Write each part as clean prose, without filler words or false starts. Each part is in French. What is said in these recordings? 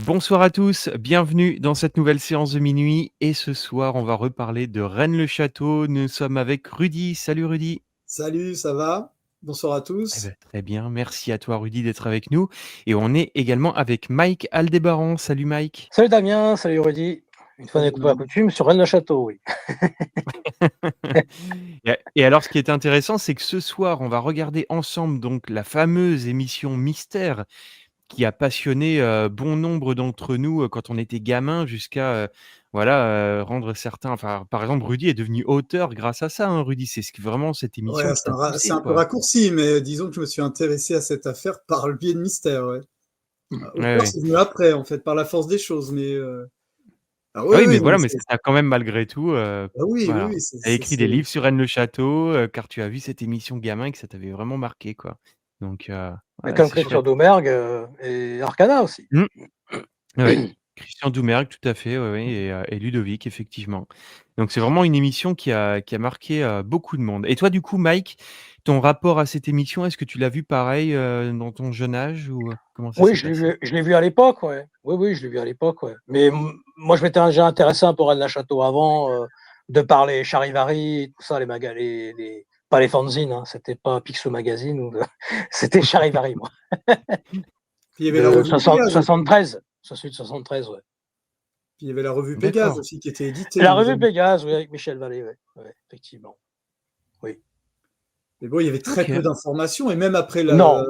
Bonsoir à tous, bienvenue dans cette nouvelle séance de minuit et ce soir on va reparler de Rennes-le-Château. Nous sommes avec Rudy. Salut Rudy. Salut, ça va? Bonsoir à Eh tous. ben, très bien, merci à toi Rudy d'être avec nous. Et on est également avec Mike Aldébaran. Salut Mike. Salut Damien, salut Rudy. Une fois n'est Salut pas Mike. coutume, sur Rennes-le-Château, oui. Et alors ce qui est intéressant, c'est que ce soir on va regarder ensemble donc la fameuse émission Mystère qui a passionné, bon nombre d'entre nous, quand on était gamin jusqu'à, voilà, rendre certains enfin, par exemple, Rudy est devenu auteur grâce à ça, hein, Rudy. C'est ce que vraiment cette émission Ouais, qui c'est t'a c'est poussé, un peu quoi. raccourci, mais disons que je me suis intéressé à cette affaire par le biais de Mystère, ouais. Ouais, Auteur, ouais. c'est venu après, en fait, par la force des choses, mais ah Ah oui, oui, mais oui, non, mais voilà, mais ça t'a quand même malgré tout, ah oui, oui, voilà, oui, tu as écrit des livres sur Rennes-le-Château, car tu as vu cette émission gamin et que ça t'avait vraiment marqué, quoi. Donc Mais ouais, comme c'est Christian chouette. Doumergue et Arcana aussi. Mmh. Ouais, Christian Doumergue, tout à fait, ouais, ouais et Ludovic, effectivement. Donc c'est vraiment une émission qui a marqué, beaucoup de monde. Et toi, du coup, Mike, ton rapport à cette émission, est-ce que tu l'as vue pareil, dans ton jeune âge ou, comment ça Oui, s'est passé? je l'ai vu à l'époque, ouais. Oui, oui, je l'ai vu à l'époque, ouais. Mais moi, je m'étais déjà intéressé un peu à Rennes-le-Château avant, de par les Charivari, tout ça, pas les fanzines, hein, c'était pas Picsou Magazine c'était Charivari, moi. Puis il y avait la De revue Pégase aussi. 73, ça suit de 73, ouais. Puis il y avait la revue Pégase D'accord. aussi qui était éditée, La il me revue semble. Pégase, oui, avec Michel Vallée, ouais, ouais, effectivement. Oui. Mais bon, il y avait très peu OK. d'informations et Non,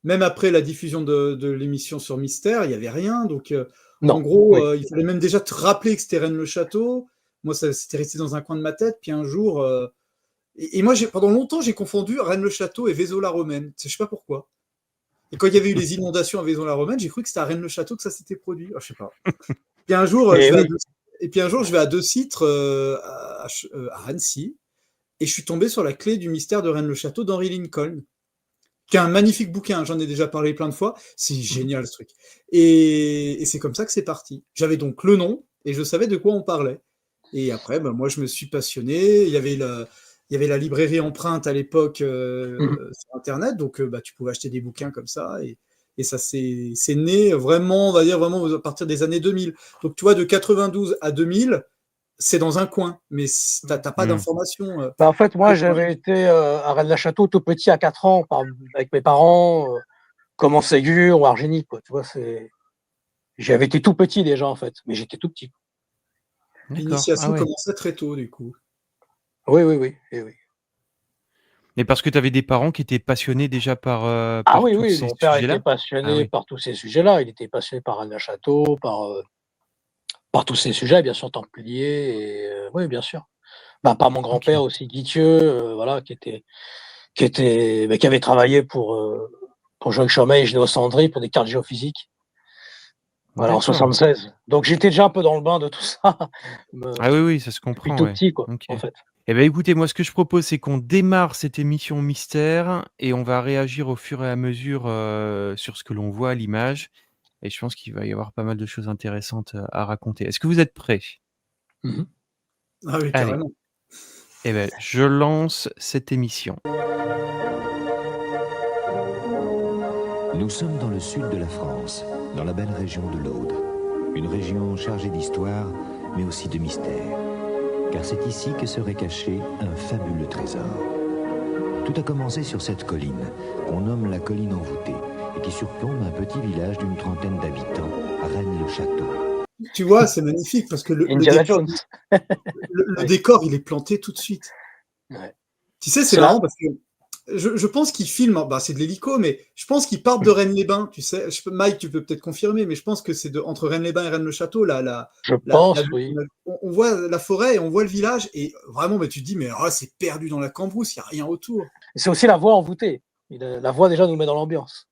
même après la diffusion de l'émission sur Mystère, il y avait rien. Donc, en non, gros, oui. il fallait même déjà te rappeler que c'était Rennes-le-Château. Moi, ça c'était resté dans un coin de ma tête. Puis un jour, et moi, pendant longtemps, j'ai confondu Rennes-le-Château et Vaison-la-Romaine. Je sais pas pourquoi. Et quand il y avait eu les inondations à Vaison-la-Romaine, j'ai cru que c'était à Rennes-le-Château que ça s'était produit. Ah, je sais pas. Puis un jour, Et oui, je vais à Deux Citres, à Annecy, et je suis tombé sur la clé du mystère de Rennes-le-Château d'Henry Lincoln, qui est un magnifique bouquin. J'en ai déjà parlé plein de fois. C'est mmh, génial ce truc. Et c'est comme ça que c'est parti. J'avais donc le nom et je savais de quoi on parlait. Et après, ben, moi, je me suis passionné. Il y avait la librairie Empreinte à l'époque mmh. sur Internet, donc bah, tu pouvais acheter des bouquins comme ça. Et ça, c'est né vraiment, on va dire vraiment à partir des années 2000. Donc, tu vois, de 92 à 2000, c'est dans un coin, mais t'as pas Mmh. d'informations. Bah, en fait, moi, j'avais été, à Rennes-le-Château tout petit à 4 ans avec mes parents, comme en Ségur ou Argénie, quoi, tu vois? J'avais été tout petit déjà, en fait, mais j'étais tout petit. D'accord. Ah L'initiation ouais. commençait très tôt, du coup. Oui, oui, oui, et oui. Mais parce que tu avais des parents qui étaient passionnés déjà Ah par oui, tous oui, ces mon père était sujets-là? Ah passionné oui. par tous ces sujets-là. Il était passionné par Rennes-le-Château, par tous ces sujets, bien sûr, templiers et oui, bien sûr. Bah, par mon grand-père OK. aussi Guithieu, voilà, qui avait travaillé pour Jean Chomey et Géno Sandry pour des cartes géophysiques, voilà, en D'accord. 76. Donc j'étais déjà un peu dans le bain de tout ça, Ah me oui, oui, ça se depuis comprend, tout ouais. petit, quoi, OK. en fait. Eh ben, écoutez, moi, ce que je propose, c'est qu'on démarre cette émission mystère et on va réagir au fur et à mesure, sur ce que l'on voit à l'image et je pense qu'il va y avoir pas mal de choses intéressantes, à raconter. Est-ce que vous êtes prêts? Mmh mh. Ah oui, Allez, carrément. eh ben, je lance cette émission. Nous sommes dans le sud de la France, dans la belle région de l'Aude. Une région chargée d'histoire, mais aussi de mystère. Car c'est ici que serait caché un fabuleux trésor. Tout a commencé sur cette colline, qu'on nomme la colline envoûtée, et qui surplombe un petit village d'une trentaine d'habitants, Rennes-le-Château. Tu vois, c'est magnifique parce que Indiana Jones. le Oui, décor, il est planté tout de suite. ouais. Tu sais, c'est C'est là marrant parce que je pense qu'ils filment, bah, c'est de l'hélico, mais je pense qu'ils partent de Rennes-les-Bains. Tu sais, Mike, tu peux peut-être confirmer, mais je pense que c'est entre Rennes-les-Bains et Rennes-le-Château, je pense, oui. on voit la forêt et on voit le village et vraiment, mais tu te dis, mais oh, c'est perdu dans la cambrousse, il n'y a rien autour. C'est aussi la voix envoûtée. La voix déjà nous met dans l'ambiance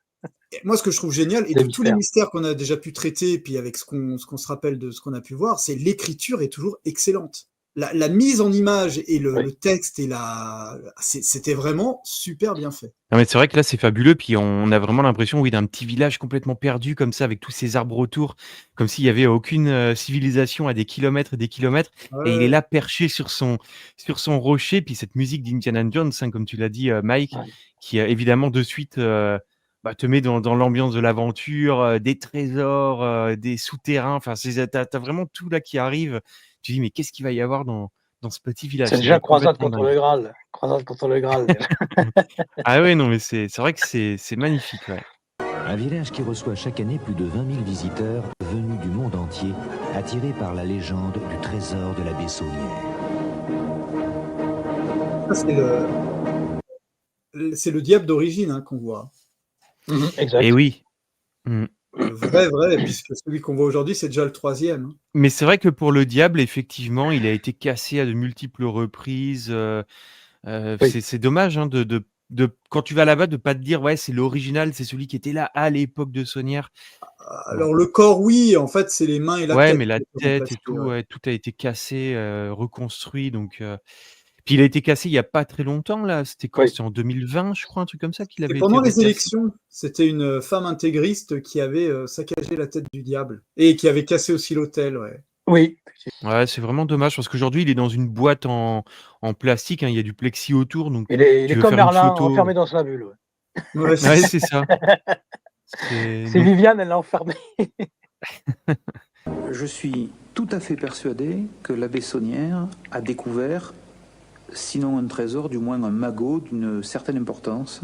Et moi, ce que je trouve génial, et des de tous les mystères. mystères qu'on a déjà pu traiter, et puis avec ce qu'on se rappelle de ce qu'on a pu voir, c'est l'écriture est toujours excellente. La mise en image et Oui. le texte et c'était vraiment super bien fait. Non, mais c'est vrai que là, c'est fabuleux, puis on a vraiment l'impression, oui, d'un petit village complètement perdu comme ça, avec tous ces arbres autour, comme s'il y avait aucune, civilisation à des kilomètres et des kilomètres et il est Ouais, là perché sur son rocher, puis cette musique d'Indiana Jones, hein, comme tu l'as dit, Mike, Ouais. qui, évidemment de suite, te met dans l'ambiance de l'aventure, des trésors, des souterrains, enfin tu as vraiment tout là qui arrive. Tu dis: «Mais qu'est-ce qu'il va y avoir dans ce petit village?» C'est Ça doit déjà être croisade complètement contre dingue. le Graal. Croisade contre le Graal, déjà. Ah ouais, non, mais c'est vrai que c'est magnifique, ouais. Un village qui reçoit chaque année plus de 20 000 visiteurs venus du monde entier, attirés par la légende du trésor de la Bessonnière. Ça, c'est le diable d'origine hein, qu'on voit. Exact. Et oui. Mmh. Le vrai, puisque celui qu'on voit aujourd'hui, c'est déjà le 3e. Hein. Mais c'est vrai que pour le diable, effectivement, il a été cassé à de multiples reprises, Oui. c'est dommage, hein, de quand tu vas là-bas, de pas te dire: «Ouais, c'est l'original, c'est celui qui était là à l'époque de Saunière». Bon. Alors le corps, oui, en fait, c'est les mains et la Ouais, tête mais qui la ont été tête et remplacés, tout, ouais. ouais, tout a été cassé, reconstruit donc puis il a été cassé il y a pas très longtemps là, c'était quand? Oui. C'était en 2020 je crois, un truc comme ça qu'il Et avait été pendant les recassé? élections, c'était une femme intégriste qui avait saccagé la tête du diable et qui avait cassé aussi l'autel, ouais. Oui. Ouais, c'est vraiment dommage parce qu'aujourd'hui, il est dans une boîte en plastique, hein, il y a du plexi autour donc Il est tu veux comme faire une Merlin, photo enfermé dans sa bulle. Ouais. Ouais, c'est ouais, ça. c'est ça. C'est C'est donc Viviane, elle l'a enfermé. Je suis tout à fait persuadé que la Bessonnière a découvert, sinon un trésor, du moins un magot d'une certaine importance.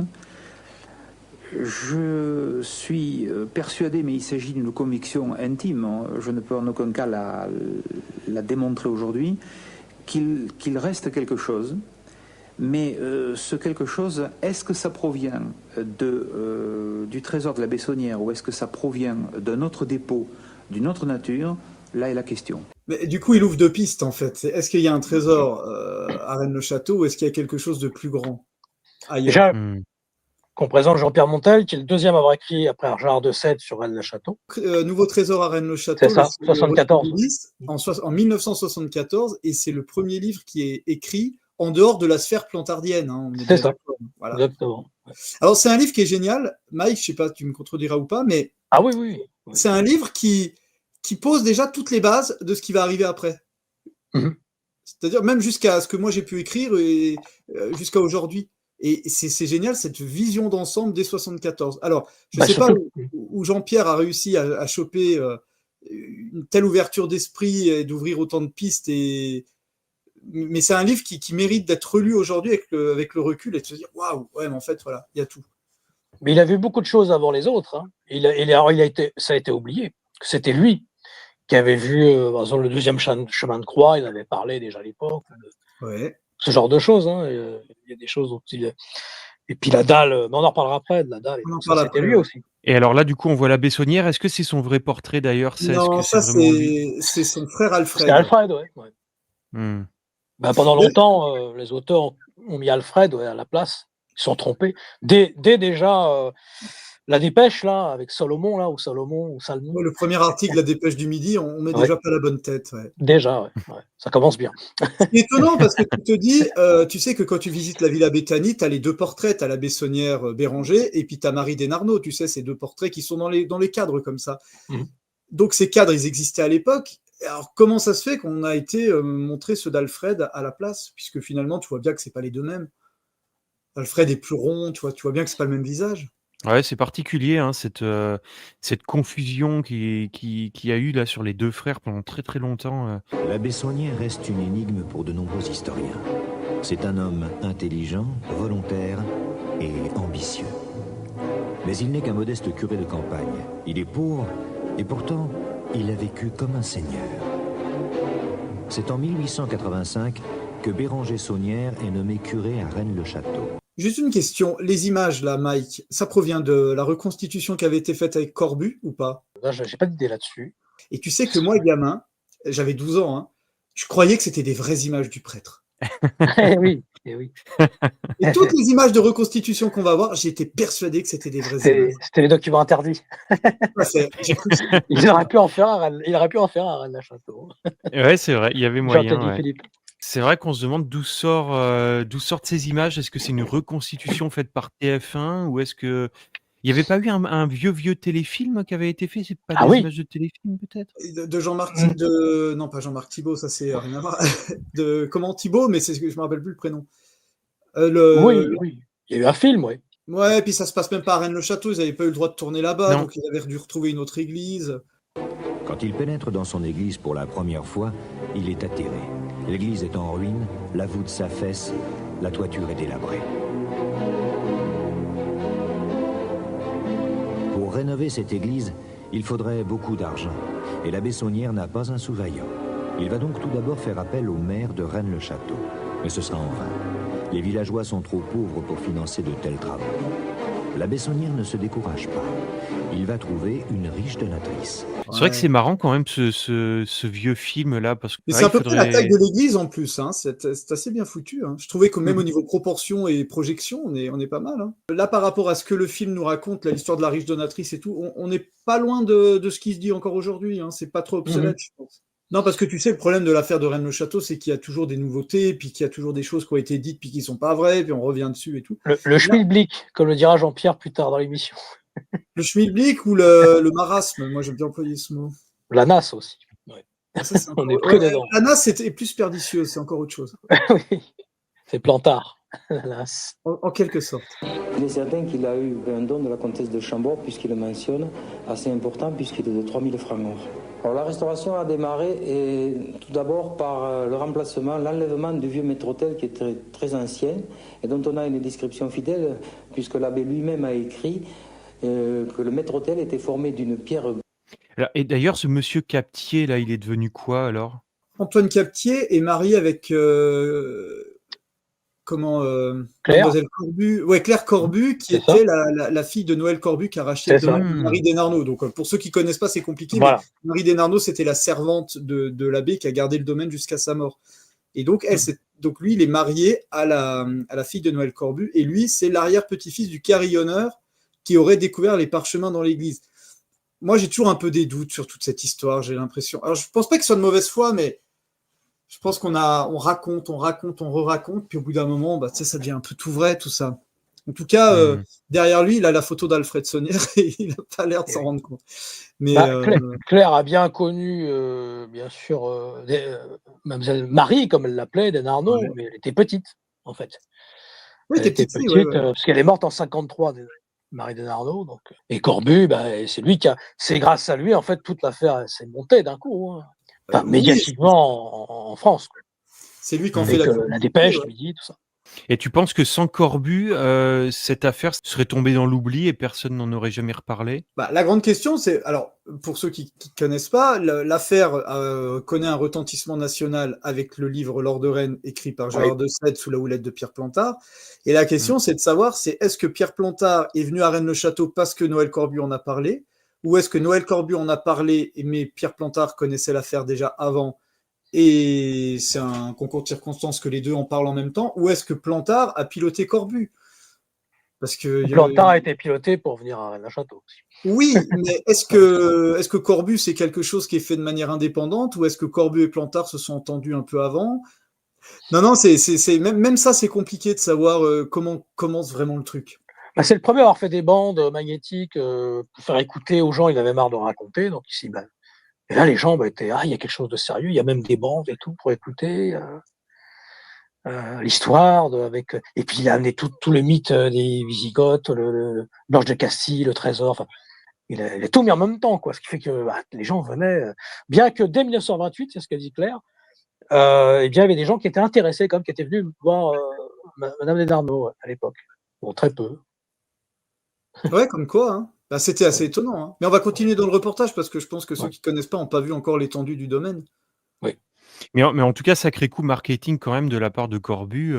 Je suis persuadé, mais il s'agit d'une conviction intime, hein, je ne peux en aucun cas la démontrer aujourd'hui, qu'il reste quelque chose. Mais ce quelque chose, est-ce que ça provient du trésor de la Bessonnière ou est-ce que ça provient d'un autre dépôt, d'une autre nature? Là est la question. Mais du coup, il ouvre 2 pistes en fait. Est-ce qu'il y a un trésor à Rennes-le-Château ou est-ce qu'il y a quelque chose de plus grand ailleurs? Déjà, mmh. qu'on présente Jean-Pierre Montel, qui est le deuxième à avoir écrit après Gérard de Sète sur Rennes-le-Château. Nouveau trésor à C'est Rennes-le-Château, ça, 74. en 1974, et c'est le premier livre qui est écrit en dehors de la sphère plantardienne. Hein, on est C'est bien ça. d'accord, voilà. Exactement. Alors c'est un livre qui est génial, Mike, je sais pas, tu me contrediras ou pas, mais Ah oui, oui. Oui. c'est un livre qui pose déjà toutes les bases de ce qui va arriver après. Mhm. C'est-à-dire même jusqu'à ce que moi j'ai pu écrire et jusqu'à aujourd'hui. Et c'est génial cette vision d'ensemble dès 74. Alors, je ne sais pas où Jean-Pierre a réussi à choper une telle ouverture d'esprit et d'ouvrir autant de pistes. Mais c'est un livre qui mérite d'être relu aujourd'hui avec le recul et de se dire waouh, ouais, mais en fait, voilà, il y a tout. Mais il a vu beaucoup de choses avant les autres. Hein. Ça a été oublié que c'était lui qui avait vu par exemple, le deuxième chemin de croix. Il avait parlé déjà à l'époque. Ouais. Ce genre de choses. Hein. Il y a des choses dont il. Et puis la dalle, mais on en reparlera après de la dalle. C'était lui aussi. Et alors là, du coup, on voit la Bessonnière. Est-ce que c'est son vrai portrait d'ailleurs? Non, ça c'est son frère Alfred. C'est Alfred, ouais. Mmh. Ben, pendant longtemps, les auteurs ont mis Alfred à la place. Ils se sont trompés. Dès déjà la dépêche, là, avec Salomon, là, ou Salomon. Ouais, le premier article de la Dépêche du Midi, on met déjà pas la bonne tête. Ouais. Déjà, ouais. Ça commence bien. C'est étonnant parce que tu te dis, tu sais que quand tu visites la Villa Béthanie, tu as les deux portraits, tu as la Bessonnière Béranger et puis tu as Marie Desnarnaud, tu sais, ces deux portraits qui sont dans les cadres comme ça. Mmh. Donc ces cadres, ils existaient à l'époque. Alors comment ça se fait qu'on a été montré ceux d'Alfred à la place, puisque finalement, tu vois bien que c'est pas les deux mêmes. Alfred est plus rond, tu vois bien que c'est pas le même visage. Ouais, c'est particulier, hein, cette confusion qui a eu là sur les deux frères pendant très très longtemps. La Bessonnière reste une énigme pour de nombreux historiens. C'est un homme intelligent, volontaire et ambitieux. Mais il n'est qu'un modeste curé de campagne. Il est pauvre et pourtant, il a vécu comme un seigneur. C'est en 1885 que Béranger Saunière est nommé curé à Rennes-le-Château. Juste une question, les images là, Mike, ça provient de la reconstitution qui avait été faite avec Corbu ou pas? Là, j'ai pas d'idée là-dessus. Et tu sais que moi, gamin, j'avais 12 ans, hein, je croyais que c'était des vraies images du prêtre. Oui. Et toutes les images de reconstitution qu'on va voir, j'étais persuadé que c'était des vraies images. C'était les documents interdits. J'ai cru que Il aurait pu en faire un à Rennes-le-Château. Ouais, c'est vrai, il y avait moyen. Ouais. Philippe. C'est vrai qu'on se demande d'où sortent ces images. Est-ce que c'est une reconstitution faite par TF1 ou est-ce que il n'y avait pas eu un vieux téléfilm qui avait été fait? C'est pas des images de téléfilm peut-être? de Jean-Marc, non pas Jean-Marc Thibault, ça c'est rien à voir. De comment Thibault, mais c'est ce que je me rappelle plus le prénom. Oui, il y a eu un film, oui. Ouais, et puis ça se passe même pas à Rennes-le-Château, ils n'avaient pas eu le droit de tourner là-bas, Non. donc ils avaient dû retrouver une autre église. Quand il pénètre dans son église pour la première fois, il est atterré. L'église est en ruine, la voûte s'affaisse, la toiture est délabrée. Pour rénover cette église, il faudrait beaucoup d'argent, et l'abbé Saunière n'a pas un sou vaillant. Il va donc tout d'abord faire appel au maire de Rennes-le-Château, mais ce sera en vain. Les villageois sont trop pauvres pour financer de tels travaux. L'abbé Saunière ne se décourage pas. Il va trouver une riche donatrice. C'est vrai que c'est marrant quand même ce vieux film-là, parce que Mais ouais, c'est à il peu près la taille faudrait... de l'église en plus, hein. C'est assez bien foutu, hein. Je trouvais que même au niveau proportion et projection, on est pas mal, hein. Là, par rapport à ce que le film nous raconte, là, l'histoire de la riche donatrice et tout, on n'est pas loin de ce qui se dit encore aujourd'hui, hein. C'est pas trop obsolète, je pense. Non, parce que tu sais, le problème de l'affaire de Rennes-le-Château, c'est qu'il y a toujours des nouveautés, puis qu'il y a toujours des choses qui ont été dites, puis qui sont pas vraies, puis on revient dessus et tout. Le schmilblick, comme le dira Jean-Pierre plus tard dans l'émission. Le schmilblick ou le marasme, moi j'aime bien employer ce mot. La NAS aussi. Ouais. Ah, ça, c'est On est encore... pris dedans. La NAS est plus pernicieux, c'est encore autre chose, Oui, c'est Plantard, la NAS. en quelque sorte. Il est certain qu'il a eu un don de la comtesse de Chambord, puisqu'il le mentionne, assez important, puisqu'il est de 3000 francs or. Alors la restauration a démarré et, tout d'abord par le remplacement, l'enlèvement du vieux maître-autel qui est très, très ancien et dont on a une description fidèle, puisque l'abbé lui-même a écrit que le maître-autel était formé d'une pierre. Et d'ailleurs, ce monsieur Captier, là, il est devenu quoi alors? Antoine Captier est marié avec Claire. Mademoiselle Corbu, ouais, Claire Corbu, qui C'est ça. était la fille de Noël Corbu qui a racheté le C'est ça. domaine de Marie Desnarnaud. Donc pour ceux qui connaissent pas, c'est compliqué, Voilà. mais Marie Desnarnaud, c'était la servante de l'abbé qui a gardé le domaine jusqu'à sa mort. Et donc donc lui, il est marié à la fille de Noël Corbu, et lui, c'est l'arrière-petit-fils du carillonneur qui aurait découvert les parchemins dans l'église. Moi, j'ai toujours un peu des doutes sur toute cette histoire, j'ai l'impression. Alors, je pense pas qu'il soit de mauvaise foi, mais je pense qu'on raconte, on re-raconte, puis au bout d'un moment, bah, tu sais, ça devient un peu tout vrai, tout ça. En tout cas, derrière lui, il a la photo d'Alfred Saunière et il n'a pas l'air de s'en rendre compte. Mais Claire a bien connu, bien sûr, Mademoiselle Marie, comme elle l'appelait, Desnarnaud, Ouais. mais elle était petite, en fait. oui, Elle était petite, petite, ouais. parce qu'elle est morte en 53, Marie Desnarnaud. Donc. Et Corbu, c'est lui c'est grâce à lui, en fait, toute l'affaire s'est montée d'un coup, hein. Enfin, Oui, médiatiquement en France. Quoi. c'est lui qui en Avec fait la dépêche, ouais. Midi, tout ça. Et tu penses que sans Corbu, cette affaire serait tombée dans l'oubli et personne n'en aurait jamais reparlé? Bah, la grande question, c'est, alors, pour ceux qui ne connaissent pas, l'affaire connaît un retentissement national avec le livre L'Or de Rennes, écrit par Gérard de Sède sous la houlette de Pierre Plantard. Et la question, c'est de savoir, est-ce que Pierre Plantard est venu à Rennes-le-Château parce que Noël Corbu en a parlé, ou est-ce que Noël Corbu en a parlé, mais Pierre Plantard connaissait l'affaire déjà avant, et c'est un concours de circonstances que les deux en parlent en même temps, ou est-ce que Plantard a piloté Corbu? Parce que Plantard a été piloté pour venir à Rennes-le-Château aussi. oui, mais est-ce que Corbu, c'est quelque chose qui est fait de manière indépendante, ou est-ce que Corbu et Plantard se sont entendus un peu avant? Non, même ça, c'est compliqué de savoir comment commence vraiment le truc. C'est le premier à avoir fait des bandes magnétiques pour faire écouter aux gens, il avait marre de raconter, donc ici, et là les gens étaient, il y a quelque chose de sérieux, il y a même des bandes et tout pour écouter l'histoire, et puis il a amené tout le mythe des Wisigoths, le Blanche de Castille, le trésor, enfin, il a tout mis en même temps, quoi, ce qui fait que les gens venaient, bien que dès 1928, c'est ce qu'a dit Claire, eh bien, il y avait des gens qui étaient intéressés, comme qui étaient venus voir Madame Desnarnaud à l'époque. Bon, très peu. Ouais, comme quoi, hein. Bah, c'était assez étonnant, hein. Mais on va continuer dans le reportage parce que je pense que ceux qui ne connaissent pas n'ont pas vu encore l'étendue du domaine. Oui. Mais en tout cas, sacré coup marketing quand même de la part de Corbu,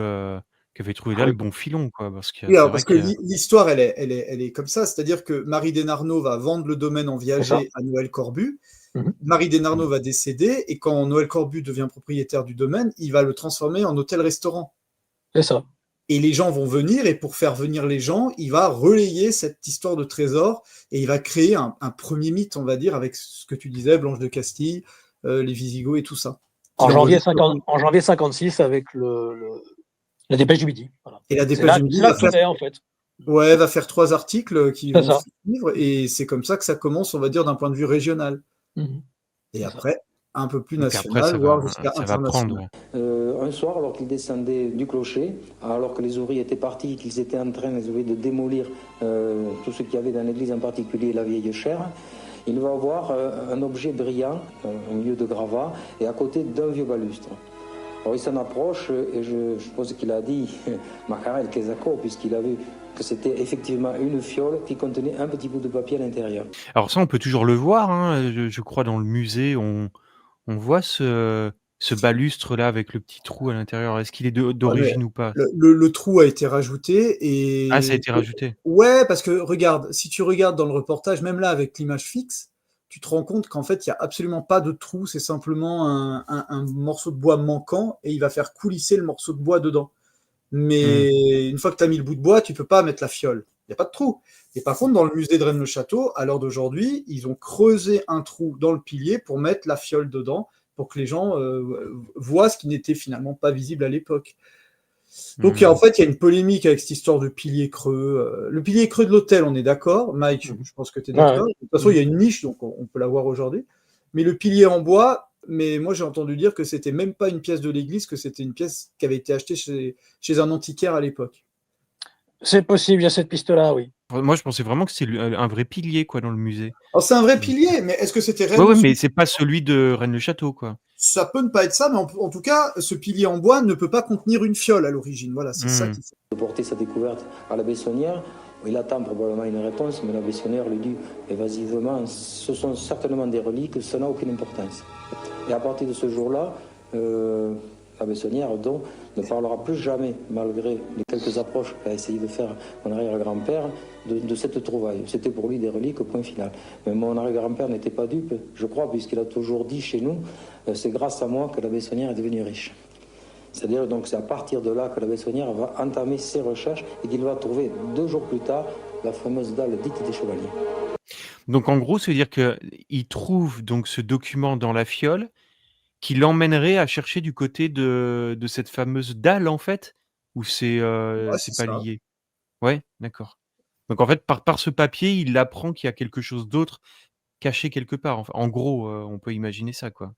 qui avait trouvé là le bon filon, quoi. Parce que, oui, alors, parce que l'histoire, elle est comme ça, c'est-à-dire que Marie Desnarnaud va vendre le domaine en viager à Noël Corbu. Marie Desnarnaud va décéder, et quand Noël Corbu devient propriétaire du domaine, il va le transformer en hôtel-restaurant. C'est ça. Et les gens vont venir, et pour faire venir les gens, il va relayer cette histoire de trésor, et il va créer un premier mythe, on va dire, avec ce que tu disais, Blanche de Castille, les Visigoths et tout ça. En janvier 56, avec la Dépêche du Midi. Voilà. Et la Dépêche du Midi va faire 3 articles qui vont suivre, et c'est comme ça que ça commence, on va dire, d'un point de vue régional. Et après, un peu plus Donc après, national, voire jusqu'à ça va prendre. international. Ouais. Un soir, alors qu'ils descendaient du clocher, alors que les ouvriers étaient partis, qu'ils étaient en train, les ouvriers, de démolir tout ce qu'il y avait dans l'église, en particulier la vieille chaire, il va voir un objet brillant, au milieu de gravats, et à côté d'un vieux balustre. Alors il s'en approche, et je suppose qu'il a dit Macarel Kezako, puisqu'il a vu que c'était effectivement une fiole qui contenait un petit bout de papier à l'intérieur. Alors ça, on peut toujours le voir, hein, je crois dans le musée, on voit ce balustre-là avec le petit trou à l'intérieur. Est-ce qu'il est Ouais, mais d'origine ou pas? le trou a été rajouté Ah, ça a et été rajouté. ouais, parce que regarde, si tu regardes dans le reportage, même là avec l'image fixe, tu te rends compte qu'en fait, il y a absolument pas de trou, c'est simplement un morceau de bois manquant et il va faire coulisser le morceau de bois dedans. Mais une fois que tu as mis le bout de bois, tu peux pas mettre la fiole. Il n'y a pas de trou. Et par contre, dans le musée de Rennes-le-Château, à l'heure d'aujourd'hui, ils ont creusé un trou dans le pilier pour mettre la fiole dedans, pour que les gens voient ce qui n'était finalement pas visible à l'époque. Donc en fait, il y a une polémique avec cette histoire de pilier creux. Le pilier creux de l'hôtel, on est d'accord. Mike, je pense que tu es d'accord. Ouais. De toute façon, il y a une niche, donc on peut la voir aujourd'hui. Mais le pilier en bois, mais moi j'ai entendu dire que c'était même pas une pièce de l'église, que c'était une pièce qui avait été achetée chez un antiquaire à l'époque. C'est possible, il y a cette piste-là, oui. Moi, je pensais vraiment que c'est un vrai pilier, quoi, dans le musée. Alors c'est un vrai pilier, mais est-ce que c'était Ouais, réellement mais c'est pas celui de Rennes-le-Château, quoi. Ça peut ne pas être ça, mais en tout cas, ce pilier en bois ne peut pas contenir une fiole à l'origine. Voilà, c'est ça qui fait. De porter sa découverte à la Bessonnière, où il attend probablement une réponse, mais la Bessonnière lui dit évasivement, ce sont certainement des reliques, ça n'a aucune importance. Et à partir de ce jour-là, la Bessonnière, donc, ne parlera plus jamais, malgré les quelques approches qu'a essayé de faire mon arrière-grand-père, de cette trouvaille. C'était pour lui des reliques au point final. Mais mon arrière-grand-père n'était pas dupe, je crois, puisqu'il a toujours dit chez nous, c'est grâce à moi que la Bessonnière est devenue riche. C'est-à-dire donc c'est à partir de là que la Bessonnière va entamer ses recherches et qu'il va trouver 2 jours plus tard la fameuse dalle dite des chevaliers. Donc en gros, ça veut dire qu'il trouve donc ce document dans la fiole qui l'emmènerait à chercher du côté de cette fameuse dalle, en fait? Ou c'est Ouais, c'est c'est pas ça. lié? Ouais, d'accord. Donc en fait, par ce papier, il apprend qu'il y a quelque chose d'autre caché quelque part. Enfin, en gros, on peut imaginer ça, quoi.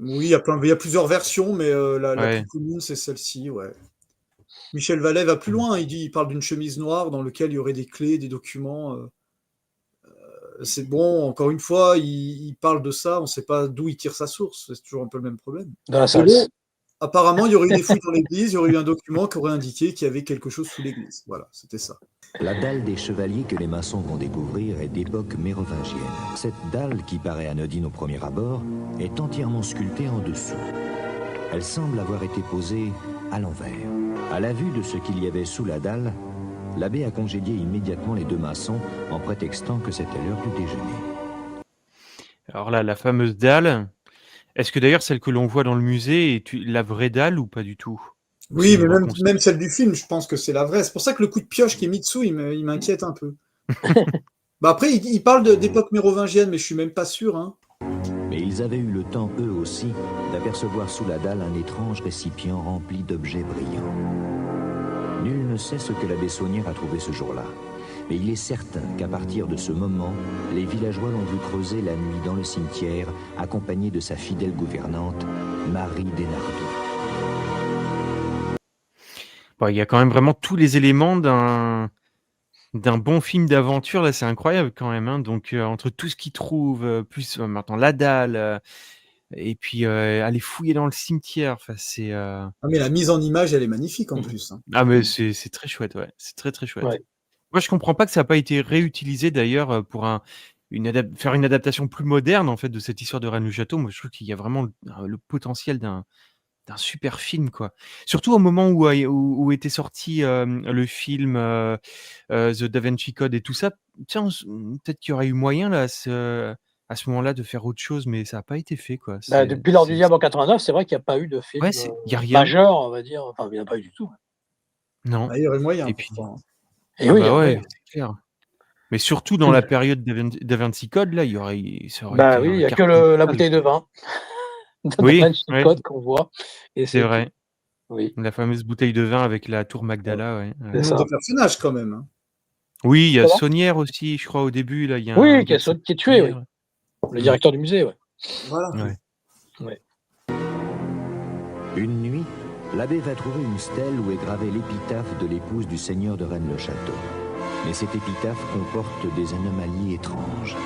Oui, il y a plusieurs versions, mais la plus Ouais. commune, c'est celle-ci, ouais. Michel Vallet va plus loin, il parle d'une chemise noire dans laquelle il y aurait des clés, des documents. C'est bon, encore une fois, il parle de ça, on ne sait pas d'où il tire sa source, c'est toujours un peu le même problème. Dans la Mais salle. bon, apparemment, il y aurait eu des fouilles dans l'église, il y aurait eu un document qui aurait indiqué qu'il y avait quelque chose sous l'église. Voilà, c'était ça. La dalle des chevaliers que les maçons vont découvrir est d'époque mérovingienne. Cette dalle, qui paraît anodine au premier abord, est entièrement sculptée en dessous. Elle semble avoir été posée à l'envers. À la vue de ce qu'il y avait sous la dalle, l'abbé a congédié immédiatement les 2 maçons en prétextant que c'était l'heure du déjeuner. Alors là, la fameuse dalle, est-ce que d'ailleurs celle que l'on voit dans le musée est la vraie dalle ou pas du tout? Ou c'est Oui, une mais reconstitution? même celle du film, je pense que c'est la vraie. C'est pour ça que le coup de pioche qui est mis dessous, il m'inquiète un peu. Bah après, il parle d'époque mérovingienne, mais je suis même pas sûr. Hein. Mais ils avaient eu le temps, eux aussi, d'apercevoir sous la dalle un étrange récipient rempli d'objets brillants. Nul ne sait ce que la Bessonnière a trouvé ce jour-là. Mais il est certain qu'à partir de ce moment, les villageois l'ont vu creuser la nuit dans le cimetière, accompagné de sa fidèle gouvernante, Marie Desnardoux. Bon, il y a quand même vraiment tous les éléments d'un bon film d'aventure, là, c'est incroyable quand même, hein. Donc entre tout ce qu'il trouve, plus maintenant la dalle, et puis aller fouiller dans le cimetière, enfin c'est Ah, mais la mise en image, elle est magnifique en plus. Hein. ah mais c'est très chouette, ouais, c'est très, très chouette. Ouais. Moi, je comprends pas que ça a pas été réutilisé d'ailleurs, pour faire une adaptation plus moderne, en fait, de cette histoire de Rennes-le-Château. Moi, je trouve qu'il y a vraiment le potentiel d'un super film, quoi. Surtout au moment où était sorti, le film, The Da Vinci Code et tout ça. Tiens, peut-être qu'il y aurait eu moyen là, à ce moment-là, de faire autre chose, mais ça a pas été fait, quoi. Bah, depuis l'Heure du Diable en 89, c'est vrai qu'il n'y a pas eu de film Ouais, il y a rien. majeur, on va dire. Enfin, il n'y en a pas eu du tout. Non. Ah, il y aurait moyen Et puis pourtant. Et ah oui, il y bah a ouais, moyen. c'est clair. Mais surtout dans la période Da Vinci Code, là, ça aurait Bah été oui, il un n'y a que carton la total. bouteille de vin de Oui, Da Vinci ouais, Code qu'on voit. Et c'est c'est tout. vrai. Oui, La fameuse bouteille de vin avec la tour Magdala, ouais. Le c'est nombre ça. de personnages quand même. Hein. Oui, il y a Comment Saunière aussi, je crois, au début, là, il y a un Oui, qui gars qui est s'appelle tué, oui. Saunière. Le directeur du musée, ouais. Voilà. Ouais. Ouais. Une nuit, l'abbé va trouver une stèle où est gravée l'épitaphe de l'épouse du seigneur de Rennes-le-Château. Mais cette épitaphe comporte des anomalies étranges.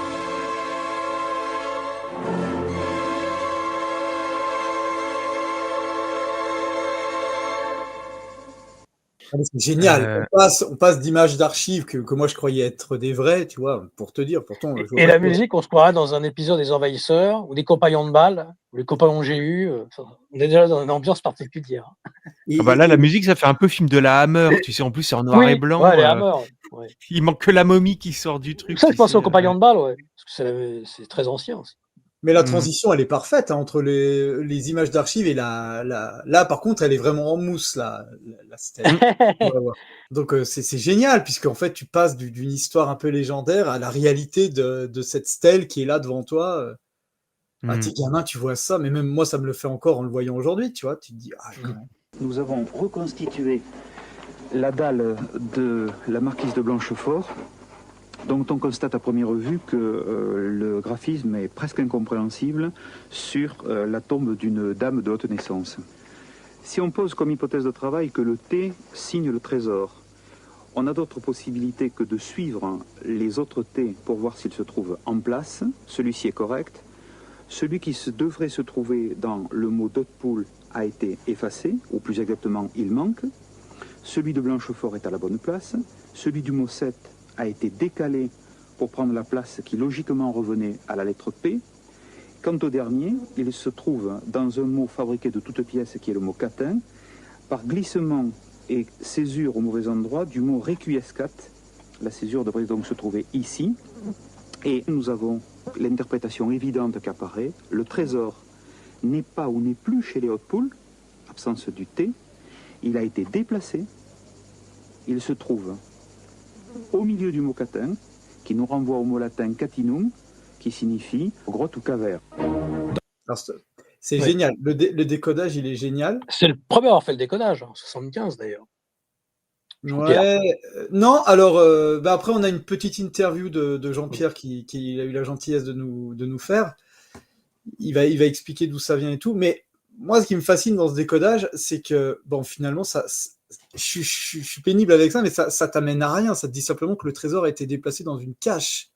Ah, mais c'est génial. Euh, On passe d'images d'archives que moi je croyais être des vraies, tu vois, pour te dire. Pourtant, je vois Et pas la quoi. musique, on se croirait dans un épisode des Envahisseurs ou des Compagnons de balle ou les Compagnons GU. On est déjà dans une ambiance particulière. Ah bah là, la Et- musique, ça fait un peu film de la Hammer, tu sais, en plus c'est en noir et Oui, blanc. ouais, les Hammer. Ouais. Il manque que la momie qui sort du truc, Ça, tu je pensais sais. aux Compagnons de balle, ouais. Parce que c'est très ancien aussi. Mais la Mm. transition, elle est parfaite hein, entre les images d'archives et là, par contre, elle est vraiment en mousse, la stèle. Ouais, ouais. Donc, c'est génial, puisqu'en fait, tu passes d'une histoire un peu légendaire à la réalité de cette stèle qui est là devant toi. Ah, t'es gamin, tu vois ça, mais même moi, ça me le fait encore en le voyant aujourd'hui, tu vois. Tu te dis, ah, quand même. Nous avons reconstitué la dalle de la marquise de Blanchefort, dont on constate à première vue que le graphisme est presque incompréhensible sur la tombe d'une dame de haute naissance. Si on pose comme hypothèse de travail que le T signe le trésor, on a d'autres possibilités que de suivre les autres T pour voir s'ils se trouvent en place. Celui-ci est correct. Celui qui devrait se trouver dans le mot Haute-Poule a été effacé, ou plus exactement, il manque. Celui de Blanchefort est à la bonne place. Celui du mot 7 a été décalé pour prendre la place qui logiquement revenait à la lettre P. Quant au dernier, il se trouve dans un mot fabriqué de toutes pièces qui est le mot catin, par glissement et césure au mauvais endroit du mot requiescat. La césure devrait donc se trouver ici. Et nous avons l'interprétation évidente qu'apparaît. Le trésor n'est pas ou n'est plus chez les Haute-Poules, absence du T. Il a été déplacé. Il se trouve au milieu du mot catin, qui nous renvoie au mot latin catinum, qui signifie grotte ou caverne. Alors, c'est Oui. génial. Le décodage, il est génial. C'est le premier à avoir fait le décodage, en 75 d'ailleurs. Jean-Pierre. Ouais. Non, alors, bah après, on a une petite interview de Jean-Pierre qui a eu la gentillesse de nous faire. Il va expliquer d'où ça vient et tout. Mais moi, ce qui me fascine dans ce décodage, c'est que, bon, finalement, je suis pénible avec ça, mais ça t'amène à rien. Ça te dit simplement que le trésor a été déplacé dans une cache.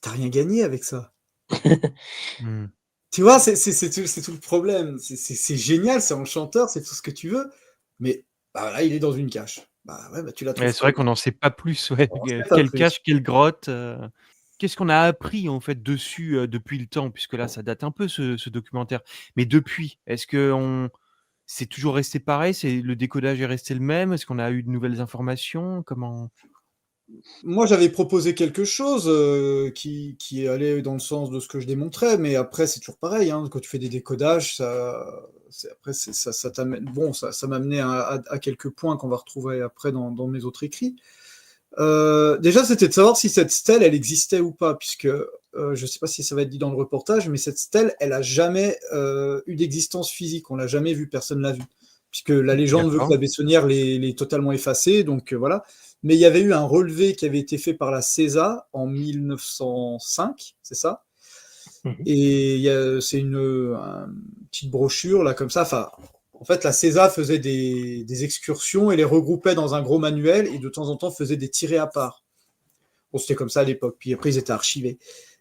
T'as rien gagné avec ça. Tu vois, c'est tout le problème. C'est génial, c'est enchanteur, c'est tout ce que tu veux. Mais bah, là, il est dans une cache. Bah ouais, bah, tu la trouves. Ouais, c'est vrai qu'on n'en sait pas plus. Ouais. On en sait pas Quelle plus. cache, quelle grotte. Qu'est-ce qu'on a appris en fait dessus depuis le temps, puisque là, ça date un peu ce documentaire. Mais depuis, est-ce que c'est toujours resté pareil? Le décodage est resté le même? Est-ce qu'on a eu de nouvelles informations? Comment? Moi, j'avais proposé quelque chose qui allait dans le sens de ce que je démontrais, mais après, c'est toujours pareil. Hein, quand tu fais des décodages, ça t'amène. Bon, ça m'a amené à quelques points qu'on va retrouver après dans mes autres écrits. Déjà, c'était de savoir si cette stèle, elle existait ou pas, puisque je ne sais pas si ça va être dit dans le reportage, mais cette stèle, elle a jamais eu d'existence physique. On l'a jamais vue, personne l'a vue, puisque la légende veut que la Bessonnière l'ait totalement effacée. Donc voilà. Mais il y avait eu un relevé qui avait été fait par la CESA en 1905, c'est ça? Et c'est une petite brochure là comme ça. Enfin, en fait, la CESA faisait des excursions et les regroupait dans un gros manuel et de temps en temps faisait des tirés à part. Bon, c'était comme ça à l'époque. Puis après, ils étaient archivés.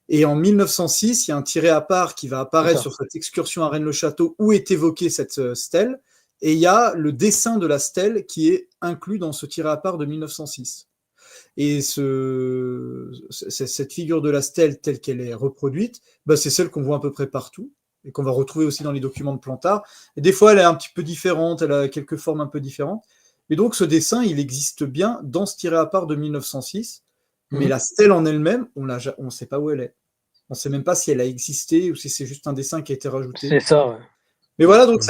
Et en 1906, il y a un tiré à part qui va apparaître sur cette excursion à Rennes-le-Château où est évoquée cette stèle. Et il y a le dessin de la stèle qui est inclus dans ce tiré à part de 1906. Et cette figure de la stèle telle qu'elle est reproduite, bah, c'est celle qu'on voit à peu près partout et qu'on va retrouver aussi dans les documents de Plantard. Et des fois, elle est un petit peu différente, elle a quelques formes un peu différentes. Et donc, ce dessin, il existe bien dans ce tiré à part de 1906. Mais la stèle en elle-même, on ne sait pas où elle est. On ne sait même pas si elle a existé ou si c'est juste un dessin qui a été rajouté. C'est ça, ouais. Mais voilà, donc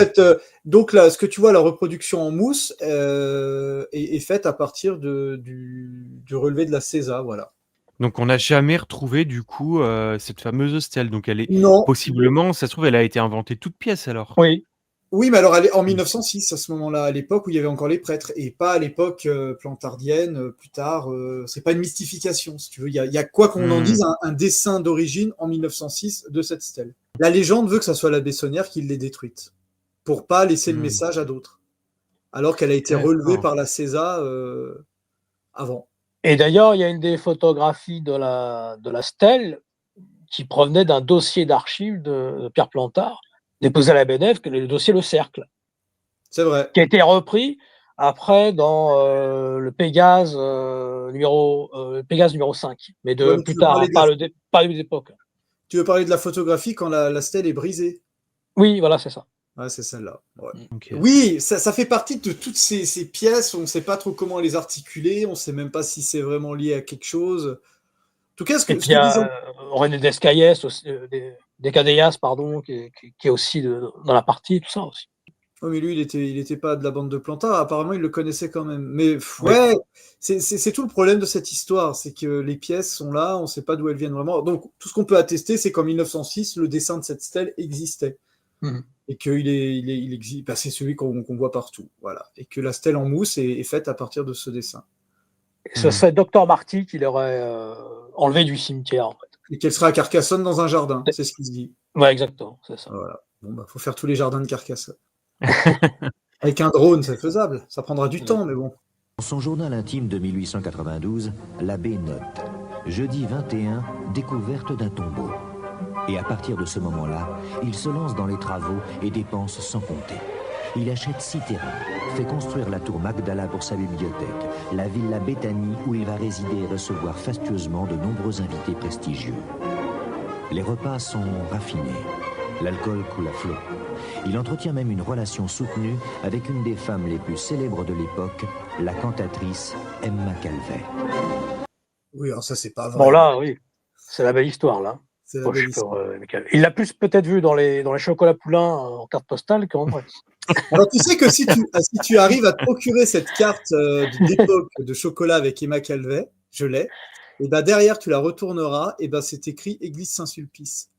là, ce que tu vois, la reproduction en mousse est faite à partir du relevé de la CESA, voilà. Donc on n'a jamais retrouvé du coup cette fameuse stèle. Donc elle est Non. possiblement, ça se trouve, elle a été inventée toute pièce alors. Oui. Oui, mais alors en 1906, à ce moment-là, à l'époque où il y avait encore les prêtres, et pas à l'époque plantardienne, plus tard. C'est pas une mystification, si tu veux. Il y a quoi qu'on en dise, un dessin d'origine en 1906 de cette stèle. La légende veut que ça soit la Bessonnière qui l'ait détruite, pour pas laisser le message à d'autres, alors qu'elle a été relevée par la CESA avant. Et d'ailleurs, il y a une des photographies de la stèle qui provenait d'un dossier d'archives de Pierre Plantard, déposé à la BNF, le dossier Le Cercle. C'est vrai. Qui a été repris après dans le Pégase numéro 5, mais plus tard, pas à l'époque. Tu veux parler de la photographie quand la stèle est brisée? Oui, voilà, c'est ça. Ouais, c'est celle-là. Ouais. Okay. Oui, ça fait partie de toutes ces pièces, on ne sait pas trop comment les articuler, on ne sait même pas si c'est vraiment lié à quelque chose. En tout cas, il y a René Descaillès, Descadellas, pardon, qui est aussi dans la partie, tout ça aussi. Oh, mais lui, il était pas de la bande de Plantard, apparemment il le connaissait quand même. Mais ouais, c'est tout le problème de cette histoire, c'est que les pièces sont là, on ne sait pas d'où elles viennent vraiment. Donc tout ce qu'on peut attester, c'est qu'en 1906, le dessin de cette stèle existait. Et qu'il existe, bah, c'est celui qu'on voit partout. Voilà. Et que la stèle en mousse est faite à partir de ce dessin. Et ce serait Dr Marty qui l'aurait enlevé du cimetière, en fait. Et qu'elle serait à Carcassonne dans un jardin, c'est ce qu'il se dit. Ouais, exactement, c'est ça. Voilà. Bon, bah, faut faire tous les jardins de Carcassonne. Avec un drone, c'est faisable. Ça prendra du temps, mais bon. Dans son journal intime de 1892, l'abbé note « Jeudi 21, découverte d'un tombeau ». Et à partir de ce moment-là, il se lance dans les travaux et dépense sans compter. Il achète 6 terrains, fait construire la tour Magdala pour sa bibliothèque, la villa Béthanie où il va résider et recevoir fastueusement de nombreux invités prestigieux. Les repas sont raffinés, l'alcool coule à flot. Il entretient même une relation soutenue avec une des femmes les plus célèbres de l'époque, la cantatrice Emma Calvet. Oui, alors ça c'est pas vrai. Bon là, oui, c'est la belle histoire là. C'est la belle histoire. Il l'a plus peut-être vu dans les chocolats poulains en carte postale qu'en vrai. Alors tu sais que si tu arrives à te procurer cette carte d'époque de chocolat avec Emma Calvet, je l'ai, et ben derrière tu la retourneras, et ben c'est écrit Église Saint-Sulpice.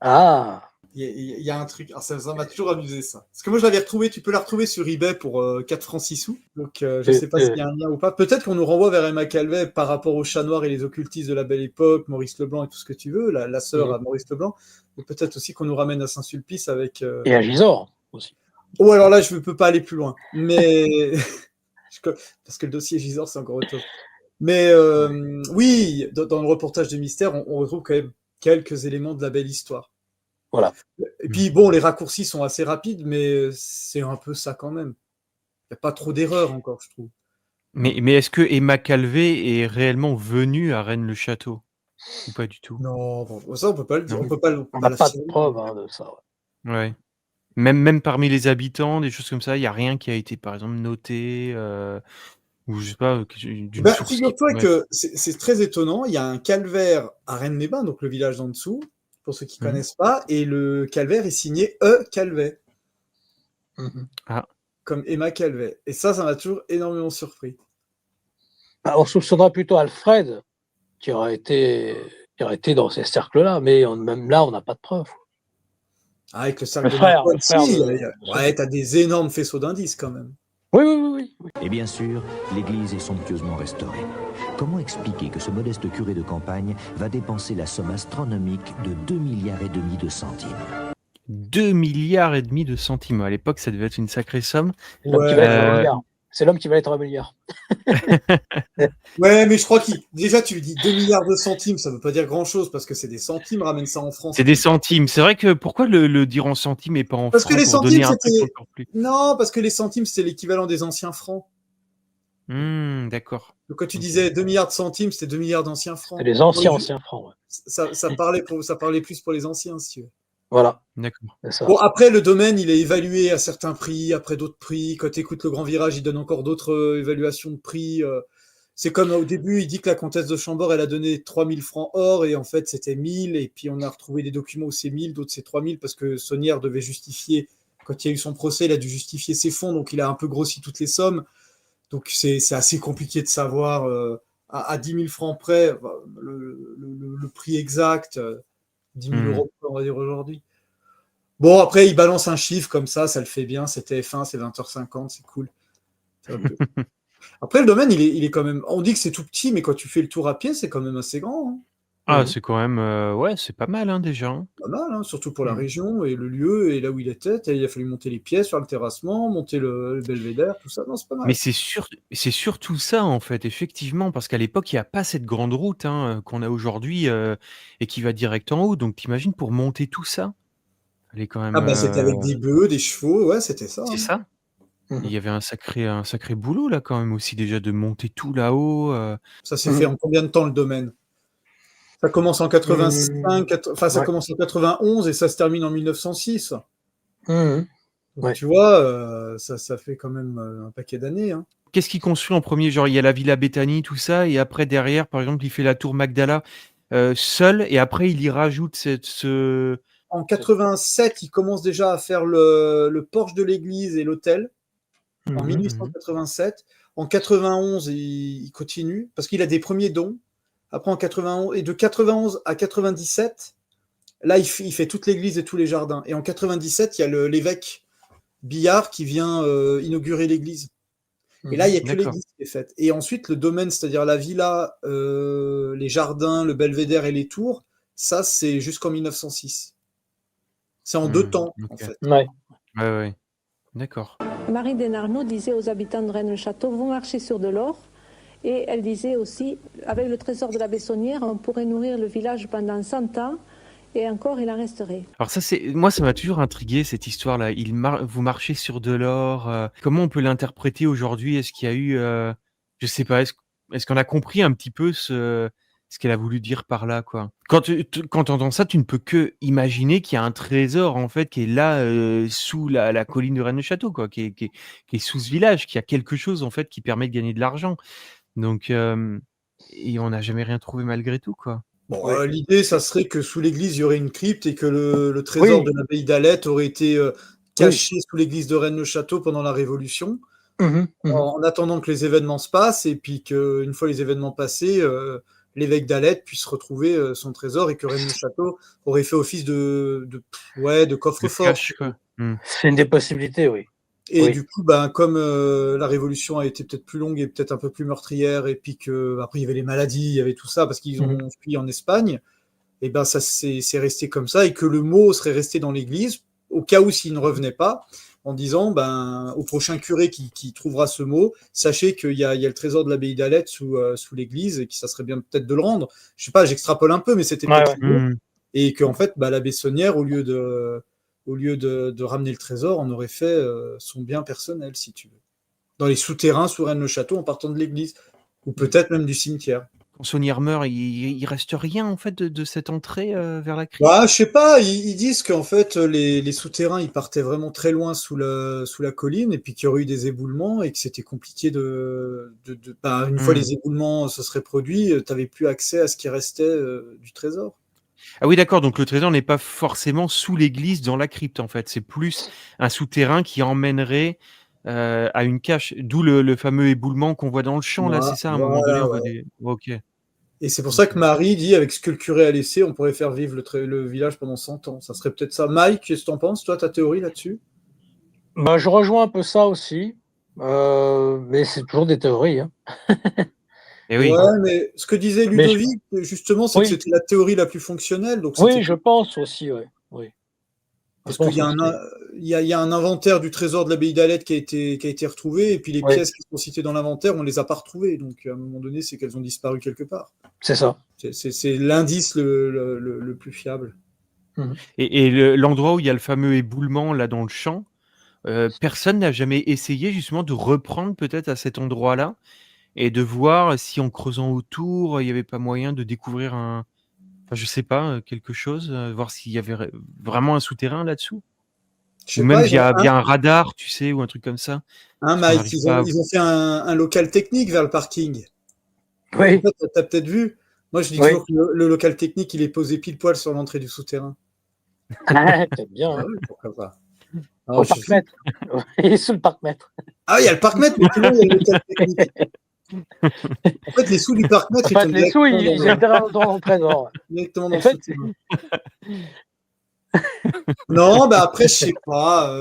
Ah. Il y a un truc, alors ça m'a toujours amusé ça. Parce que moi je l'avais retrouvé, tu peux la retrouver sur eBay pour 4 francs 6 sous. Donc je sais pas s'il y a un lien ou pas. Peut-être qu'on nous renvoie vers Emma Calvet par rapport au chat noir et les occultistes de la Belle Époque, Maurice Leblanc et tout ce que tu veux, la sœur à Maurice Leblanc. Mais peut-être aussi qu'on nous ramène à Saint-Sulpice avec. Et à Gisors aussi. Oh alors là je ne peux pas aller plus loin. Mais parce que le dossier Gisors c'est encore autre chose. Mais oui, dans le reportage de Mystère, on retrouve quand même quelques éléments de la belle histoire. Voilà. Et puis bon, les raccourcis sont assez rapides, mais c'est un peu ça quand même. Il n'y a pas trop d'erreurs encore, je trouve. Mais est-ce que Emma Calvet est réellement venue à Rennes-le-Château ou pas du tout? Non, bon, ça on peut pas le dire. Non. On n'a pas de preuve de ça. Ouais. Même parmi les habitants, des choses comme ça, il n'y a rien qui a été, par exemple, noté ou je sais pas, d'une source. Figure-toi que c'est très étonnant. Il y a un calvaire à Rennes-les-Bains, donc le village d'en dessous, pour ceux qui ne connaissent pas, et le calvaire est signé E. Calvet. Ah. Comme Emma Calvet. Et ça m'a toujours énormément surpris. On soupçonnera plutôt Alfred qui aurait été dans ces cercles-là, mais même là, on n'a pas de preuves. Ah, avec le cercle le de frère, ouais, t'as des énormes faisceaux d'indices quand même. Oui. Et bien sûr, l'église est somptueusement restaurée. Comment expliquer que ce modeste curé de campagne va dépenser la somme astronomique de 2,5 milliards de centimes? 2,5 milliards de centimes. À l'époque, ça devait être une sacrée somme. C'est l'homme qui va être un milliard. Ouais, mais je crois déjà tu dis 2 milliards de centimes, ça veut pas dire grand-chose parce que c'est des centimes, ramène ça en France. C'est des centimes. C'est vrai que pourquoi le dire en centimes et pas en parce francs que les pour donner centimes, un truc encore plus. Non, parce que les centimes, c'était l'équivalent des anciens francs. D'accord. Donc quand tu disais 2 milliards de centimes, c'était 2 milliards d'anciens francs. C'est les anciens francs, ouais. Ça parlait plus pour les anciens, si tu veux. Voilà. D'accord. Bon, après, le domaine, il est évalué à certains prix, après d'autres prix. Quand tu écoutes Le Grand Virage, il donne encore d'autres évaluations de prix. C'est comme au début, il dit que la comtesse de Chambord, elle a donné 3000 francs or, et en fait, c'était 1000. Et puis, on a retrouvé des documents où c'est 1000, d'autres c'est 3000, parce que Saunière devait justifier, quand il y a eu son procès, il a dû justifier ses fonds, donc il a un peu grossi toutes les sommes. Donc, c'est assez compliqué de savoir à 10 000 francs près le prix exact, 10 000 euros, on va dire aujourd'hui. Bon, après, il balance un chiffre comme ça le fait bien. C'est TF1, c'est 20h50, c'est cool. Après, le domaine, il est quand même. On dit que c'est tout petit, mais quand tu fais le tour à pied, c'est quand même assez grand. Hein. Ah, c'est quand même, ouais, c'est pas mal, hein, déjà, hein. Pas mal, hein, surtout pour la Mmh. région et le lieu et là où il était. Il a fallu monter les pièces, faire le terrassement, monter le belvédère, tout ça. Non, c'est pas Mais mal. c'est surtout ça, en fait, effectivement, parce qu'à l'époque, il y a pas cette grande route, hein, qu'on a aujourd'hui, et qui va direct en haut. Donc tu imagines pour monter tout ça? Elle est quand Ah même, bah, c'était avec des bœufs, des chevaux, ouais, c'était ça. c'est Hein. ça. Il y avait un sacré boulot là quand même aussi déjà de monter tout là-haut, Ça s'est fait en combien de temps le domaine? Ça commence en 85, ça Ouais. commence en 91 et ça se termine en 1906. Donc, Ouais. tu vois, ça fait quand même un paquet d'années. Hein. Qu'est-ce qu'il construit en premier? Genre il y a la Villa Bethany, tout ça, et après derrière, par exemple, il fait la tour Magdala, seul, et après il y rajoute En 87, il commence déjà à faire le porche de l'église et l'hôtel. En 1887. En 91, il continue parce qu'il a des premiers dons. Après, en 91, et de 91 à 97, là, il fait toute l'église et tous les jardins. Et en 97, il y a l'évêque Billard qui vient inaugurer l'église. Et là, il n'y a que D'accord. l'église qui est faite. Et ensuite, le domaine, c'est-à-dire la villa, les jardins, le belvédère et les tours, ça, c'est jusqu'en 1906. C'est en 2 temps, en OK. fait. Ouais. Ouais. D'accord. Marie Desnarnaud disait aux habitants de Rennes-le-Château, vous marchez sur de l'or. Et elle disait aussi, avec le trésor de la Bessonnière, on pourrait nourrir le village pendant 100 ans, et encore il en resterait. Alors ça, moi, ça m'a toujours intrigué cette histoire-là. Vous marchez sur de l'or. Comment on peut l'interpréter aujourd'hui? Est-ce qu'il y a eu, je sais pas, est-ce qu'on a compris un petit peu ce qu'elle a voulu dire par là, quoi? Quand tu entends ça, tu ne peux que imaginer qu'il y a un trésor en fait qui est là, sous la colline de Rennes-le-Château, quoi, qui est sous ce village, qu'il y a quelque chose en fait qui permet de gagner de l'argent. Donc, et on n'a jamais rien trouvé malgré tout, quoi. Bon, Ouais. l'idée, ça serait que sous l'église, il y aurait une crypte et que le trésor Oui. de l'abbaye d'Alette aurait été caché sous l'église de Rennes-le-Château pendant la Révolution, en attendant que les événements se passent, et puis qu'une fois les événements passés, l'évêque d'Alette puisse retrouver son trésor et que Rennes-le-Château aurait fait office de Le coffre-fort. cash, quoi. C'est une des possibilités, oui. Et Oui. du coup, comme la révolution a été peut-être plus longue et peut-être un peu plus meurtrière, et puis qu'après il y avait les maladies, il y avait tout ça, parce qu'ils ont fui en Espagne, et ben ça c'est resté comme ça, et que le mot serait resté dans l'église, au cas où s'il ne revenait pas, en disant au prochain curé qui trouvera ce mot, sachez qu'il y a le trésor de l'abbaye d'Alette sous l'église, et que ça serait bien peut-être de le rendre. Je sais pas, j'extrapole un peu, mais c'était peut-être l'idée. Et qu'en fait, la Bessonnière, au lieu de ramener le trésor, on aurait fait son bien personnel, si tu veux. Dans les souterrains sous Rennes-le-Château, en partant de l'église. Ou peut-être même du cimetière. Quand Saunière meurt, il reste rien en fait de cette entrée vers la crypte? Je sais pas, ils disent qu'en fait, les souterrains, ils partaient vraiment très loin sous la colline, et puis qu'il y aurait eu des éboulements, et que c'était compliqué une fois les éboulements se seraient produits, tu n'avais plus accès à ce qui restait du trésor. Ah oui, d'accord, donc le trésor n'est pas forcément sous l'église dans la crypte en fait, c'est plus un souterrain qui emmènerait à une cache, d'où le fameux éboulement qu'on voit dans le champ là, c'est ça? À un moment donné, on voit des. OK. Et c'est pour ça que Marie dit, avec ce que le curé a laissé, on pourrait faire vivre le village pendant 100 ans. Ça serait peut-être ça. Mike, qu'est-ce que tu en penses, toi, ta théorie là-dessus? Je rejoins un peu ça aussi, mais c'est toujours des théories. Hein. Et oui. Ouais, mais ce que disait Ludovic, justement, c'est que c'était la théorie la plus fonctionnelle. Donc oui, je pense aussi, oui. Parce qu'il y a un inventaire du trésor de l'abbaye d'Alette qui a été retrouvé, et puis les pièces qui sont citées dans l'inventaire, on les a pas retrouvées. Donc à un moment donné, c'est qu'elles ont disparu quelque part. C'est ça. C'est l'indice le plus fiable. Et l'endroit où il y a le fameux éboulement là dans le champ, personne n'a jamais essayé justement de reprendre peut-être à cet endroit-là et de voir si en creusant autour, il n'y avait pas moyen de découvrir je sais pas, quelque chose, voir s'il y avait vraiment un souterrain là-dessous? Ou même via un radar, tu sais, ou un truc comme ça? Mike, ils ont fait un local technique vers le parking. Oui. Tu as peut-être vu. Moi, je dis toujours que le local technique, il est posé pile poil sur l'entrée du souterrain. C'est bien. Ah oui, pourquoi pas. Au parc-mètre. Il est sous le parc-mètre. Ah oui, il y a le parc-mètre, mais sinon, il y a le local technique. En fait, les sous du parc-mètre, les sous, ils sont dans le trésor. Directement dans le souterrain. Non, bah après, je sais pas.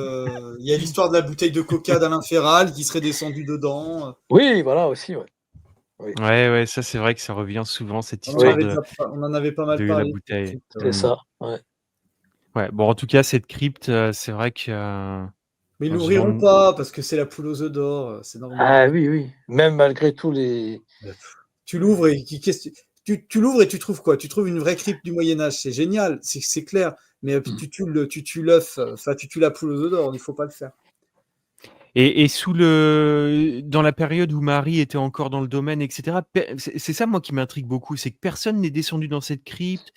Il y a l'histoire de la bouteille de coca d'Alain Féral qui serait descendue dedans. Oui, voilà aussi, ouais. Oui, Ouais, ça c'est vrai que ça revient souvent cette On en Oui. histoire avait déjà on en avait pas mal de la parlé. bouteille. c'est ça. Ouais. Ouais, bon en tout cas cette crypte, c'est vrai que, Mais ils on se l'ouvriront demande pas parce que c'est la poule aux œufs d'or, c'est normal. Ah oui, oui. Même malgré tous les. Tu l'ouvres et tu l'ouvres et tu trouves quoi? Tu trouves une vraie crypte du Moyen Âge, c'est génial, c'est clair. Mais tu tues l'œuf, enfin tu tues la poule aux œufs d'or, il faut pas le faire. et dans la période où Marie était encore dans le domaine et cetera, c'est ça moi qui m'intrigue beaucoup, c'est que personne n'est descendu dans cette crypte,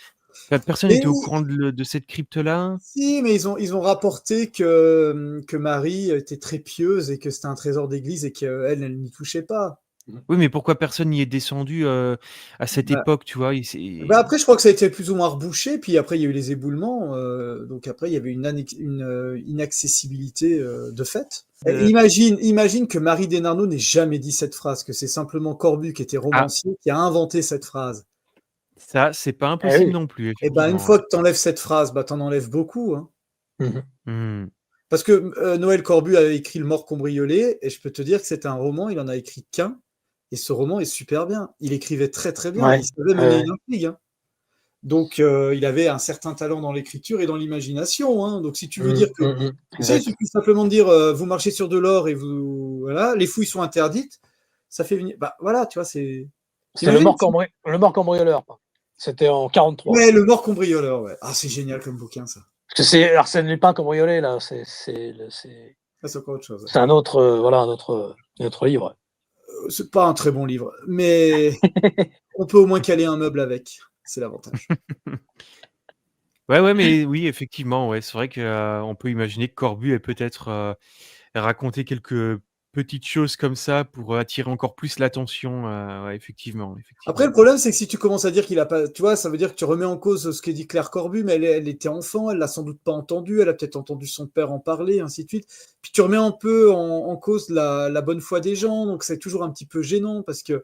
enfin personne Mais n'était au courant de cette crypte-là? si, mais ils ont rapporté que Marie était très pieuse et que c'était un trésor d'église et qu'elle, elle n'y touchait pas. Oui, mais pourquoi personne n'y est descendu, à cette Bah époque, tu vois? après, je crois que ça a été plus ou moins rebouché, puis après, il y a eu les éboulements, donc après, il y avait une inaccessibilité de fait. Et imagine que Marie Desnarnaud n'ait jamais dit cette phrase, que c'est simplement Corbu, qui était Ah, romancier, qui a inventé cette phrase. ça, c'est pas Eh impossible oui. non plus, Et ben, une effectivement, fois que tu enlèves cette phrase, bah, t'en enlèves beaucoup, hein. Mhm. Mmh. Parce que Noël Corbu avait écrit Le Mort cambriolé, et je peux te dire que c'est un roman, il en a écrit qu'un, et ce roman est super bien. Il écrivait très très bien, Ouais. il savait mener une intrigue, hein. Donc il avait un certain talent dans l'écriture et dans l'imagination, hein. Donc si tu veux dire que, tu sais, il suffit simplement de dire vous marchez sur de l'or et voilà, les fouilles sont interdites, ça fait venir. Bah voilà, tu vois, c'est. C'était le mort cambrioleur. C'était en 43. Ouais, Le Mort cambrioleur, ouais. Ah, c'est génial comme bouquin, ça. Parce que c'est Arsène Lupin cambriolé, là. C'est Ça, c'est encore autre chose. un autre, voilà, un autre livre. C'est pas un très bon livre, mais on peut au moins caler un meuble avec. C'est l'avantage. Ouais, mais oui, effectivement, ouais, c'est vrai que, on peut imaginer que Corbu ait peut-être, raconté quelques petites choses comme ça pour, attirer encore plus l'attention, ouais, effectivement. Après, le problème, c'est que si tu commences à dire qu'il a pas, tu vois, ça veut dire que tu remets en cause ce que dit Claire Corbu, mais elle était enfant, elle l'a sans doute pas entendu, elle a peut-être entendu son père en parler, ainsi de suite. Puis tu remets un peu en cause la bonne foi des gens, donc c'est toujours un petit peu gênant parce que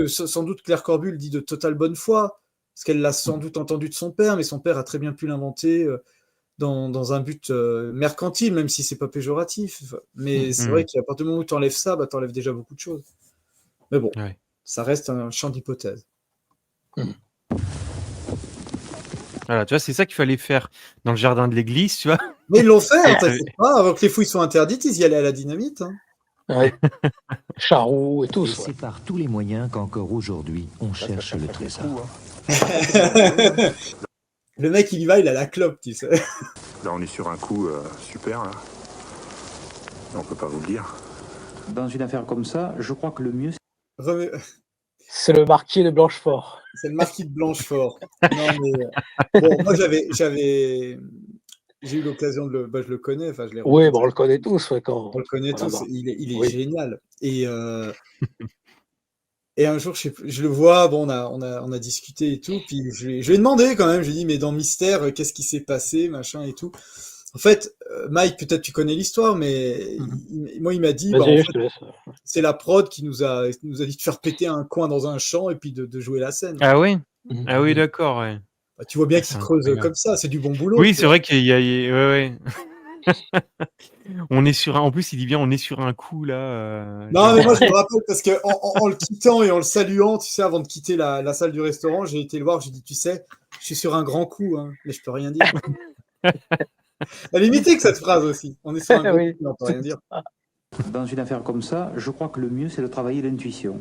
sans doute Claire Corbu le dit de totale bonne foi, parce qu'elle l'a sans doute entendu de son père, mais son père a très bien pu l'inventer dans un but mercantile, même si c'est pas péjoratif. Mais c'est vrai qu'à partir du moment où tu enlèves ça, bah, tu enlèves déjà beaucoup de choses. Mais bon. Ouais. Ça reste un champ d'hypothèse. Voilà, tu vois, c'est ça qu'il fallait faire dans le jardin de l'église, tu vois? Mais ils l'ont fait, hein, t'inquiète pas, avant que les fouilles soient interdites, ils y allaient à la dynamite. Hein. Ouais. Charroux et tout. Et c'est par tous les moyens qu'encore aujourd'hui, on cherche le trésor. Le mec, il y va, il a la clope, tu sais. Là, on est sur un coup super, là. On peut pas vous le dire. Dans une affaire comme ça, je crois que le mieux, C'est le marquis de Blanchefort. C'est le marquis de Blanchefort. Non, mais bon, moi j'ai eu l'occasion de le, je le connais, enfin je l'ai. Oui, bon, on le connaît tous, ouais, quand. On le connaît tous. Il est Oui. génial. Et un jour, je le vois, bon, on a discuté et tout, puis je lui ai demandé quand même, je lui ai dit, mais dans Mystère, qu'est-ce qui s'est passé, machin et tout. En fait, Mike, peut-être tu connais l'histoire, mais moi, il m'a dit, bah, en fait, c'est la prod qui nous a dit de faire péter un coin dans un champ et puis de jouer la scène. Ah oui? Ah oui, d'accord, ouais. Bah, tu vois bien qu'il creuse comme ça, c'est du bon boulot. Oui, c'est vrai qu'il y a, ouais. On est sur un, en plus, il dit bien, on est sur un coup là. Non, mais moi je me rappelle parce que en le quittant et en le saluant, tu sais, avant de quitter la salle du restaurant, j'ai été le voir, j'ai dit, tu sais, je suis sur un grand coup, hein, mais je peux rien dire. Elle est mythique cette phrase aussi. On est sur un grand coup, on peut rien dire. dans une affaire comme ça, je crois que le mieux, c'est de travailler l'intuition.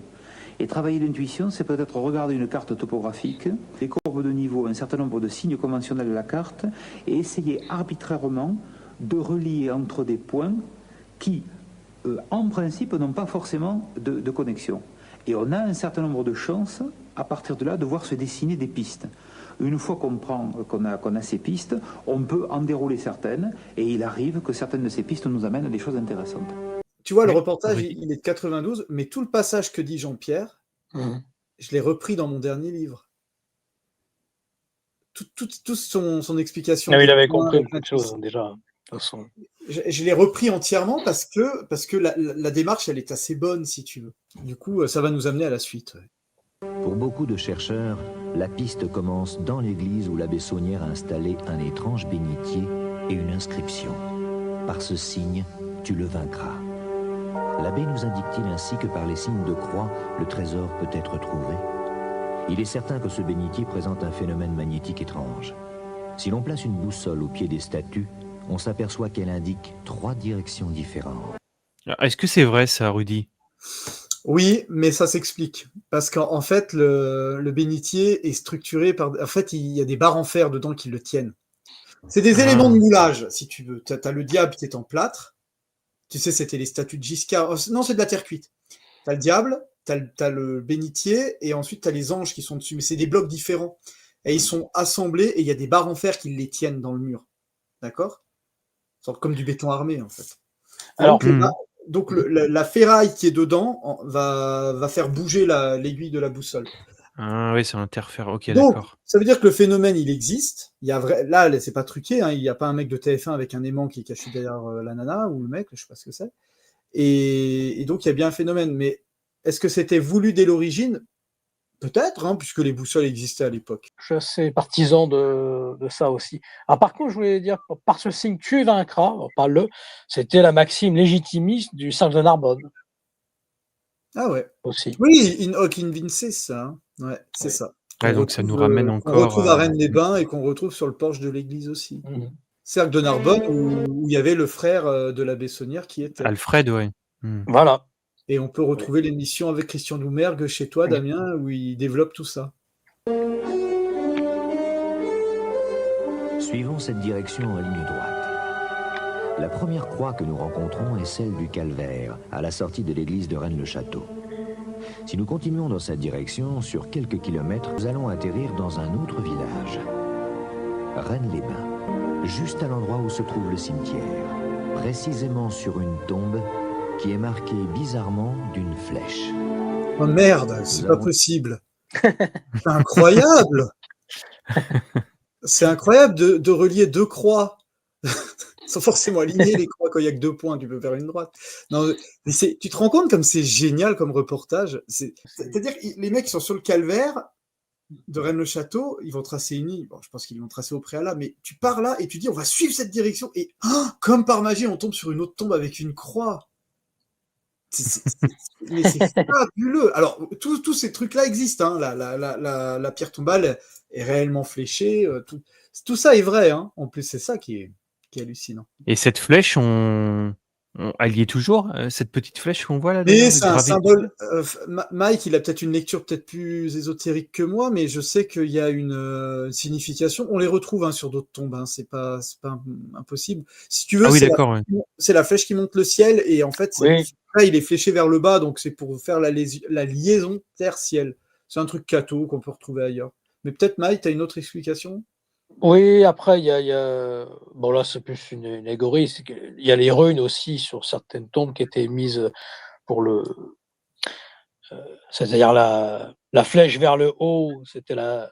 Et travailler l'intuition, c'est peut-être regarder une carte topographique, les courbes de niveau, un certain nombre de signes conventionnels de la carte, et essayer arbitrairement de relier entre des points qui, en principe, n'ont pas forcément de connexion. Et on a un certain nombre de chances, à partir de là, de voir se dessiner des pistes. Une fois qu'on a ces pistes, on peut en dérouler certaines, et il arrive que certaines de ces pistes nous amènent à des choses intéressantes. Tu vois, le reportage, il est de 92, mais tout le passage que dit Jean-Pierre, je l'ai repris dans mon dernier livre. Toute son explication. Non, il avait compris beaucoup de choses, déjà. Je l'ai repris entièrement parce que la démarche, elle est assez bonne, si tu veux. Du coup, ça va nous amener à la suite. Pour beaucoup de chercheurs, La piste commence dans l'église où l'abbé Saunière a installé un étrange bénitier et une inscription. Par ce signe, tu le vaincras. L'abbé nous indique-t-il ainsi que par les signes de croix, le trésor peut être trouvé? Il est certain que ce bénitier présente un phénomène magnétique étrange. Si l'on place une boussole au pied des statues, on s'aperçoit qu'elle indique 3 directions différentes. Est-ce que c'est vrai ça, Rudy? Oui, mais ça s'explique. Parce qu'en fait, le bénitier est structuré par... En fait, il y a des barres en fer dedans qui le tiennent. C'est des éléments de moulage, si tu veux. Tu as le diable qui est en plâtre. Tu sais, c'était les statues de Giscard. Non, c'est de la terre cuite. Tu as le diable, tu as le bénitier, et ensuite tu as les anges qui sont dessus. Mais c'est des blocs différents. Et ils sont assemblés, et il y a des barres en fer qui les tiennent dans le mur. D'accord? Sorte comme du béton armé, en fait. Alors, Donc la ferraille qui est dedans va faire bouger l'aiguille de la boussole. Ah oui, c'est interfère. Ok, Donc, d'accord. ça veut dire que le phénomène, il existe. Il y a là, c'est pas truqué. Hein, il n'y a pas un mec de TF1 avec un aimant qui est caché derrière la nana ou le mec, je sais pas ce que c'est. Et donc, il y a bien un phénomène. Mais est-ce que c'était voulu dès l'origine? Peut-être, hein, puisque les boussoles existaient à l'époque. je suis assez partisan de ça aussi. Alors, par contre, je voulais dire, par ce signe, tu vaincras, pas le, c'était la maxime légitimiste du cercle de Narbonne Ah ouais. aussi. Oui, in hoc invinces, ça. Hein. Ouais, c'est ça. Ouais, donc ça nous ramène Qu'on encore. retrouve à Rennes-les-Bains et qu'on retrouve sur le porche de l'église aussi. Cercle de Narbonne où il y avait le frère de l'abbé Saunière qui était. Alfred, ouais. Voilà. Et on peut retrouver l'émission avec Christian Doumergue chez toi, Damien, où il développe tout ça. Suivons cette direction en ligne droite. La première croix que nous rencontrons est celle du Calvaire, à la sortie de l'église de Rennes-le-Château. Si nous continuons dans cette direction, sur quelques kilomètres, nous allons atterrir dans un autre village, Rennes-les-Bains, juste à l'endroit où se trouve le cimetière, précisément sur une tombe qui est marquée bizarrement d'une flèche. Oh merde, c'est pas possible. C'est incroyable. C'est incroyable de relier 2 croix. Sans forcément aligner les croix quand il n'y a que 2 points, tu peux faire une droite. Non, mais tu te rends compte comme c'est génial comme reportage. C'est-à-dire que les mecs qui sont sur le calvaire de Rennes-le-Château, ils vont tracer une ligne. Bon, je pense qu'ils l'ont tracé au préalable, mais tu pars là et tu dis on va suivre cette direction et comme par magie, on tombe sur une autre tombe avec une croix. Mais c'est fabuleux. Alors, tous ces trucs-là existent. Hein. La pierre tombale est réellement fléchée. Tout ça est vrai. Hein. En plus, c'est ça qui est hallucinant. Et cette flèche, elle y est toujours, cette petite flèche qu'on voit là. Mais c'est un symbole. Mike, il a peut-être une lecture peut-être plus ésotérique que moi, mais je sais qu'il y a une signification. On les retrouve hein, sur d'autres tombes. Hein. C'est pas impossible. Si tu veux, c'est la flèche qui monte le ciel et en fait, là, il est fléché vers le bas, donc c'est pour faire la liaison terre-ciel. C'est un truc catho qu'on peut retrouver ailleurs. Mais peut-être Mike, tu as une autre explication? Oui, après, il y a... Bon, là, c'est plus une allégorie. Il y a les runes aussi sur certaines tombes qui étaient mises pour le... c'est-à-dire la flèche vers le haut, c'était la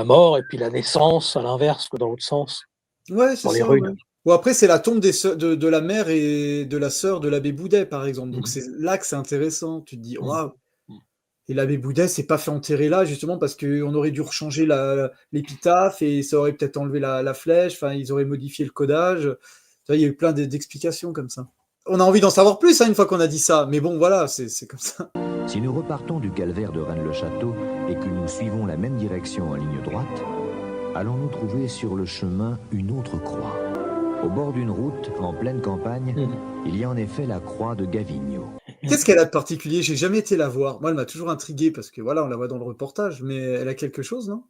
mort, et puis la naissance, à l'inverse, dans l'autre sens. Ouais, c'est ça. Ouais. Bon, après, c'est la tombe de la mère et de la sœur de l'abbé Boudet, par exemple. Donc, c'est là que c'est intéressant. Tu te dis, waouh! Et l'abbé Boudet s'est pas fait enterrer là, justement, parce qu'on aurait dû rechanger l'épitaphe et ça aurait peut-être enlevé la flèche. Enfin, ils auraient modifié le codage. Il y a eu plein d'explications comme ça. On a envie d'en savoir plus hein, une fois qu'on a dit ça. Mais bon, voilà, c'est comme ça. Si nous repartons du calvaire de Rennes-le-Château et que nous suivons la même direction en ligne droite, allons-nous trouver sur le chemin une autre croix. Au bord d'une route, en pleine campagne, il y a en effet la croix de Gavigno. Qu'est-ce qu'elle a de particulier? J'ai jamais été la voir. Moi, elle m'a toujours intrigué parce que voilà, on la voit dans le reportage, mais elle a quelque chose, non?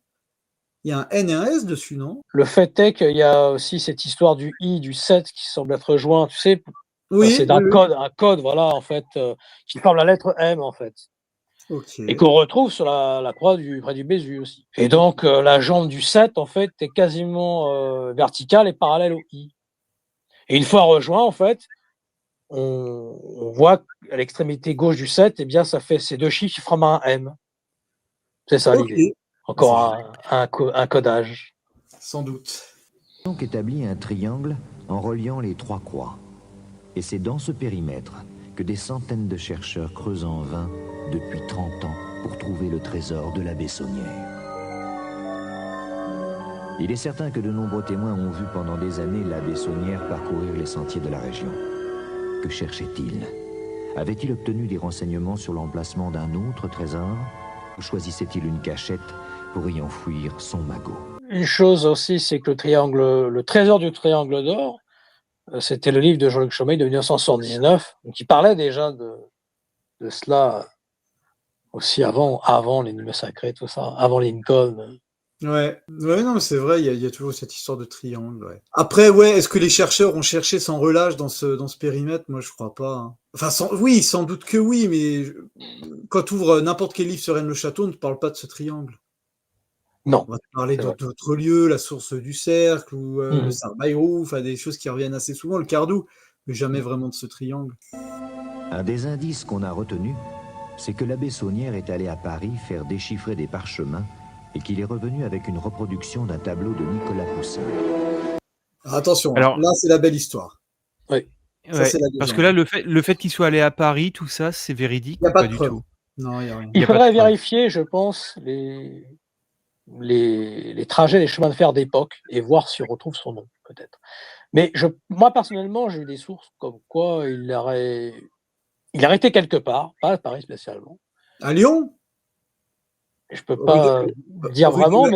Il y a un N et un S dessus, non? Le fait est qu'il y a aussi cette histoire du I, du 7 qui semble être joint, tu sais. Oui. C'est un code, voilà, en fait, qui forme la lettre M, en fait. Okay. Et qu'on retrouve sur la croix près du Bézu aussi. Et donc, la jambe du 7, en fait, est quasiment verticale et parallèle au I. Et une fois rejoint, en fait, on voit à l'extrémité gauche du 7, eh bien, ça fait ces 2 chiffres qui forment un M. C'est ça l'idée. Encore un codage. Sans doute. Donc établi un triangle en reliant les 3 croix. Et c'est dans ce périmètre que des centaines de chercheurs creusent en vain, depuis 30 ans, pour trouver le trésor de la Bessonnière. Il est certain que de nombreux témoins ont vu pendant des années la Bessonnière parcourir les sentiers de la région. Que cherchait-il? Avait-il obtenu des renseignements sur l'emplacement d'un autre trésor? Ou choisissait-il une cachette pour y enfouir son magot? Une chose aussi, c'est que le trésor du triangle d'or, c'était le livre de Jean-Luc Chaumeil de 1979, qui parlait déjà de cela aussi avant l'ennemi sacré, tout ça, avant Lincoln. Ouais, non, mais c'est vrai, il y a toujours cette histoire de triangle. Ouais. Après, ouais, est-ce que les chercheurs ont cherché sans relâche dans ce périmètre? Moi, je crois pas. Hein. Enfin, oui, sans doute que oui, mais quand tu ouvres n'importe quel livre sur Rennes-le-Château, on ne te parle pas de ce triangle. Non. On va te parler d'autres lieux, la source du cercle ou le Sarbaïrou, enfin des choses qui reviennent assez souvent, le Cardou, mais jamais vraiment de ce triangle. Un des indices qu'on a retenu, c'est que l'abbé Saunière est allé à Paris faire déchiffrer des parchemins et qu'il est revenu avec une reproduction d'un tableau de Nicolas Poussin. Attention, alors, là c'est la belle histoire. Oui. Ça, ouais, parce que là, le fait qu'il soit allé à Paris, tout ça, c'est véridique? Il n'y a pas de du preuve. tout. Non, il y a rien. Il faudrait vérifier, je pense, les trajets, les chemins de fer d'époque et voir si on retrouve son nom, peut-être. Mais moi, personnellement, j'ai eu des sources comme quoi il aurait été quelque part, pas à Paris spécialement. À Lyon? Je peux pas dire vraiment,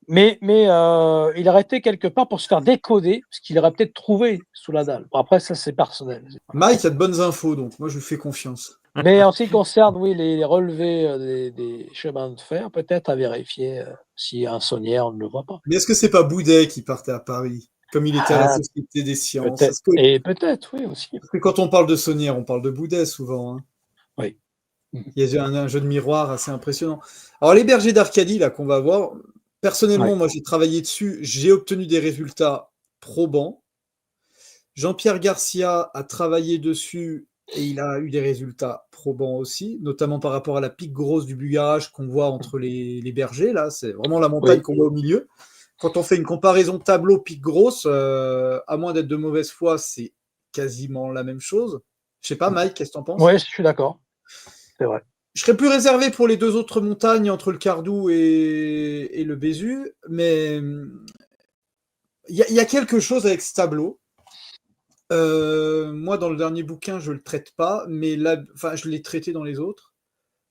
mais il aurait été quelque part pour se faire décoder, parce qu'il aurait peut-être trouvé sous la dalle. Bon, après, ça, c'est personnel. Mike a de bonnes infos, donc moi, je lui fais confiance. Mais en ce qui concerne, oui, les relevés des chemins de fer, peut-être à vérifier si un saunière, on ne le voit pas. Mais est-ce que c'est pas Boudet qui partait à Paris, comme il était à la Société des Sciences? Peut-être, oui, aussi. Parce que quand on parle de saunière, on parle de Boudet souvent. Hein. Oui. Il y a un jeu de miroir assez impressionnant. Alors, les bergers d'Arcadie, là, qu'on va voir, personnellement, moi, j'ai travaillé dessus, j'ai obtenu des résultats probants. Jean-Pierre Garcia a travaillé dessus et il a eu des résultats probants aussi, notamment par rapport à la pique grosse du Bugarage qu'on voit entre les bergers, là, c'est vraiment la montagne qu'on voit au milieu. Quand on fait une comparaison tableau pique grosse, à moins d'être de mauvaise foi, c'est quasiment la même chose. Je sais pas, Mike, qu'est-ce que tu en penses? Oui, je suis d'accord. C'est vrai. Je serais plus réservé pour les deux autres montagnes entre le Cardou et le Bézu, mais il y a quelque chose avec ce tableau. Moi, dans le dernier bouquin, je le traite pas, mais je l'ai traité dans les autres.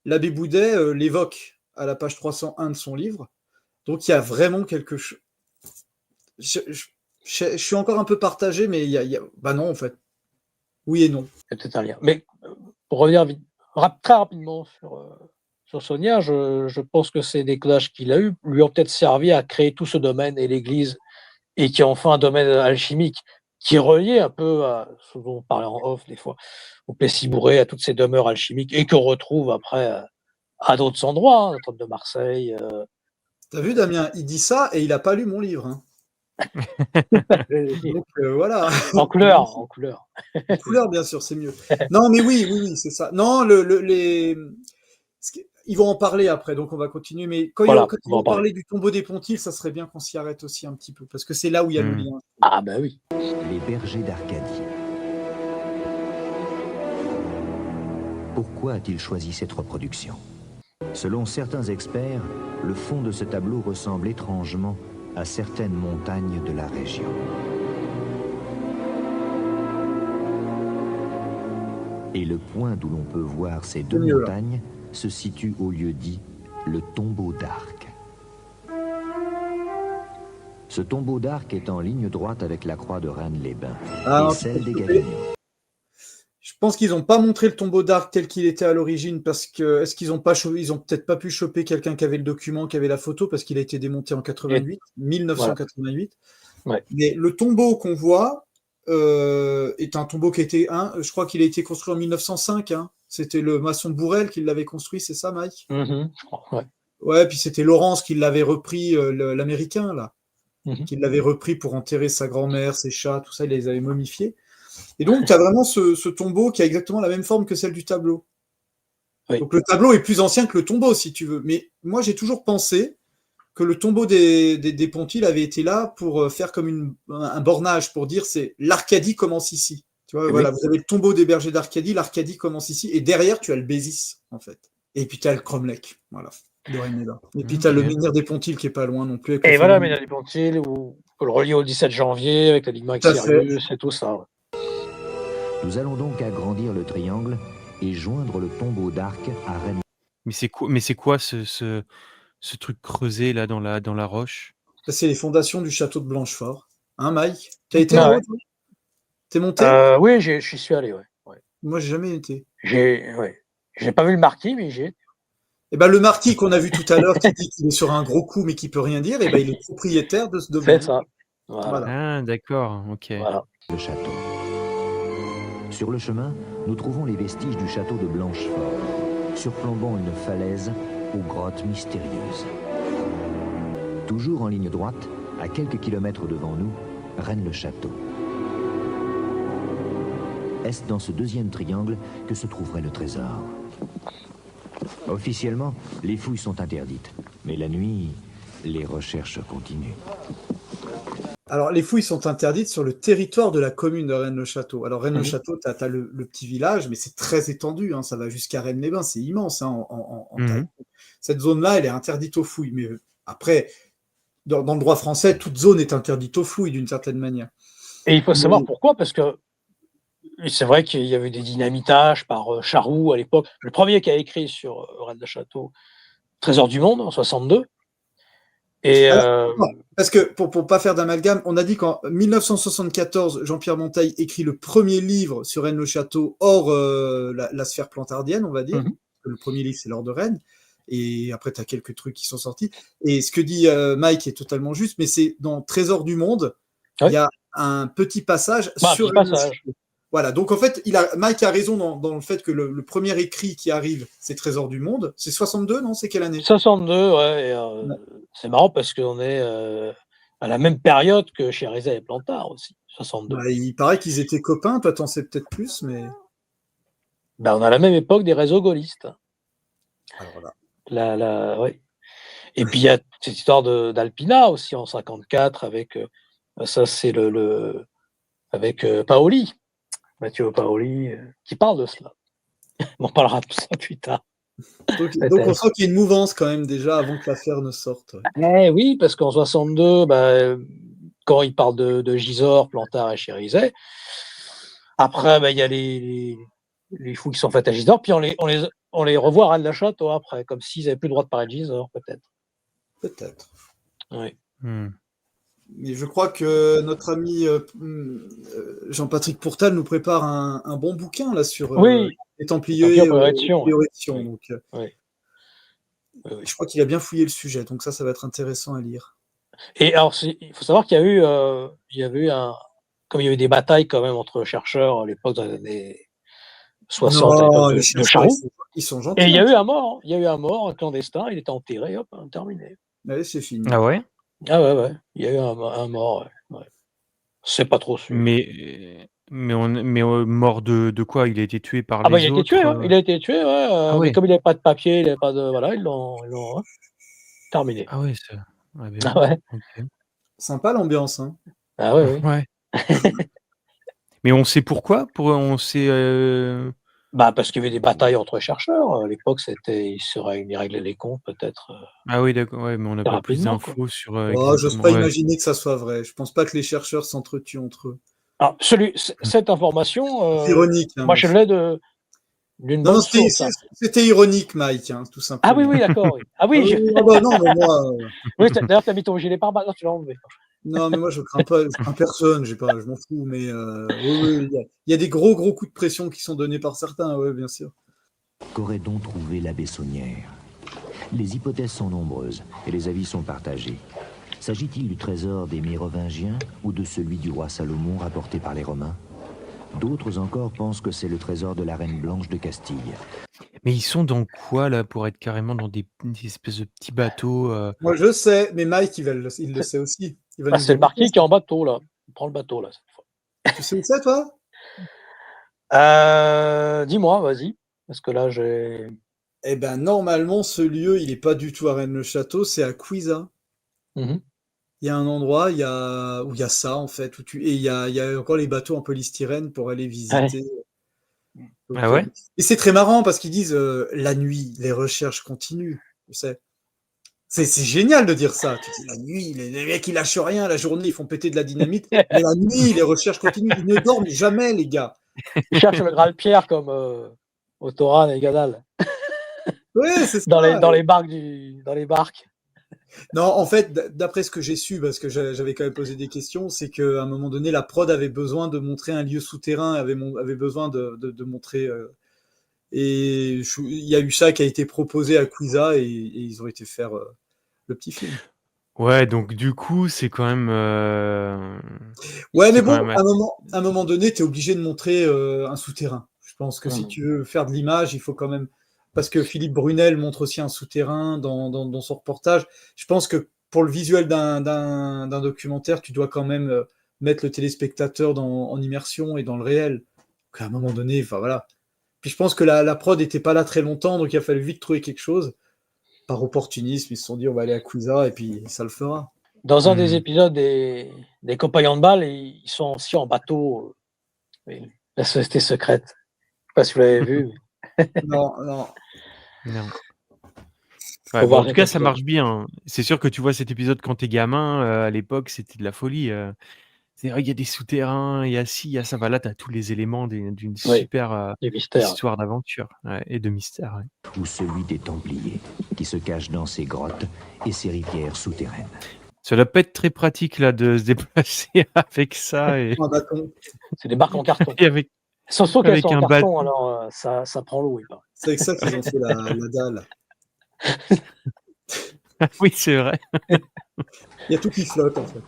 L'abbé Boudet l'évoque à la page 301 de son livre. Donc, il y a vraiment quelque chose. Je suis encore un peu partagé, mais bah non, en fait. Oui et non. Il y a peut-être un lien. Mais pour revenir très rapidement sur Sonia, je pense que ces décodages qu'il a eus lui ont peut-être servi à créer tout ce domaine et l'Église, et qui est enfin un domaine alchimique qui est relié un peu à ce dont on parlait en off des fois, au Plessis-Bourré, à toutes ces demeures alchimiques, et qu'on retrouve après à d'autres endroits, Notre-Dame de Marseille. T'as vu, Damien, il dit ça et il n'a pas lu mon livre. Hein. Donc voilà. En couleur. En couleur, bien sûr, c'est mieux. Non, mais oui, c'est ça. Non, ils vont en parler après, donc on va continuer. Mais quand ils vont parler du tombeau des Pontiles, ça serait bien qu'on s'y arrête aussi un petit peu, parce que c'est là où il y a le lien. Ah ben oui. Les bergers d'Arcadie. Pourquoi a-t-il choisi cette reproduction? Selon certains experts, le fond de ce tableau ressemble étrangement à certaines montagnes de la région. Et le point d'où l'on peut voir ces deux montagnes se situe au lieu dit le tombeau d'Arc. Ce tombeau d'Arc est en ligne droite avec la croix de Rennes-les-Bains et celle des Gavignons. Je pense qu'ils n'ont pas montré le tombeau d'Arc tel qu'il était à l'origine parce que ils ont peut-être pas pu choper quelqu'un qui avait le document, qui avait la photo parce qu'il a été démonté en 1988. Ouais. Mais le tombeau qu'on voit est un tombeau qui a été, je crois qu'il a été construit en 1905. Hein. C'était le maçon Bourrel qui l'avait construit, c'est ça, Mike? Je crois, ouais. Ouais, puis c'était Laurence qui l'avait repris, l'Américain là, qui l'avait repris pour enterrer sa grand-mère, ses chats, tout ça, il les avait momifiés. Et donc, tu as vraiment ce tombeau qui a exactement la même forme que celle du tableau. Oui. Donc, le tableau est plus ancien que le tombeau, si tu veux. Mais moi, j'ai toujours pensé que le tombeau des Pontiles avait été là pour faire comme un bornage, pour dire c'est l'Arcadie commence ici. Tu vois, voilà, vous avez le tombeau des bergers d'Arcadie, l'Arcadie commence ici, et derrière, tu as le Bézis, en fait. Et puis t'as le Cromlech, voilà, de Rennes-les-Bains. Et puis t'as le menhir des Pontils qui est pas loin non plus. Et voilà, mais les Pontils, où on peut le relier au 17 janvier avec la Ligue avec Sirius et tout ça. Ouais. Nous allons donc agrandir le triangle et joindre le tombeau d'Arc à Rennes. Mais c'est quoi ce truc creusé là dans la roche? Ça, c'est les fondations du château de Blanchefort. Hein, Mike? T'as été là-haut? T'es monté? Oui, je suis allé, ouais. Moi, j'ai jamais été. J'ai pas vu le marquis, mais j'ai été. Eh ben, le marquis qu'on a vu tout à l'heure, qui dit qu'il est sur un gros coup mais qui peut rien dire, eh ben, il est propriétaire de ce domaine. C'est ça. Voilà. Ah, d'accord, ok. Voilà. Le château. Sur le chemin, nous trouvons les vestiges du château de Blanchefort, surplombant une falaise aux grottes mystérieuses. Toujours en ligne droite, à quelques kilomètres devant nous, Rennes-le-Château. Est-ce dans ce deuxième triangle que se trouverait le trésor? Officiellement, les fouilles sont interdites, mais la nuit, les recherches continuent. Alors, les fouilles sont interdites sur le territoire de la commune de Rennes-le-Château. Alors, Rennes-le-Château, tu as le petit village, mais c'est très étendu, hein, ça va jusqu'à Rennes-les-Bains, c'est immense en taille. Cette zone-là, elle est interdite aux fouilles, mais après, dans le droit français, toute zone est interdite aux fouilles, d'une certaine manière. Et il faut savoir pourquoi, parce que c'est vrai qu'il y avait des dynamitages par Charroux à l'époque. Le premier qui a écrit sur Rennes-le-Château, Trésor du Monde, en 62. Et parce que, pour pas faire d'amalgame, on a dit qu'en 1974, Jean-Pierre Monteil écrit le premier livre sur Rennes-le-Château hors la sphère plantardienne, on va dire. Le premier livre, c'est l'Or de Rennes. Et après, tu as quelques trucs qui sont sortis. Et ce que dit Mike est totalement juste, mais c'est dans Trésor du Monde, il y a un petit passage sur Rennes-le-Château. Voilà, donc en fait, Mike a raison dans le fait que le premier écrit qui arrive, c'est Trésor du Monde. C'est 62, non? C'est quelle année? 62, ouais. C'est marrant parce qu'on est à la même période que Chérizet et Plantard aussi, 62. Bah, il paraît qu'ils étaient copains, toi t'en sais peut-être plus, mais... Ben, on a la même époque des réseaux gaullistes. Alors là. Ouais. Et puis il y a cette histoire d'Alpina aussi en 54 avec, ça c'est avec Paoli. Matteo Paoli, qui parle de cela. On en parlera de ça plus tard. Donc on sent qu'il y a une mouvance quand même déjà avant que l'affaire ne sorte. Oui, parce qu'en 62, quand il parle de Gisors, Plantard et Chérizet, après il y a les fouilles qui sont faites à Gisors, puis on les revoit à Rennes-le-Château après, comme s'ils n'avaient plus le droit de parler de Gisors, peut-être. Peut-être. Oui. Mais je crois que notre ami Jean-Patrick Pourtal nous prépare un bon bouquin là sur les Templiers et l'érection. Donc, je crois qu'il a bien fouillé le sujet, donc ça va être intéressant à lire. Et alors, il faut savoir qu'il y a eu, comme il y a eu des batailles quand même entre chercheurs à l'époque dans les années 60 de Charroux. Ils sont gentils. Et il y a eu un mort, un clandestin, il était enterré, hop, terminé. Allez, c'est fini. Ah ouais? Ah ouais, il y a eu un mort, ouais. C'est pas trop sûr. Mais mort de quoi? Il a été tué par les autres? Il a été tué, ouais. Mais comme il n'avait pas de papier, il n'avait pas de... Voilà, ils l'ont terminé. Ah ouais, ça... Ah ouais. Okay. Sympa l'ambiance, hein. Ah ouais. Mais on sait pourquoi? On sait... Parce qu'il y avait des batailles entre chercheurs. À l'époque, ils réglaient les comptes, peut-être. Ah oui, d'accord, ouais, mais on n'a pas plus d'infos sur... j'ose pas imaginer que ça soit vrai. Je pense pas que les chercheurs s'entretuent entre eux. Alors, cette information... c'est ironique. Hein, moi, je l'ai d'une bonne source. C'était ironique, Mike, hein, tout simplement. Ah oui, d'accord. Oui. Ah oui, non, mais moi... oui, d'ailleurs, tu as mis ton gilet pare-balles. Non, tu l'as enlevé. Non, mais moi, je crains pas, je crains personne, je m'en fous, mais il y a des gros coups de pression qui sont donnés par certains, oui, bien sûr. Qu'aurait donc trouvé l'abbé Saunière? Les hypothèses sont nombreuses et les avis sont partagés. S'agit-il du trésor des Mérovingiens ou de celui du roi Salomon rapporté par les Romains? D'autres encore pensent que c'est le trésor de la reine Blanche de Castille. Mais ils sont dans quoi, là, pour être carrément dans des espèces de petits bateaux Moi, je sais, mais Mike, il le sait aussi. C'est le marquis qui est en bateau, là. Il prend le bateau, là, cette fois. Tu sais où c'est, toi? Dis-moi, vas-y. Parce que là, j'ai... Eh ben, normalement, ce lieu, il n'est pas du tout à Rennes-le-Château, c'est à Cuisa. Il y a un endroit où il y a ça, en fait, et il y a encore les bateaux en polystyrène pour aller visiter. Donc, Ah ouais? et c'est très marrant parce qu'ils disent la nuit, les recherches continuent. Tu sais. C'est génial de dire ça. Tu dis, la nuit, les mecs, ils lâchent rien. La journée, ils font péter de la dynamite. Mais la nuit, les recherches continuent. Ils ne dorment jamais, les gars. Ils cherchent le Graal Pierre comme Otoran et Gadal. Ouais, c'est ça. Dans les barques. Non, en fait, d'après ce que j'ai su, parce que j'avais quand même posé des questions, c'est qu'à un moment donné, la prod avait besoin de montrer un lieu souterrain, avait besoin de montrer. Et il y a eu ça qui a été proposé à Quiza et ils ont été faire le petit film. Ouais, donc du coup, c'est quand même. Ouais, mais c'est bon, quand même à un moment donné, tu es obligé de montrer un souterrain. Je pense que si tu veux faire de l'image, il faut quand même. Parce que Philippe Brunel montre aussi un souterrain dans son reportage. Je pense que pour le visuel d'un documentaire, tu dois quand même mettre le téléspectateur en immersion et dans le réel. Donc, à un moment donné, enfin voilà. Puis je pense que la prod n'était pas là très longtemps, donc il a fallu vite trouver quelque chose. Par opportunisme, ils se sont dit on va aller à Quiza et puis ça le fera. Dans un des épisodes des Compagnons de Balle, ils sont aussi en bateau. La société secrète. Je sais pas si vous l'avez vu. Non. Ouais, bon, en tout cas, ça marche bien. C'est sûr que tu vois cet épisode quand t'es gamin, à l'époque, c'était de la folie. Il y a des souterrains, il y a ci, il y a ça. Là, t'as tous les éléments d'une super histoire d'aventure et de mystère. Ouais. Ou celui des Templiers, qui se cachent dans ces grottes et ces rivières souterraines. Ça doit pas être très pratique là de se déplacer avec ça. Et... C'est des barques en carton. avec... Sauf qu'elles sont en carton, alors ça prend l'eau. C'est avec ça qu'ils ont fait la dalle. Oui, c'est vrai. Il y a tout qui flotte, en fait.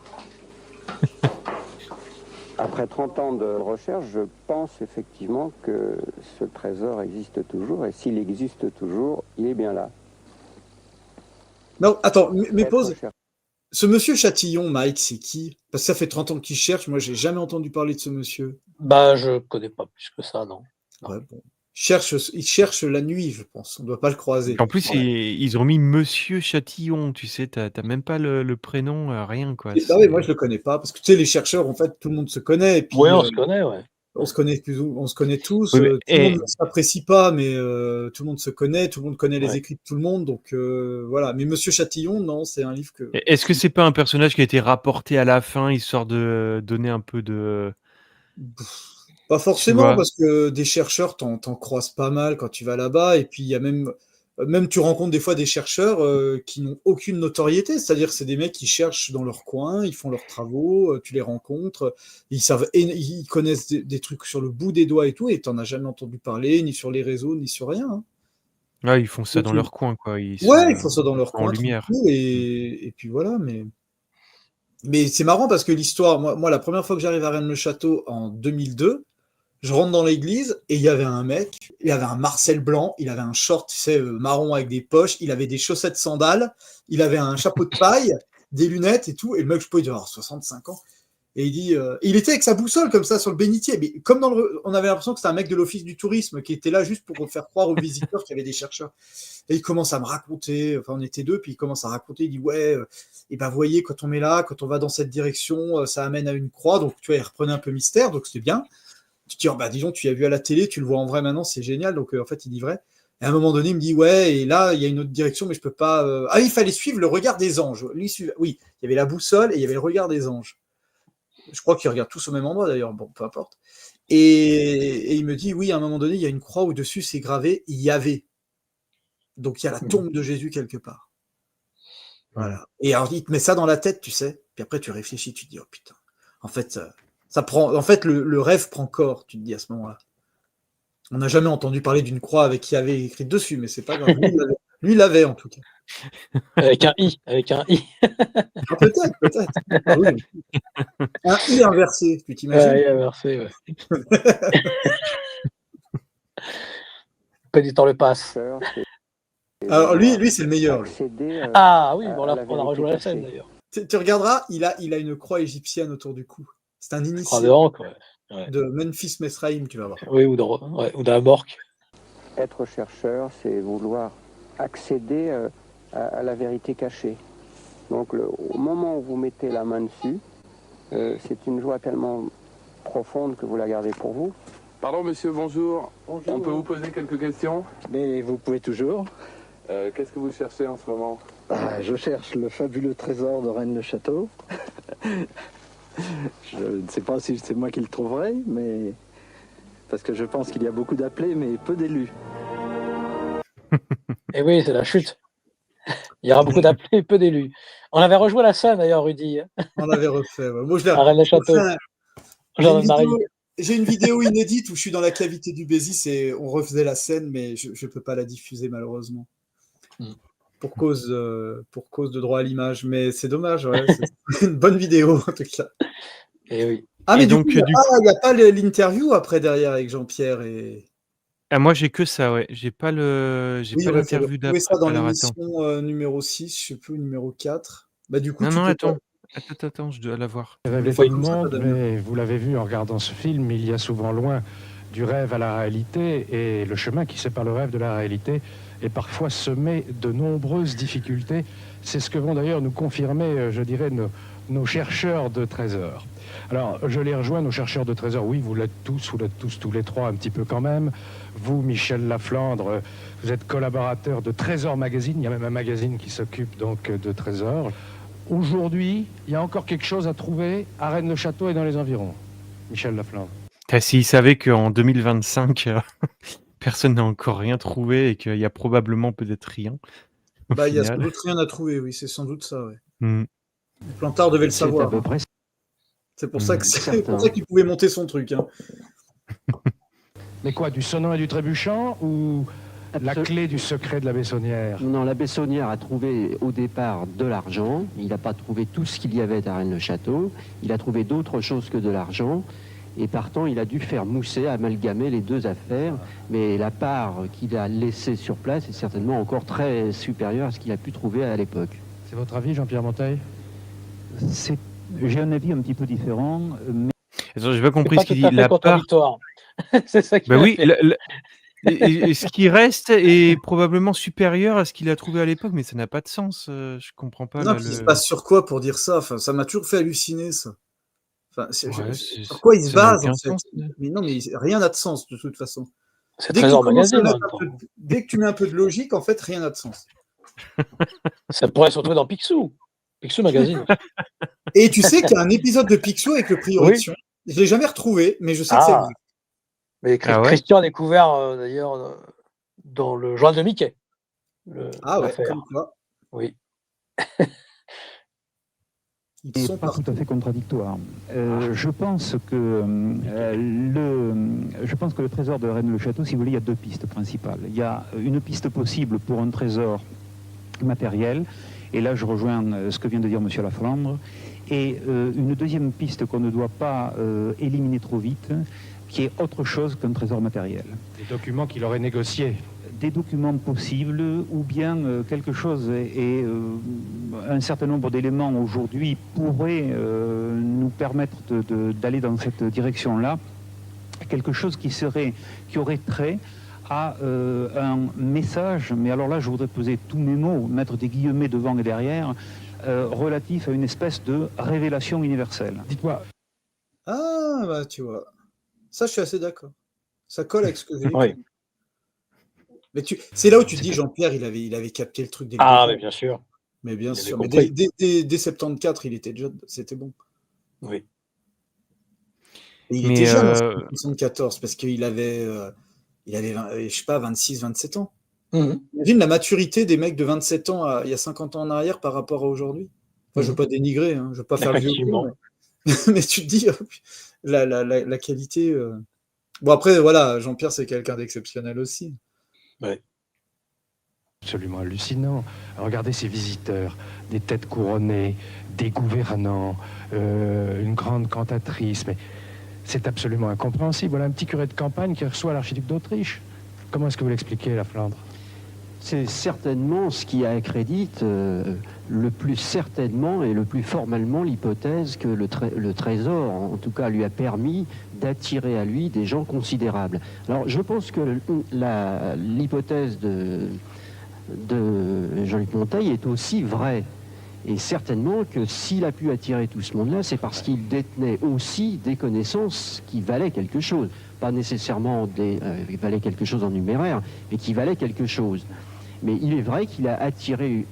Après 30 ans de recherche, je pense effectivement que ce trésor existe toujours, et s'il existe toujours, il est bien là. Non, attends, mais pause. Ce monsieur Chatillon, Mike, c'est qui? Parce que ça fait 30 ans qu'il cherche, moi j'ai jamais entendu parler de ce monsieur. Bah, je connais pas plus que ça, non. Ouais, bon. Il cherche la nuit, je pense. On ne doit pas le croiser. En plus, ils ont mis Monsieur Chatillon, tu sais, t'as même pas le prénom, rien, quoi. Bah oui, moi je le connais pas, parce que tu sais, les chercheurs, en fait, tout le monde se connaît. Et puis, on se connaît, ouais. On se connaît tous. Oui, tout le monde ne s'apprécie pas, mais tout le monde se connaît, tout le monde connaît les écrits de tout le monde. Donc voilà. Mais Monsieur Chatillon, non, c'est un livre que. Est-ce que c'est pas un personnage qui a été rapporté à la fin, histoire de donner un peu de. Pas forcément, parce que des chercheurs, t'en croises pas mal quand tu vas là-bas. Et puis il y a même tu rencontres des fois des chercheurs qui n'ont aucune notoriété, c'est-à-dire c'est des mecs qui cherchent dans leur coin, ils font leurs travaux, tu les rencontres, ils connaissent des trucs sur le bout des doigts et tout, et t'en as jamais entendu parler, ni sur les réseaux, ni sur rien. Hein. Ouais, ils font ça dans leur coin, quoi. Ils font ça dans leur coin, en lumière. Et puis voilà, mais c'est marrant parce que l'histoire, moi la première fois que j'arrive à Rennes-le-Château en 2002, je rentre dans l'église et il y avait un mec, il avait un Marcel blanc, il avait un short, tu sais, marron avec des poches, il avait des chaussettes sandales, il avait un chapeau de paille, des lunettes et tout, et le mec, je peux, il devait avoir 65 ans. Et il dit, il était avec sa boussole comme ça sur le bénitier, mais comme on avait l'impression que c'était un mec de l'office du tourisme qui était là juste pour faire croire aux visiteurs qu'il y avait des chercheurs. Et il commence à me raconter, enfin on était deux, puis il commence à raconter, il dit ouais, et ben voyez, quand on est là, quand on va dans cette direction, ça amène à une croix, donc tu vois, il reprenait un peu mystère, donc c'était bien. Tu te dis, oh, bah, disons, tu l'as vu à la télé, tu le vois en vrai maintenant, c'est génial. Donc, en fait, il dit vrai. Et à un moment donné, il me dit, ouais, et là, il y a une autre direction, mais je peux pas. Ah, il fallait suivre le regard des anges. Oui, il y avait la boussole et il y avait le regard des anges. Je crois qu'ils regardent tous au même endroit d'ailleurs. Bon, peu importe. Et il me dit, oui, à un moment donné, il y a une croix au-dessus, c'est gravé, il y avait. Donc, il y a la tombe de Jésus quelque part. Voilà. Et alors, il te met ça dans la tête, tu sais. Puis après, tu réfléchis, tu te dis, oh putain. En fait, ça prend, en fait, le rêve prend corps, tu te dis à ce moment-là. On n'a jamais entendu parler d'une croix avec qui avait écrit dessus, mais c'est pas grave. Lui, il l'avait en tout cas. Avec un I. Ah, peut-être. Ah, oui. Un I inversé, tu t'imagines? I inversé, ouais. Péditant le passe. Alors lui, c'est le meilleur. Ah oui, bon, là, on a rejoint la scène d'ailleurs. Tu regarderas, il a une croix égyptienne autour du cou. C'est un initié de Memphis Mesraïm, tu vas voir. Oui, ou d'un Bork. Être chercheur, c'est vouloir accéder à la vérité cachée. Donc au moment où vous mettez la main dessus, c'est une joie tellement profonde que vous la gardez pour vous. Pardon monsieur, bonjour. Bonjour. On peut vous poser quelques questions? Mais vous pouvez toujours. Qu'est-ce que vous cherchez en ce moment? Je cherche le fabuleux trésor de Rennes-le-Château. Je ne sais pas si c'est moi qui le trouverai, mais parce que je pense qu'il y a beaucoup d'appelés, mais peu d'élus. Et oui, c'est la chute. Il y aura beaucoup d'appelés, peu d'élus. On avait rejoué la scène d'ailleurs, Rudy. On l'avait refait. Ouais. Moi, je l'ai À Rennes-le-Château. J'ai une vidéo inédite où je suis dans la cavité du Bézis et on refaisait la scène, mais je ne peux pas la diffuser malheureusement. Pour cause de droit à l'image. Mais c'est dommage, ouais. C'est une bonne vidéo en tout cas. Et oui. Ah, mais donc, il n'y a pas l'interview après derrière avec Jean-Pierre et. Ah, moi, j'ai que ça, ouais. J'ai pas l'interview d'après. Oui, ça dans l'émission numéro 6, je sais plus, numéro 4. Bah, du coup, non, attends, je dois la voir. Rêver tout le monde, mais vous l'avez vu en regardant ce film, il y a souvent loin du rêve à la réalité, et le chemin qui sépare le rêve de la réalité est parfois semé de nombreuses difficultés. C'est ce que vont d'ailleurs nous confirmer, je dirais, nos chercheurs de trésors. Alors, je les rejoins, nos chercheurs de trésors. Oui, vous l'êtes tous tous les trois un petit peu quand même. Vous, Michel Laflandre, vous êtes collaborateur de Trésor Magazine. Il y a même un magazine qui s'occupe donc de trésors. Aujourd'hui, il y a encore quelque chose à trouver à Rennes-le-Château et dans les environs. Michel Laflandre. S'ils savaient qu'en 2025, personne n'a encore rien trouvé et qu'il y a probablement peut-être rien. Bah, il y a sans doute rien à trouver, oui, c'est sans doute ça, ouais. Plantard devait le savoir. À peu près. C'est pour ça qu'il pouvait monter son truc. Hein. Mais quoi, du sonnant et du trébuchant ou la clé du secret de la Bessonnière? Non, la Bessonnière a trouvé au départ de l'argent. Il n'a pas trouvé tout ce qu'il y avait à Rennes-le-Château. Il a trouvé d'autres choses que de l'argent. Et partant, il a dû faire mousser, amalgamer les deux affaires. Mais la part qu'il a laissée sur place est certainement encore très supérieure à ce qu'il a pu trouver à l'époque. C'est votre avis, Jean-Pierre Monteil? J'ai un avis un petit peu différent. Mais... J'ai pas compris ce qu'il dit. La part. C'est ça qui oui, et ce qui reste est probablement supérieur à ce qu'il a trouvé à l'époque, mais ça n'a pas de sens. Je comprends pas. Non, il se base sur quoi pour dire ça? Enfin, ça m'a toujours fait halluciner, ça. Enfin, sur quoi il se base, en fait? Mais non, mais rien n'a de sens, de toute façon. Dès que tu mets un peu de logique, en fait, rien n'a de sens. Ça pourrait se retrouver dans Picsou. Picsou Magazine. Et tu sais qu'il y a un épisode de Picsou avec le prix Audition. Je ne l'ai jamais retrouvé, mais je sais que c'est lui. Mais Christian a découvert d'ailleurs dans le journal de Mickey. Ouais, comme quoi. Oui. Ils sont pas tout à fait contradictoires. Je pense que le trésor de Rennes-le-Château, si vous voulez, il y a deux pistes principales. Il y a une piste possible pour un trésor matériel, et là je rejoins ce que vient de dire M. Laflandre, et une deuxième piste qu'on ne doit pas éliminer trop vite, qui est autre chose qu'un trésor matériel. Des documents qu'il aurait négociés. Des documents possibles, ou bien quelque chose, et un certain nombre d'éléments aujourd'hui pourraient nous permettre d'aller dans cette direction-là, quelque chose qui aurait trait à un message, mais alors là je voudrais peser tous mes mots, mettre des guillemets devant et derrière, relatif à une espèce de révélation universelle. Dites-moi. Ah, bah tu vois. Ça, je suis assez d'accord. Ça colle avec ce que j'ai dit. Oui. Mais c'est là où tu te dis, Jean-Pierre, il avait capté le truc dès le début. mais bien sûr. Mais bien sûr. Mais dès 74, c'était bon. Oui. Et il était jeune en 74, parce qu'il avait, je sais pas, 26, 27 ans. Imagine la maturité des mecs de 27 ans il y a 50 ans en arrière par rapport à aujourd'hui. Enfin, je ne veux pas dénigrer, hein, je ne veux pas faire le vieux coup, mais tu te dis, la qualité... Bon, après, voilà, Jean-Pierre, c'est quelqu'un d'exceptionnel aussi. Ouais. Absolument hallucinant. Regardez ces visiteurs, des têtes couronnées, des gouvernants, une grande cantatrice, mais c'est absolument incompréhensible. Voilà un petit curé de campagne qui reçoit l'archiduc d'Autriche. Comment est-ce que vous l'expliquez, Laflandre? C'est certainement ce qui accrédite le plus certainement et le plus formellement l'hypothèse que le trésor, en tout cas, lui a permis d'attirer à lui des gens considérables. Alors, je pense que l'hypothèse de Jean-Luc Monteil est aussi vraie. Et certainement que s'il a pu attirer tout ce monde-là, c'est parce qu'il détenait aussi des connaissances qui valaient quelque chose. Pas nécessairement qui valaient quelque chose en numéraire, mais qui valaient quelque chose. Mais il est vrai qu'il a attiré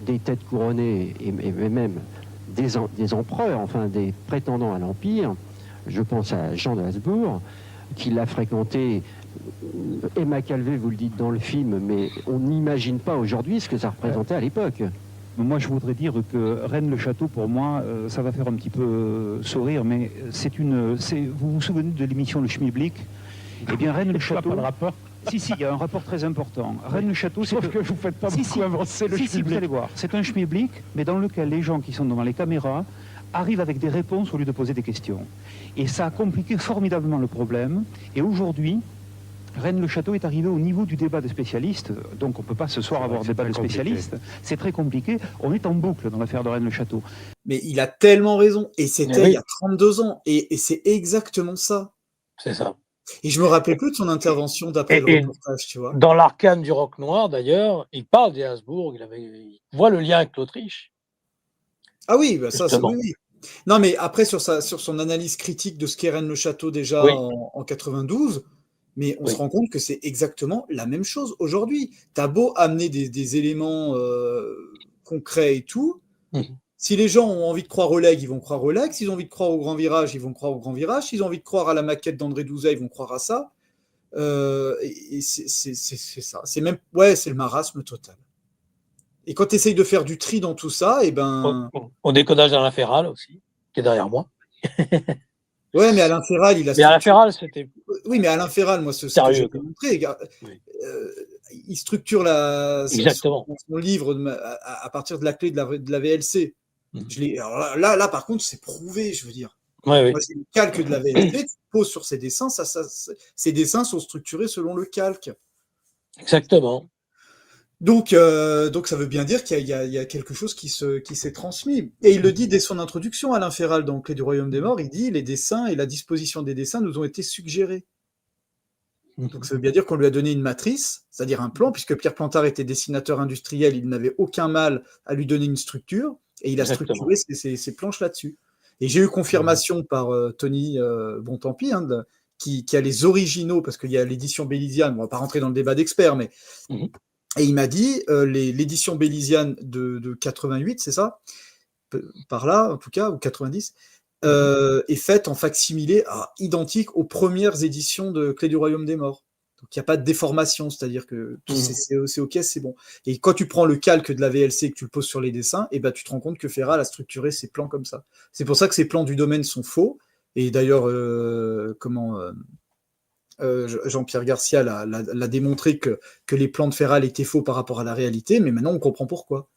des têtes couronnées et même des empereurs, enfin des prétendants à l'Empire. Je pense à Jean de Habsbourg, qui l'a fréquenté. Emma Calvé, vous le dites dans le film, mais on n'imagine pas aujourd'hui ce que ça représentait à l'époque. Moi, je voudrais dire que Rennes-le-Château, pour moi, ça va faire un petit peu sourire, mais vous vous souvenez de l'émission Le Schmilblick? Eh bien, Rennes-le-Château... Pas le rapport. Si, il y a un rapport très important. Rennes-le-Château, Sauf que vous ne faites pas beaucoup avancer le Schmilblick. Vous allez voir, c'est un Schmilblick, mais dans lequel les gens qui sont devant les caméras arrivent avec des réponses au lieu de poser des questions. Et ça a compliqué formidablement le problème. Et aujourd'hui, Rennes-le-Château est arrivé au niveau du débat des spécialistes, donc on ne peut pas ce soir avoir débat de spécialistes. C'est très compliqué. On est en boucle dans l'affaire de Rennes-le-Château. Mais il a tellement raison. Et c'était il y a 32 ans. Et c'est exactement ça. C'est ça. Et je me rappelais plus de son intervention d'après le reportage, tu vois. Dans l'Arcane du Roc Noir, d'ailleurs, il parle des Habsbourg, il voit le lien avec l'Autriche. Ah oui, bah ça, c'est oui. Non, mais après, sur son analyse critique de ce qu'est Rennes-le-Château déjà en 92, mais on se rend compte que c'est exactement la même chose aujourd'hui. T'as beau amener des éléments concrets et tout, si les gens ont envie de croire au leg, ils vont croire au leg. S'ils ont envie de croire au grand virage, ils vont croire au grand virage. S'ils ont envie de croire à la maquette d'André Douzet, ils vont croire à ça. Et c'est ça. C'est même, c'est le marasme total. Et quand tu essayes de faire du tri dans tout ça, et ben. Au décodage d'Alain Féral aussi, qui est derrière moi. Ouais, mais Alain Féral, il a. Mais Alain Féral, c'était. Oui, mais Alain Féral, moi, ce que je peux montrer, il structure son livre à partir de la clé de la VLC. Alors là, par contre, c'est prouvé, je veux dire. Moi, c'est le calque de la VLC, tu poses sur ces dessins, ces dessins sont structurés selon le calque. Exactement. Donc ça veut bien dire qu'il y a quelque chose qui s'est transmis. Et il le dit dès son introduction, Alain Féral, dans Clé du Royaume des Morts, il dit « Les dessins et la disposition des dessins nous ont été suggérés ». Donc ça veut bien dire qu'on lui a donné une matrice, c'est-à-dire un plan, puisque Pierre Plantard était dessinateur industriel, il n'avait aucun mal à lui donner une structure, et il a structuré ses planches là-dessus. Et j'ai eu confirmation par Tony Bontempi, qui a les originaux, parce qu'il y a l'édition Bellisiane, on ne va pas rentrer dans le débat d'experts, mais... Et il m'a dit, l'édition Bellisiane de 88, c'est ça, par là en tout cas, ou 90, est faite en facsimilé identique aux premières éditions de Clé du Royaume des Morts. Donc il n'y a pas de déformation, c'est-à-dire que c'est OK, c'est bon. Et quand tu prends le calque de la VLC et que tu le poses sur les dessins, et ben, tu te rends compte que Féral a structuré ses plans comme ça. C'est pour ça que ces plans du domaine sont faux. Et d'ailleurs, Jean-Pierre Garcia l'a démontré que les plans de Féral étaient faux par rapport à la réalité, mais maintenant on comprend pourquoi.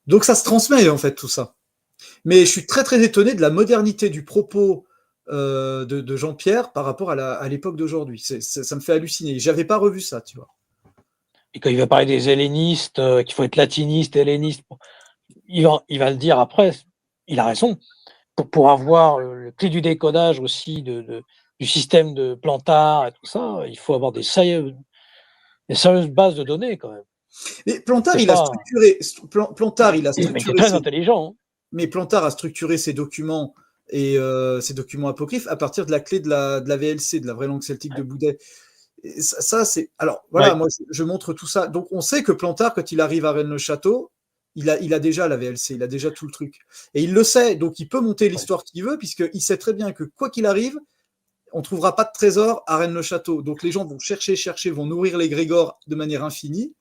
Donc ça se transmet en fait tout ça. Mais je suis très très étonné de la modernité du propos de Jean-Pierre par rapport à l'époque d'aujourd'hui. Ça me fait halluciner. J'avais pas revu ça, tu vois. Et quand il va parler des hellénistes, qu'il faut être latiniste, helléniste, il va le dire après, il a raison. Pour avoir le clé du décodage aussi du système de Plantard et tout ça, il faut avoir des sérieuses bases de données quand même. Mais Plantard, il a structuré. Plantard, il a structuré. C'est très intelligent. Mais Plantard a structuré ses documents et ses documents apocryphes à partir de la clé de la VLC, de la vraie langue celtique de Boudet. Et ça, c'est. Alors voilà, moi je montre tout ça. Donc on sait que Plantard, quand il arrive à Rennes-le-Château, il a déjà la VLC, il a déjà tout le truc. Et il le sait, donc il peut monter l'histoire qu'il veut, puisqu'il sait très bien que quoi qu'il arrive, on ne trouvera pas de trésor à Rennes-le-Château. Donc les gens vont chercher, vont nourrir les Grégor de manière infinie.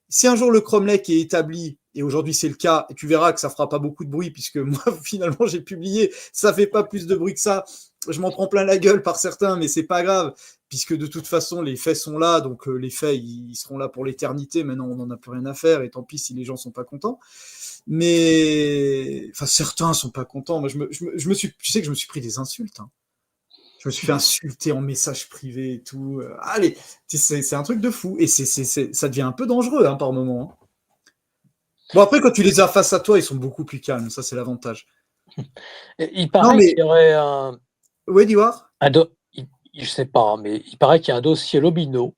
Si un jour le cromlech est établi, et aujourd'hui c'est le cas, et tu verras que ça fera pas beaucoup de bruit, puisque moi finalement j'ai publié, ça fait pas plus de bruit que ça, je m'en prends plein la gueule par certains, mais c'est pas grave, puisque de toute façon les faits sont là, donc les faits ils seront là pour l'éternité, maintenant on n'en a plus rien à faire, et tant pis si les gens sont pas contents. Mais enfin certains sont pas contents, moi je me suis, tu sais que je me suis pris des insultes, hein. Je me suis fait insulter en message privé et tout. Allez, c'est un truc de fou. Et ça devient un peu dangereux hein, par moment. Hein. Bon, après, quand tu les as face à toi, ils sont beaucoup plus calmes. Ça, c'est l'avantage. Il paraît qu'il y aurait un... Oui, dis-moi. Je sais pas, mais il paraît qu'il y a un dossier Lobino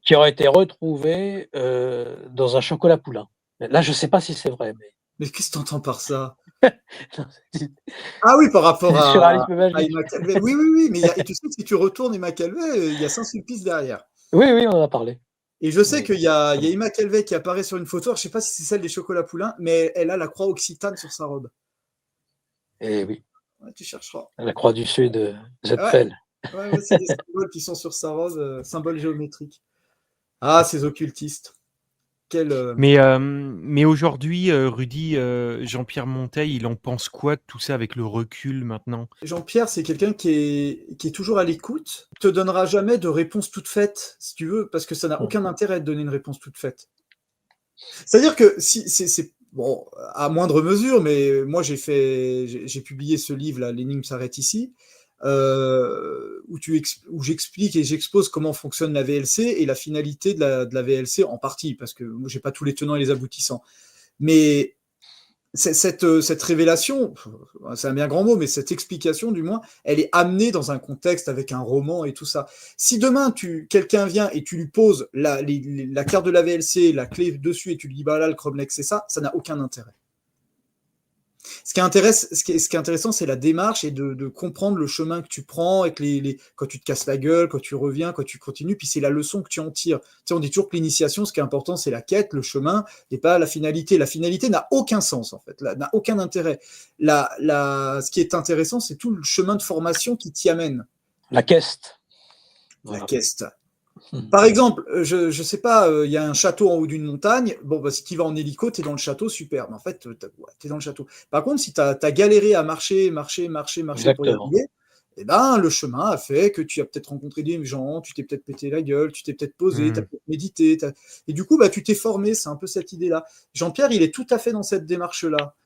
qui aurait été retrouvé dans un chocolat poulain. Là, je ne sais pas si c'est vrai. Mais qu'est-ce que tu entends par ça? Ah oui, par rapport du à surréalisme magique. Emma Calvet. Oui, mais et tu sais que si tu retournes Emma Calvet, il y a Saint-Sulpice derrière. Oui, on en a parlé. Et je sais qu'il y a Emma Calvet qui apparaît sur une photo, je ne sais pas si c'est celle des chocolats poulains, mais elle a la croix occitane sur sa robe. Et oui. Ouais, tu chercheras. La croix du Sud, Zepfel. Ouais, c'est des symboles qui sont sur sa robe, symboles géométriques. Ah, ces occultistes. Mais aujourd'hui, Rudy, Jean-Pierre Monteil, il en pense quoi de tout ça avec le recul maintenant? Jean-Pierre, c'est quelqu'un qui est toujours à l'écoute, te donnera jamais de réponse toute faite, si tu veux, parce que ça n'a aucun intérêt de donner une réponse toute faite. C'est-à-dire que si c'est bon, à moindre mesure, mais moi j'ai publié ce livre là, L'énigme s'arrête ici, où j'explique et j'expose comment fonctionne la VLC et la finalité de la VLC en partie, parce que moi j'ai pas tous les tenants et les aboutissants. Mais cette révélation, c'est un bien grand mot, mais cette explication du moins, elle est amenée dans un contexte avec un roman et tout ça. Si demain quelqu'un vient et tu lui poses la carte de la VLC, la clé dessus et tu lui dis bah là le Chromelex c'est ça n'a aucun intérêt. Ce qui est intéressant, c'est la démarche et de comprendre le chemin que tu prends, et que quand tu te casses la gueule, quand tu reviens, quand tu continues, puis c'est la leçon que tu en tires. Tu sais, on dit toujours que l'initiation, ce qui est important, c'est la quête, le chemin, et pas la finalité. La finalité n'a aucun sens, en fait, n'a aucun intérêt. Ce qui est intéressant, c'est tout le chemin de formation qui t'y amène. La queste. La queste. Par exemple, je sais pas, il y a un château en haut d'une montagne. Bon, bah, si tu vas en hélico, tu es dans le château, super. Mais en fait, tu es dans le château. Par contre, si tu as galéré à marcher pour y arriver, eh ben, le chemin a fait que tu as peut-être rencontré des gens, tu t'es peut-être pété la gueule, tu t'es peut-être posé, tu as peut-être médité. Et du coup, bah, tu t'es formé. C'est un peu cette idée-là. Jean-Pierre, il est tout à fait dans cette démarche-là.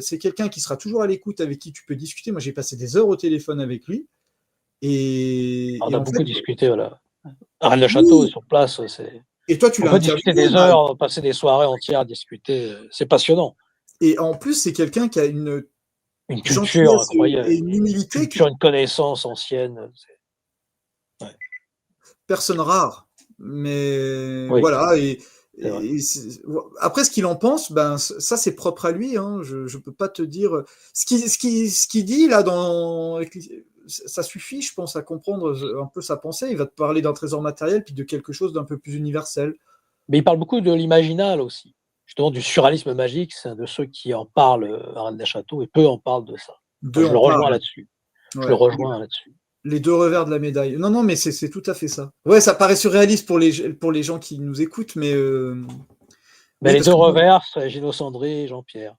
C'est quelqu'un qui sera toujours à l'écoute, avec qui tu peux discuter. Moi, j'ai passé des heures au téléphone avec lui. On a beaucoup discuté, voilà. À Rennes-le-Château, sur place, c'est. Et toi, tu l'as interviewé. On peut discuter des heures, passer des soirées entières à discuter. C'est passionnant. Et en plus, c'est quelqu'un qui a une culture incroyable. Et une humilité. Une connaissance ancienne. Ouais. Personne rare. Mais voilà. Après, ce qu'il en pense, ben, ça, c'est propre à lui. Hein. Je ne peux pas te dire. Ce qu'il dit là ça suffit, je pense, à comprendre un peu sa pensée. Il va te parler d'un trésor matériel puis de quelque chose d'un peu plus universel. Mais il parle beaucoup de l'imaginal aussi. Justement, du surréalisme magique, c'est un de ceux qui en parle à Rennes-le-Château, et peu en parle de ça. Je le rejoins là-dessus. Ouais. Je le rejoins là-dessus. Les deux revers de la médaille. Non, mais c'est tout à fait ça. Ouais, ça paraît surréaliste pour les gens qui nous écoutent, mais... les deux revers, c'est Gino Sandry et Jean-Pierre.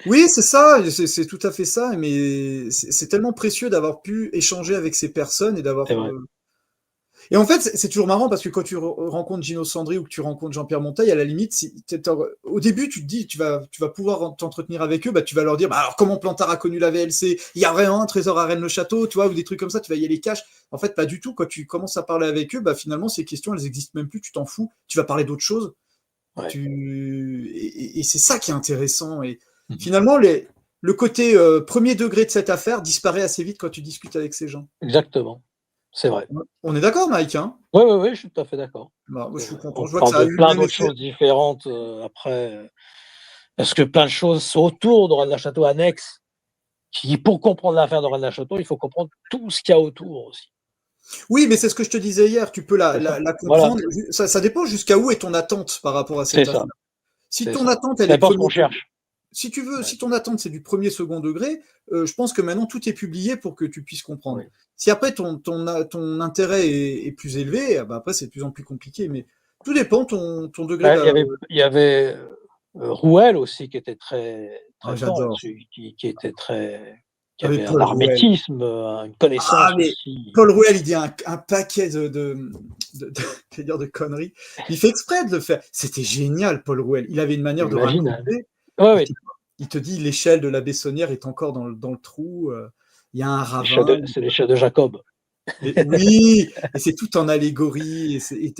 Oui, c'est ça, c'est tout à fait ça, mais c'est tellement précieux d'avoir pu échanger avec ces personnes et d'avoir... Et en fait, c'est toujours marrant parce que quand tu rencontres Gino Sandry ou que tu rencontres Jean-Pierre Monteil, à la limite, au début, tu te dis, tu vas pouvoir t'entretenir avec eux, bah, tu vas leur dire, bah, alors comment Plantard a connu la VLC? Il y a vraiment un trésor à Rennes-le-Château, tu vois, ou des trucs comme ça, tu vas y aller cash. En fait, pas du tout. Quand tu commences à parler avec eux, bah, finalement, ces questions, elles existent même plus, tu t'en fous, tu vas parler d'autre chose. Ouais. Et c'est ça qui est intéressant. Et finalement, le côté premier degré de cette affaire disparaît assez vite quand tu discutes avec ces gens. Exactement. C'est vrai. On est d'accord, Mike, hein? Oui, je suis tout à fait d'accord. Bah, moi, je suis content. On parle de plein d'autres choses différentes après. Parce que plein de choses sont autour de Rennes-le-Château annexes. Pour comprendre l'affaire de Rennes-le-Château, il faut comprendre tout ce qu'il y a autour aussi. Oui, mais c'est ce que je te disais hier. Tu peux la comprendre. Voilà. Ça dépend jusqu'à où est ton attente par rapport à cette affaire. Si ton attente, elle est qu'on cherche. Si tu veux, si ton attente c'est du premier, second degré, je pense que maintenant tout est publié pour que tu puisses comprendre. Oui. Si après ton intérêt est plus élevé, bah après c'est de plus en plus compliqué. Mais tout dépend ton degré. Il y avait Rouel aussi qui était très j'adore. Qui était très. Qui avait un hermétisme, une connaissance aussi. Paul Rouel, il dit un paquet de conneries. Il fait exprès de le faire. C'était génial, Paul Rouel. Il avait une manière de raconter. Ouais. Il te dit l'échelle de la Bessonnière est encore dans le trou. Il y a un ravin. C'est l'échelle de Jacob. Oui, et c'est tout en allégorie. Et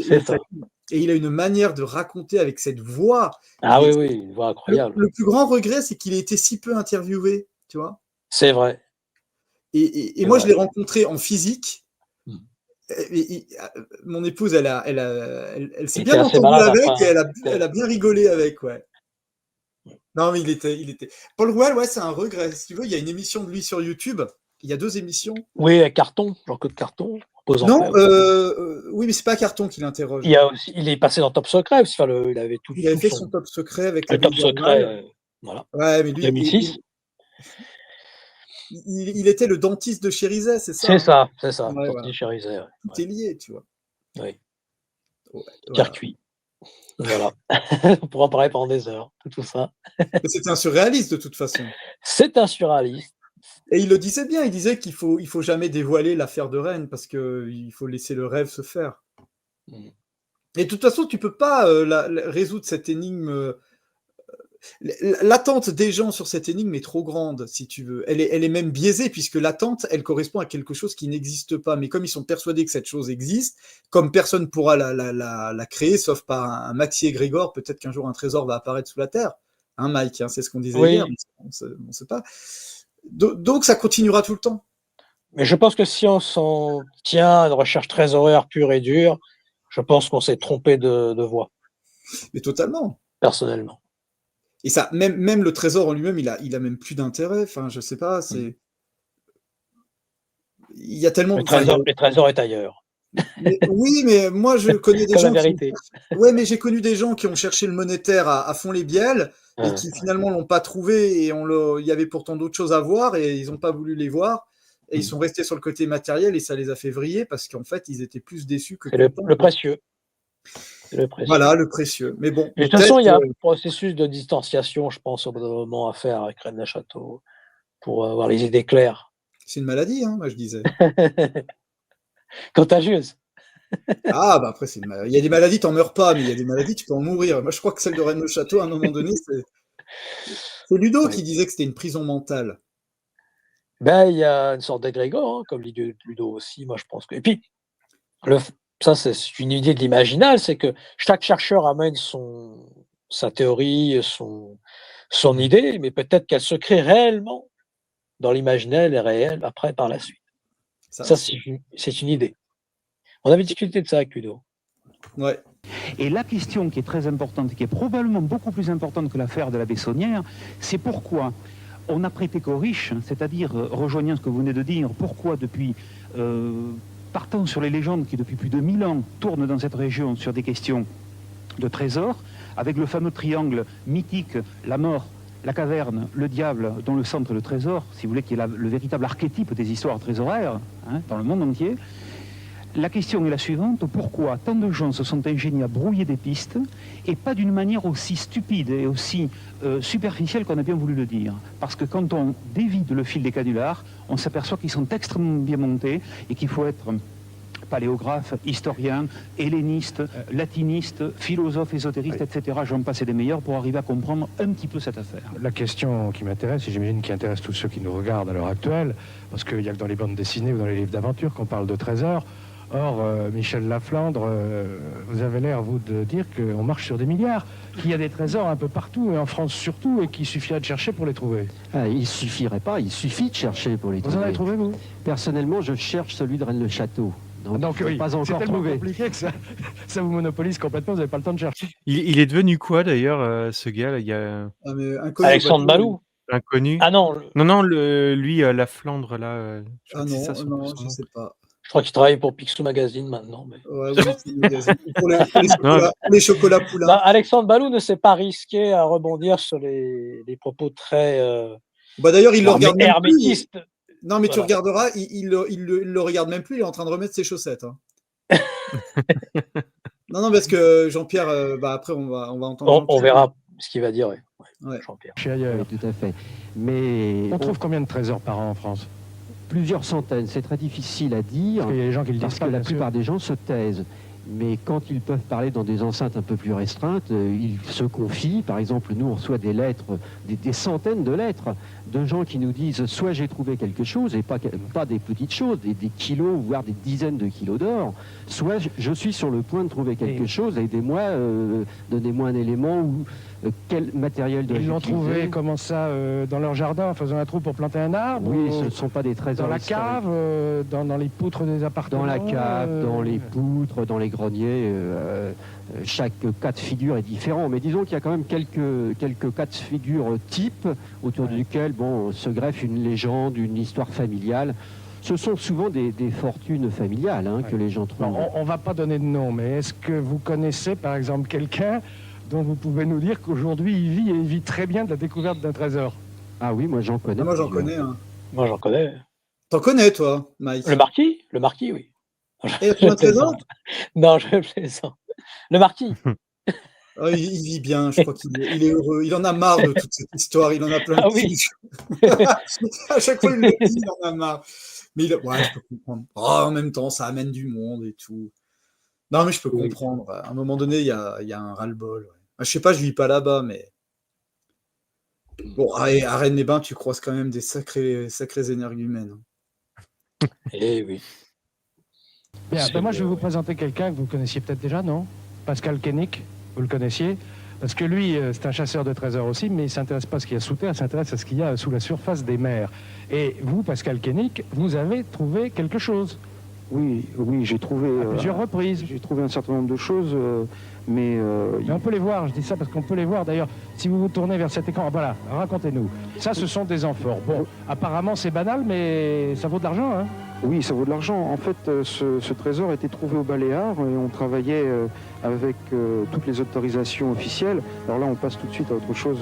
il a une manière de raconter avec cette voix. Ah oui, une voix incroyable. Le plus grand regret, c'est qu'il ait été si peu interviewé, tu vois. C'est vrai. Et moi, je l'ai rencontré en physique. Mon épouse, elle s'est Il bien était assez entendue malade avec après, et hein. elle a bien rigolé avec, ouais. Non, mais il était. Paul Rouel, ouais, c'est un regret. Si tu veux, il y a une émission de lui sur YouTube. Il y a 2 émissions. Oui, Carton, Jean-Claude Carton, posant Non, paix. oui, mais c'est pas Carton qui l'interroge. Il est passé dans Top Secret, parce qu'il il avait tout Il avait fait son son Top Secret avec le la Top Vieille Normale. Secret, voilà, Ouais, mais lui, 2006. il était le dentiste de Chérizet, c'est ça? C'est ça, Ouais, dentiste voilà. Chérizet, ouais. Tout est lié, tu vois. Oui. Ouais, Pierre voilà. Cuit. Voilà. On pourra en parler pendant des heures, tout ça. Mais c'était un surréaliste de toute façon. C'est un surréaliste. Et il le disait bien, il disait qu'il faut jamais dévoiler l'affaire de Rennes parce qu'il faut laisser le rêve se faire. Et de toute façon, tu peux pas résoudre cette énigme. L'attente des gens sur cette énigme est trop grande, si tu veux. Elle est même biaisée, puisque l'attente, elle correspond à quelque chose qui n'existe pas. Mais comme ils sont persuadés que cette chose existe, comme personne ne pourra la créer, sauf par un Maxi Grégor, peut-être qu'un jour un trésor va apparaître sous la Terre. Hein, Mike, hein, c'est ce qu'on disait hier, on ne sait pas. Donc ça continuera tout le temps. Mais je pense que si on s'en tient à une recherche trésorière pure et dure, je pense qu'on s'est trompé de voie. Mais totalement. Personnellement. Et ça, même le trésor en lui-même, il a même plus d'intérêt. Enfin, je sais pas, c'est. Il y a tellement. Le trésor est ailleurs. Oui, mais moi je connais des Comme gens. la vérité. Ouais, mais j'ai connu des gens qui ont cherché le monétaire à fond les bielles et qui finalement l'ont pas trouvé et il y avait pourtant d'autres choses à voir et ils n'ont pas voulu les voir et ils sont restés sur le côté matériel et ça les a fait vriller parce qu'en fait ils étaient plus déçus que. C'est le précieux. Voilà, le précieux. Mais bon. Et de toute façon, il y a un processus de distanciation, je pense, au bout d'un moment à faire avec Rennes le Château pour avoir les idées claires. C'est une maladie, hein, moi je disais. Contagieuse. Ah, bah après, il y a des maladies, t'en meurs pas, mais il y a des maladies, tu peux en mourir. Moi, je crois que celle de Rennes le Château, à un moment donné, c'est Ludo qui disait que c'était une prison mentale. Ben, il y a une sorte d'égrégore, hein, comme dit Ludo aussi, moi je pense que. Et puis, ça, c'est une idée de l'imaginal, c'est que chaque chercheur amène sa théorie, son idée, mais peut-être qu'elle se crée réellement dans l'imaginaire et réel après, par la suite. Ça c'est une idée. On avait discuté de ça avec Ludo. Ouais. Et la question qui est très importante, qui est probablement beaucoup plus importante que l'affaire de la Bessonnière, c'est pourquoi on a prêté qu'aux riches, c'est-à-dire, rejoignant ce que vous venez de dire, pourquoi depuis... partant sur les légendes qui, depuis plus de 1000 ans, tournent dans cette région sur des questions de trésors, avec le fameux triangle mythique, la mort, la caverne, le diable, dont le centre est le trésor, si vous voulez, qui est le véritable archétype des histoires trésoraires, hein, dans le monde entier. La question est la suivante, pourquoi tant de gens se sont ingéniés à brouiller des pistes, et pas d'une manière aussi stupide et aussi superficielle qu'on a bien voulu le dire. Parce que quand on dévide le fil des canulars, on s'aperçoit qu'ils sont extrêmement bien montés, et qu'il faut être paléographe, historien, helléniste, latiniste, philosophe, ésotériste, etc. J'en passe et des meilleurs pour arriver à comprendre un petit peu cette affaire. La question qui m'intéresse, et j'imagine qui intéresse tous ceux qui nous regardent à l'heure actuelle, parce qu'il n'y a que dans les bandes dessinées ou dans les livres d'aventure qu'on parle de trésors. Or, Michel Laflandre, vous avez l'air, vous, de dire qu'on marche sur des milliards, qu'il y a des trésors un peu partout, et en France surtout, et qu'il suffirait de chercher pour les trouver. Ah, il suffirait pas, il suffit de chercher pour les trouver. Vous en avez trouvé, vous? Personnellement, je cherche celui de Rennes-le-Château. Donc oui, pas encore c'est tellement trouvé. compliqué que ça vous monopolise complètement, vous n'avez pas le temps de chercher. Il est devenu quoi, d'ailleurs, ce gars? Il y a... Alexandre Balou. Inconnu. Ah non. Non, lui, Laflandre, là. Ah non, je sais pas. Je crois qu'il travaille pour Picsou Magazine maintenant. Mais... Ouais, pour les chocolats poulains. Bah, Alexandre Balou ne s'est pas risqué à rebondir sur les propos très bah d'ailleurs, il le regarde même hermétistes. Plus. Non, mais voilà. Tu regarderas, il le regarde même plus, il est en train de remettre ses chaussettes. Hein. non, parce que Jean-Pierre, après, on va entendre. On verra ce qu'il va dire, ouais. Jean-Pierre. Oui, tout à fait. Mais on trouve combien de trésors par an en France? Plusieurs centaines, c'est très difficile à dire, parce qu'il y a des gens qui le disent parce que la plupart des gens se taisent. Mais quand ils peuvent parler dans des enceintes un peu plus restreintes, ils se confient. Par exemple, nous, on reçoit des lettres, des centaines de lettres de gens qui nous disent soit j'ai trouvé quelque chose, et pas des petites choses, des kilos, voire des dizaines de kilos d'or, soit je suis sur le point de trouver quelque chose, aidez-moi, donnez-moi un élément ou quel matériel de Ils l'ont trouvé, comment ça, dans leur jardin, en faisant un trou pour planter un arbre? Oui, ce ne sont pas des trésors dans la historiques. cave, dans les poutres des appartements? Dans la cave, dans les poutres, dans les greniers, chaque cas de figure est différent. Mais disons qu'il y a quand même quelques cas de figure types autour duquel se greffe une légende, une histoire familiale. Ce sont souvent des fortunes familiales que les gens trouvent. On ne va pas donner de nom, mais est-ce que vous connaissez par exemple quelqu'un dont vous pouvez nous dire qu'aujourd'hui il vit très bien de la découverte d'un trésor? Ah oui, moi j'en connais. Moi j'en connais. Moi j'en connais. T'en connais toi, Mike? Le marquis, oui. Et un trésor? Non, je plaisante. Le marquis. Oh, il vit bien, je crois qu'il est heureux. Il en a marre de toute cette histoire, il en a plein de oui. À chaque fois, il le dit, il en a marre. Mais je peux comprendre. Oh, en même temps, ça amène du monde et tout. Non, mais je peux comprendre. À un moment donné, il y a un ras-le-bol. Ouais. Je sais pas, je vis pas là-bas, mais... Bon, à Rennes-les-Bains, tu croises quand même des sacrés énergumènes. Eh oui. Bien, moi je vais vous présenter quelqu'un que vous connaissiez peut-être déjà, non? Pascal Koenig, vous le connaissiez? Parce que lui, c'est un chasseur de trésors aussi, mais il ne s'intéresse pas à ce qu'il y a sous terre, il s'intéresse à ce qu'il y a sous la surface des mers. Et vous, Pascal Koenig, vous avez trouvé quelque chose? Oui, j'ai trouvé... À plusieurs reprises. J'ai trouvé un certain nombre de choses, mais on peut les voir, je dis ça parce qu'on peut les voir. D'ailleurs, si vous vous tournez vers cet écran, voilà, racontez-nous. Ça, ce sont des amphores. Bon, apparemment, c'est banal, mais ça vaut de l'argent, hein? Oui, ça vaut de l'argent. En fait, ce trésor a été trouvé au Baléares et on travaillait avec toutes les autorisations officielles. Alors là, on passe tout de suite à autre chose,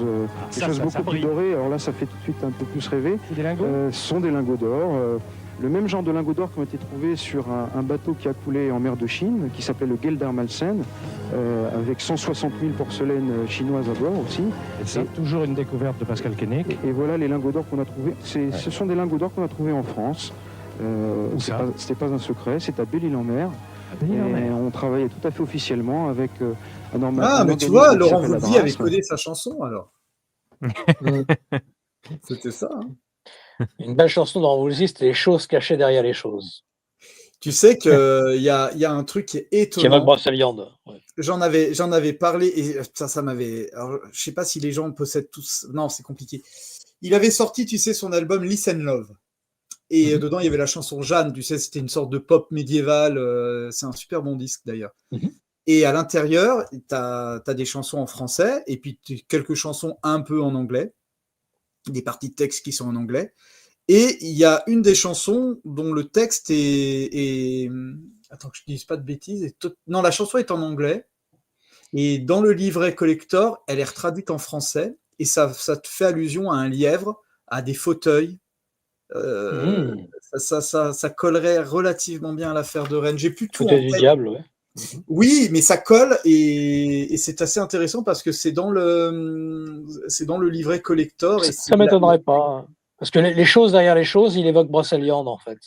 des choses beaucoup plus dorées. Alors là, ça fait tout de suite un peu plus rêver. C'est des lingots? Ce sont des lingots d'or. Le même genre de lingots d'or qui ont été trouvés sur un bateau qui a coulé en mer de Chine, qui s'appelait le Geldermalsen, avec 160 000 porcelaines chinoises à bord aussi. Et c'est toujours une découverte de Pascal Koenig. Et voilà les lingots d'or qu'on a trouvés. Ce sont des lingots d'or qu'on a trouvés en France. C'était pas un secret, c'est à Belle-Île-en-Mer. On travaillait tout à fait officiellement avec un organisme. Ah, mais tu vois, Laurent Voulzy avait codé sa chanson alors. C'était ça. Hein. Une belle chanson dans Woolsey, c'était les choses cachées derrière les choses. Tu sais qu'il y a un truc qui est étonnant. Qui est Brocéliande. Ouais. J'en avais parlé et ça m'avait. Alors, je sais pas si les gens possèdent tous. Non, c'est compliqué. Il avait sorti, tu sais, son album Listen Love. Et dedans, il y avait la chanson Jeanne. Tu sais, c'était une sorte de pop médiéval. C'est un super bon disque d'ailleurs. Et à l'intérieur, tu as des chansons en français et puis quelques chansons un peu en anglais. Des parties de texte qui sont en anglais. Et il y a une des chansons dont le texte est... Attends que je ne dise pas de bêtises. Non, la chanson est en anglais. Et dans le livret collector, elle est retraduite en français. Et ça te fait allusion à un lièvre, à des fauteuils. Ça collerait relativement bien à l'affaire de Rennes. J'ai plus tout en tête. Du diable, ouais. Oui, mais ça colle et c'est assez intéressant parce que c'est dans le livret collector. Et ça m'étonnerait pas. Parce que les choses derrière les choses, il évoque Brocéliande en fait.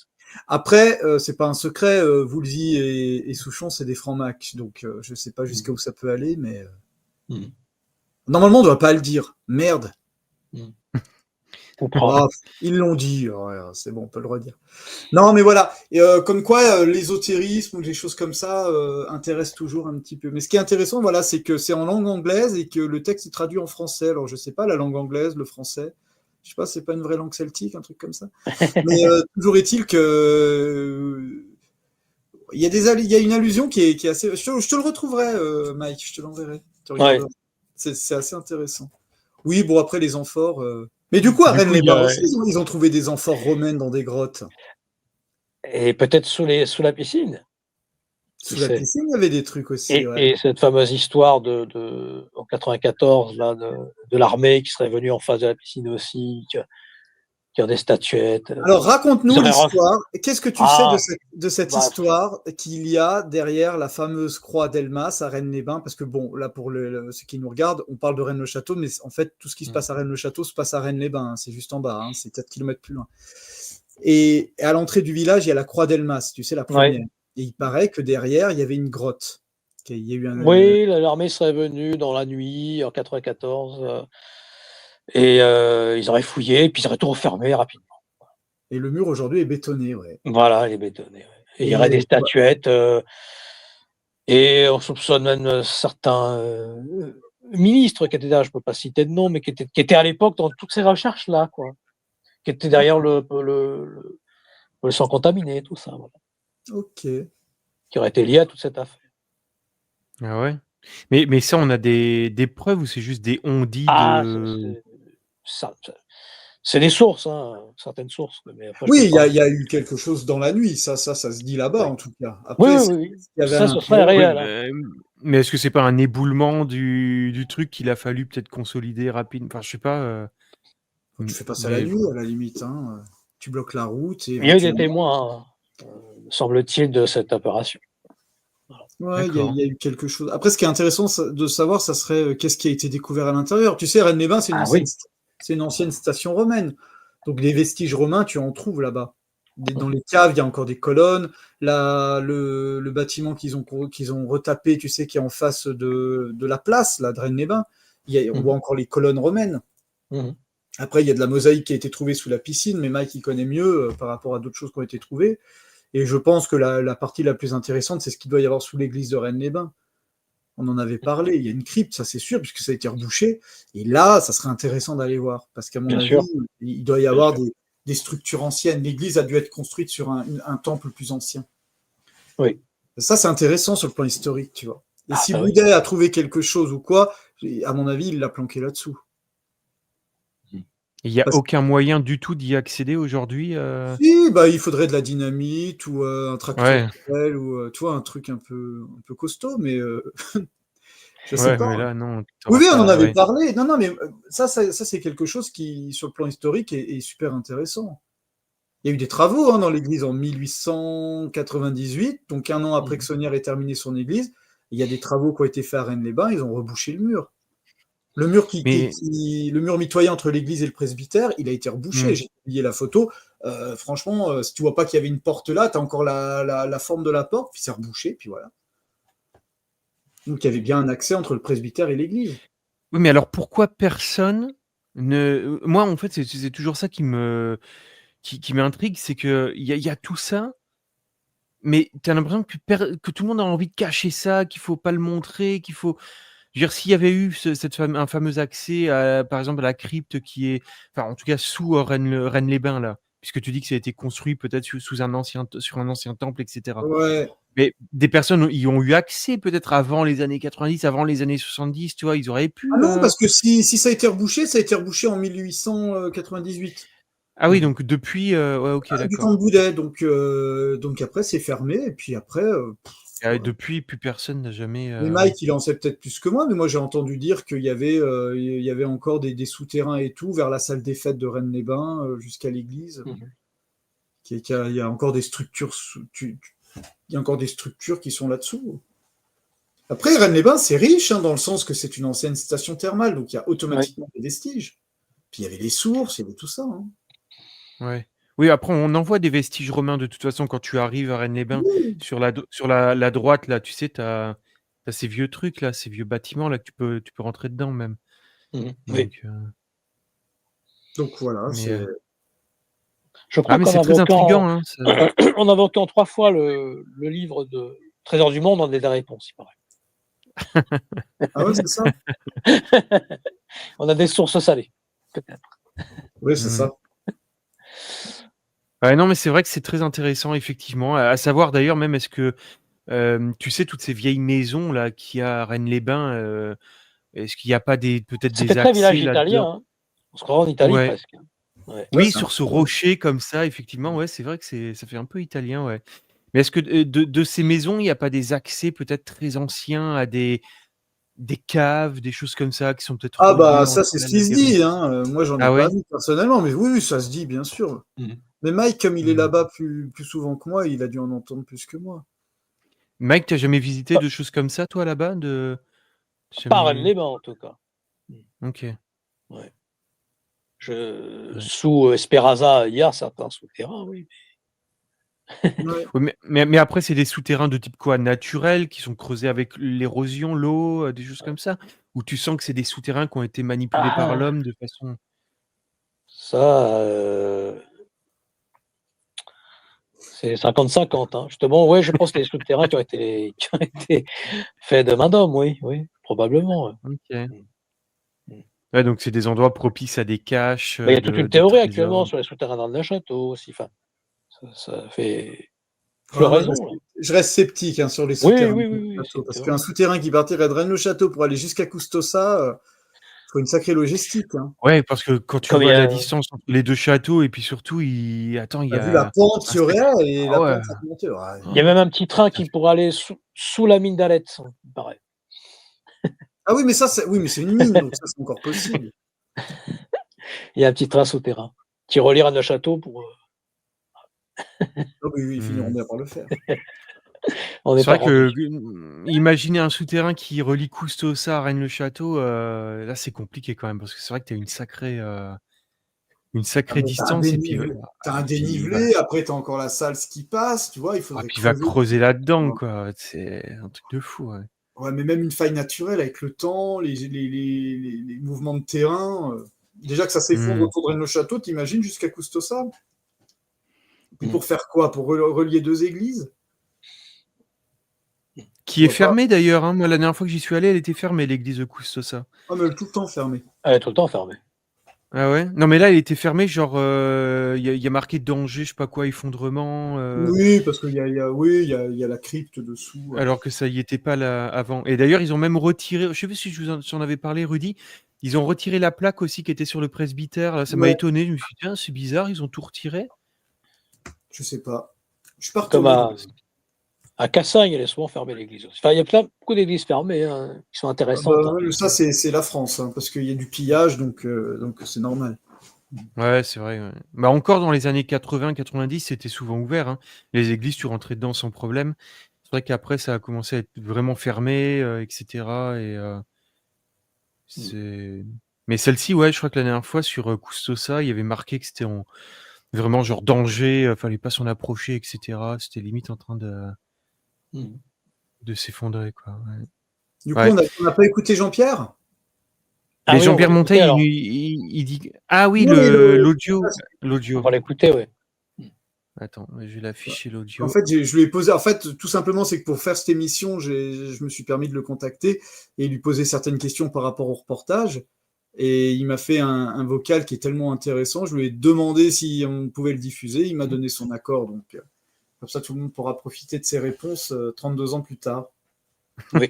Après, c'est pas un secret, Woolsey et Souchon, c'est des francs-macs, donc je sais pas jusqu'à où ça peut aller, mais normalement on doit pas le dire. Merde. Ils l'ont dit, c'est bon, on peut le redire. Non, mais voilà, comme quoi l'ésotérisme ou des choses comme ça intéressent toujours un petit peu. Mais ce qui est intéressant, voilà, c'est que c'est en langue anglaise et que le texte est traduit en français. Alors, je sais pas, la langue anglaise, le français, je sais pas, c'est pas une vraie langue celtique, un truc comme ça. Mais toujours est-il que il y a une allusion qui est assez. Je te le retrouverai, Mike, je te l'enverrai. Ouais. C'est assez intéressant. Oui, bon, après les amphores. Mais du coup, à Rennes-les-Bains aussi, ils ont trouvé des amphores romaines dans des grottes. Et peut-être sous la piscine. Sous la piscine, il y avait des trucs aussi. Et cette fameuse histoire en 94 là, de l'armée qui serait venue en face de la piscine aussi, qui a des statuettes. Alors, raconte-nous l'histoire. Qu'est-ce que tu sais de cette histoire qu'il y a derrière la fameuse croix d'Elmas à Rennes-les-Bains? Parce que, bon, là, pour ceux qui nous regardent, on parle de Rennes-le-Château, mais en fait, tout ce qui se passe à Rennes-le-Château se passe à Rennes-les-Bains. Hein. C'est juste en bas, hein. C'est 4 km plus loin. Et à l'entrée du village, il y a la croix d'Elmas, tu sais, la première. Ouais. Et il paraît que derrière, il y avait une grotte. Il y a eu Oui, l'armée serait venue dans la nuit en 94 et ils auraient fouillé, et puis ils auraient tout refermé rapidement. Et le mur aujourd'hui est bétonné, ouais. Voilà, il est bétonné. Ouais. Et il y aurait des ouais. statuettes et on soupçonne même certains ministres qui étaient là, je peux pas citer de nom, mais qui étaient à l'époque dans toutes ces recherches-là, quoi, qui étaient derrière le sang contaminé, tout ça. Voilà. Ok. Qui auraient été liés à toute cette affaire. Ah ouais? Mais ça, on a des preuves ou c'est juste des on-dit Ah, de... c'est des sources, hein, certaines sources. Mais après, Oui, il y a eu quelque chose dans la nuit, ça se dit là-bas, en tout cas. Après, oui. Il y avait Ça, ce serait réel. Ouais, mais est-ce que c'est pas un éboulement du truc qu'il a fallu peut-être consolider rapidement? Enfin, je sais pas. Tu fais pas ça la nuit, à la limite. Hein. Tu bloques la route. Et il y a eu des témoins, semble-t-il, de cette opération. Ouais, il y a eu quelque chose. Après, ce qui est intéressant de savoir, ça serait qu'est-ce qui a été découvert à l'intérieur. Tu sais, Rennes-les-Bains, c'est une ancienne station romaine. Donc, les vestiges romains, tu en trouves là-bas. Dans les caves, il y a encore des colonnes. Là, le bâtiment qu'ils ont retapé, tu sais, qui est en face de la place, là, de Rennes-les-Bains, on voit encore les colonnes romaines. Après, il y a de la mosaïque qui a été trouvée sous la piscine, mais Mike, il connaît mieux par rapport à d'autres choses qui ont été trouvées. Et je pense que la partie la plus intéressante, c'est ce qu'il doit y avoir sous l'église de Rennes-les-Bains. On en avait parlé, il y a une crypte, ça c'est sûr, puisque ça a été rebouché. Et là, ça serait intéressant d'aller voir, parce qu'à mon avis, il doit y avoir des structures anciennes. L'église a dû être construite sur un temple plus ancien. Oui. Ça, c'est intéressant sur le plan historique, tu vois. Et si Boudet a trouvé quelque chose ou quoi, à mon avis, il l'a planqué là-dessous. Il n'y a aucun moyen du tout d'y accéder aujourd'hui Si, il faudrait de la dynamite ou un tracteur ou tu vois, un truc un peu costaud, mais je sais pas. Mais là, non. Oui, on en avait parlé. Non, mais ça c'est quelque chose qui, sur le plan historique, est super intéressant. Il y a eu des travaux dans l'église en 1898, donc un an après que Saunière ait terminé son église. Il y a des travaux qui ont été faits à Rennes-les-Bains, ils ont rebouché le mur. Le mur le mur mitoyen entre l'église et le presbytère, il a été rebouché. J'ai publié la photo. Franchement, si tu vois pas qu'il y avait une porte là, tu as encore la forme de la porte, puis c'est rebouché, puis voilà. Donc il y avait bien un accès entre le presbytère et l'église. Oui, mais alors pourquoi personne ne... Moi, en fait, c'est toujours ça qui m'intrigue, c'est qu'il y a tout ça, mais tu as l'impression que tout le monde a envie de cacher ça, qu'il faut pas le montrer, qu'il faut... Je veux dire, s'il y avait eu un fameux accès, par exemple, à la crypte qui est... Enfin, en tout cas, sous Rennes-les-Bains, là, puisque tu dis que ça a été construit peut-être sur un ancien temple, etc. Ouais. Mais des personnes y ont eu accès peut-être avant les années 90, avant les années 70, tu vois, ils auraient pu... Ah non, parce que si ça a été rebouché en 1898. Ah oui, donc depuis... ouais, ok, d'accord. Du temps de Boudet, donc après c'est fermé, et puis après... depuis, plus personne n'a jamais... Mais Mike, il en sait peut-être plus que moi, mais moi j'ai entendu dire qu'il y avait encore des souterrains et tout, vers la salle des fêtes de Rennes-les-Bains, jusqu'à l'église. Il y a encore des structures... Il y a encore des structures qui sont là-dessous. Après, Rennes-les-Bains, c'est riche, dans le sens que c'est une ancienne station thermale, donc il y a automatiquement des vestiges. Puis il y avait les sources, il y avait tout ça. Hein. Ouais. Oui, après, on en voit des vestiges romains, de toute façon, quand tu arrives à Rennes-les-Bains. Oui. Sur la droite, là, tu sais, tu as ces vieux trucs, là, ces vieux bâtiments, là, que tu peux rentrer dedans, même. Donc voilà, c'est... Je crois mais c'est très intriguant. Hein, en invoquant 3 fois le livre de Trésor du Monde, on a des réponses, il paraît. Ah ouais, c'est ça. On a des sources salées, peut-être. Oui, c'est ça. Ouais, non, mais c'est vrai que c'est très intéressant, effectivement. À savoir, d'ailleurs, même, est-ce que, tu sais, toutes ces vieilles maisons là qu'il y a à Rennes-les-Bains, est-ce qu'il n'y a pas peut-être des accès très village là-dedans? italien, hein. On se croit en Italie, presque. Ouais. Oui, sur ce rocher comme ça, effectivement, ouais, c'est vrai que ça fait un peu italien, ouais. Mais est-ce que de ces maisons, il n'y a pas des accès peut-être très anciens à des caves, des choses comme ça, qui sont peut-être... Ah bah ça, c'est ce qui se dit. Hein. Moi, j'en ai pas vu personnellement, mais oui, ça se dit, bien sûr. Mais Mike, comme il est là-bas plus souvent que moi, il a dû en entendre plus que moi. Mike, t'as jamais visité de choses comme ça, toi, là-bas Pas Rennes-les-Bains, en tout cas. Ok. Ouais. Sous Esperaza, il y a certains souterrains, oui. Ouais. Ouais, mais après, c'est des souterrains de type quoi? Naturels, qui sont creusés avec l'érosion, l'eau, des choses comme ça? Ou tu sens que c'est des souterrains qui ont été manipulés par Ah, l'homme de façon ça, c'est 50-50, hein. Justement, ouais, je pense que les souterrains qui ont été faits de main d'homme, oui, oui, probablement, ouais. OK. Mmh. Ouais, donc c'est des endroits propices à des caches, Bah, il y a toute une de théorie actuellement trésors. sur les souterrains dans le château aussi, enfin, ça fait Ouais, moi, floraison, là. je reste sceptique hein, sur les Oui, souterrains oui, de oui, oui, c'est château, une parce qu'un théorie. souterrain qui partirait de Rennes-le-Château pour aller jusqu'à Custossa, faut une sacrée logistique. Hein. Ouais, parce que quand tu Comme il y vois la a distance entre les 2 châteaux et puis surtout il y T'as vu la a pente un qu'il y aurait sacré là et ah la ouais. pente, ça monte. Ouais. il y a même un petit train qui pourrait aller sous la mine d'Alet, il paraît. Ah oui, mais ça, oui, mais c'est une mine, donc ça, c'est encore possible. Il y a un petit train souterrain qui relie Rennes-le-Château pour, Ah oui, oui, ils finiront Mmh. bien par le faire. on n'est C'est pas vrai rendu. que, imaginer un souterrain qui relie Custossa à Rennes-le-Château, là, c'est compliqué quand même parce que c'est vrai que tu as une Ah sacrée bah, distance et puis, t'as un et puis va dénivelé, après t'as encore la salle qui passe, tu vois, il ah faudrait puis va creuser. creuser là-dedans, quoi. C'est un truc de fou, ouais. Ouais, mais même une faille naturelle avec le temps, les mouvements de terrain. Déjà que ça s'effondre Mmh. autour de Rennes-le-Château, t'imagines jusqu'à Custossa? Puis Mmh. pour faire quoi? Pour relier deux églises? Je Qui est vois pas. fermée d'ailleurs, hein. Moi, la dernière fois que j'y suis allé, elle était fermée, l'église de Custossa. Ah, mais elle est tout le temps fermée. Elle est tout le temps fermée. Ah ouais? Non, mais là, elle était fermée, genre, il y a marqué danger, je sais pas quoi, effondrement, Oui, parce oui, il y a la crypte dessous. alors que ça y était pas là avant. Et d'ailleurs, ils ont même retiré, je sais pas si j'en avais parlé, Rudy, ils ont retiré la plaque aussi qui était sur le presbytère. Là, ça m'a Ouais, étonné. Je me suis dit, tiens, c'est bizarre, ils ont tout retiré. je sais pas. Je suis pas Comme retourné. à Cassagne, elle est souvent fermée, l'église aussi. Enfin, il y a beaucoup d'églises fermées, hein, qui sont Ah intéressantes, bah, hein. ouais, ça, c'est la France, hein, parce qu'il y a du pillage, donc c'est normal. Ouais, c'est vrai. Ouais. Bah, encore dans les années 80-90, c'était souvent ouvert, hein. Les églises, tu rentrais dedans sans problème. C'est vrai qu'après, ça a commencé à être vraiment fermé, etc. Et c'est. Mais celle-ci, ouais, je crois que la dernière fois sur Custossa, il y avait marqué que c'était vraiment genre danger, fallait pas s'en approcher, etc. C'était limite en train Mmh. de s'effondrer, quoi. Ouais. Du coup, Ouais. on n'a pas écouté Jean-Pierre? Ah Mais oui, on va Jean-Pierre Montet, l'écouter alors. il dit. Ah oui, Oui, l'audio. On L'audio. va l'écouter, oui. Attends, je vais l'afficher En l'audio. fait, je lui ai posé. En fait, tout simplement, c'est que pour faire cette émission, je me suis permis de le contacter et lui poser certaines questions par rapport au reportage. Et il m'a fait un vocal qui est tellement intéressant. Je lui ai demandé si on pouvait le diffuser. Il m'a donné son accord. Donc, comme ça, tout le monde pourra profiter de ses réponses 32 ans plus tard. Oui.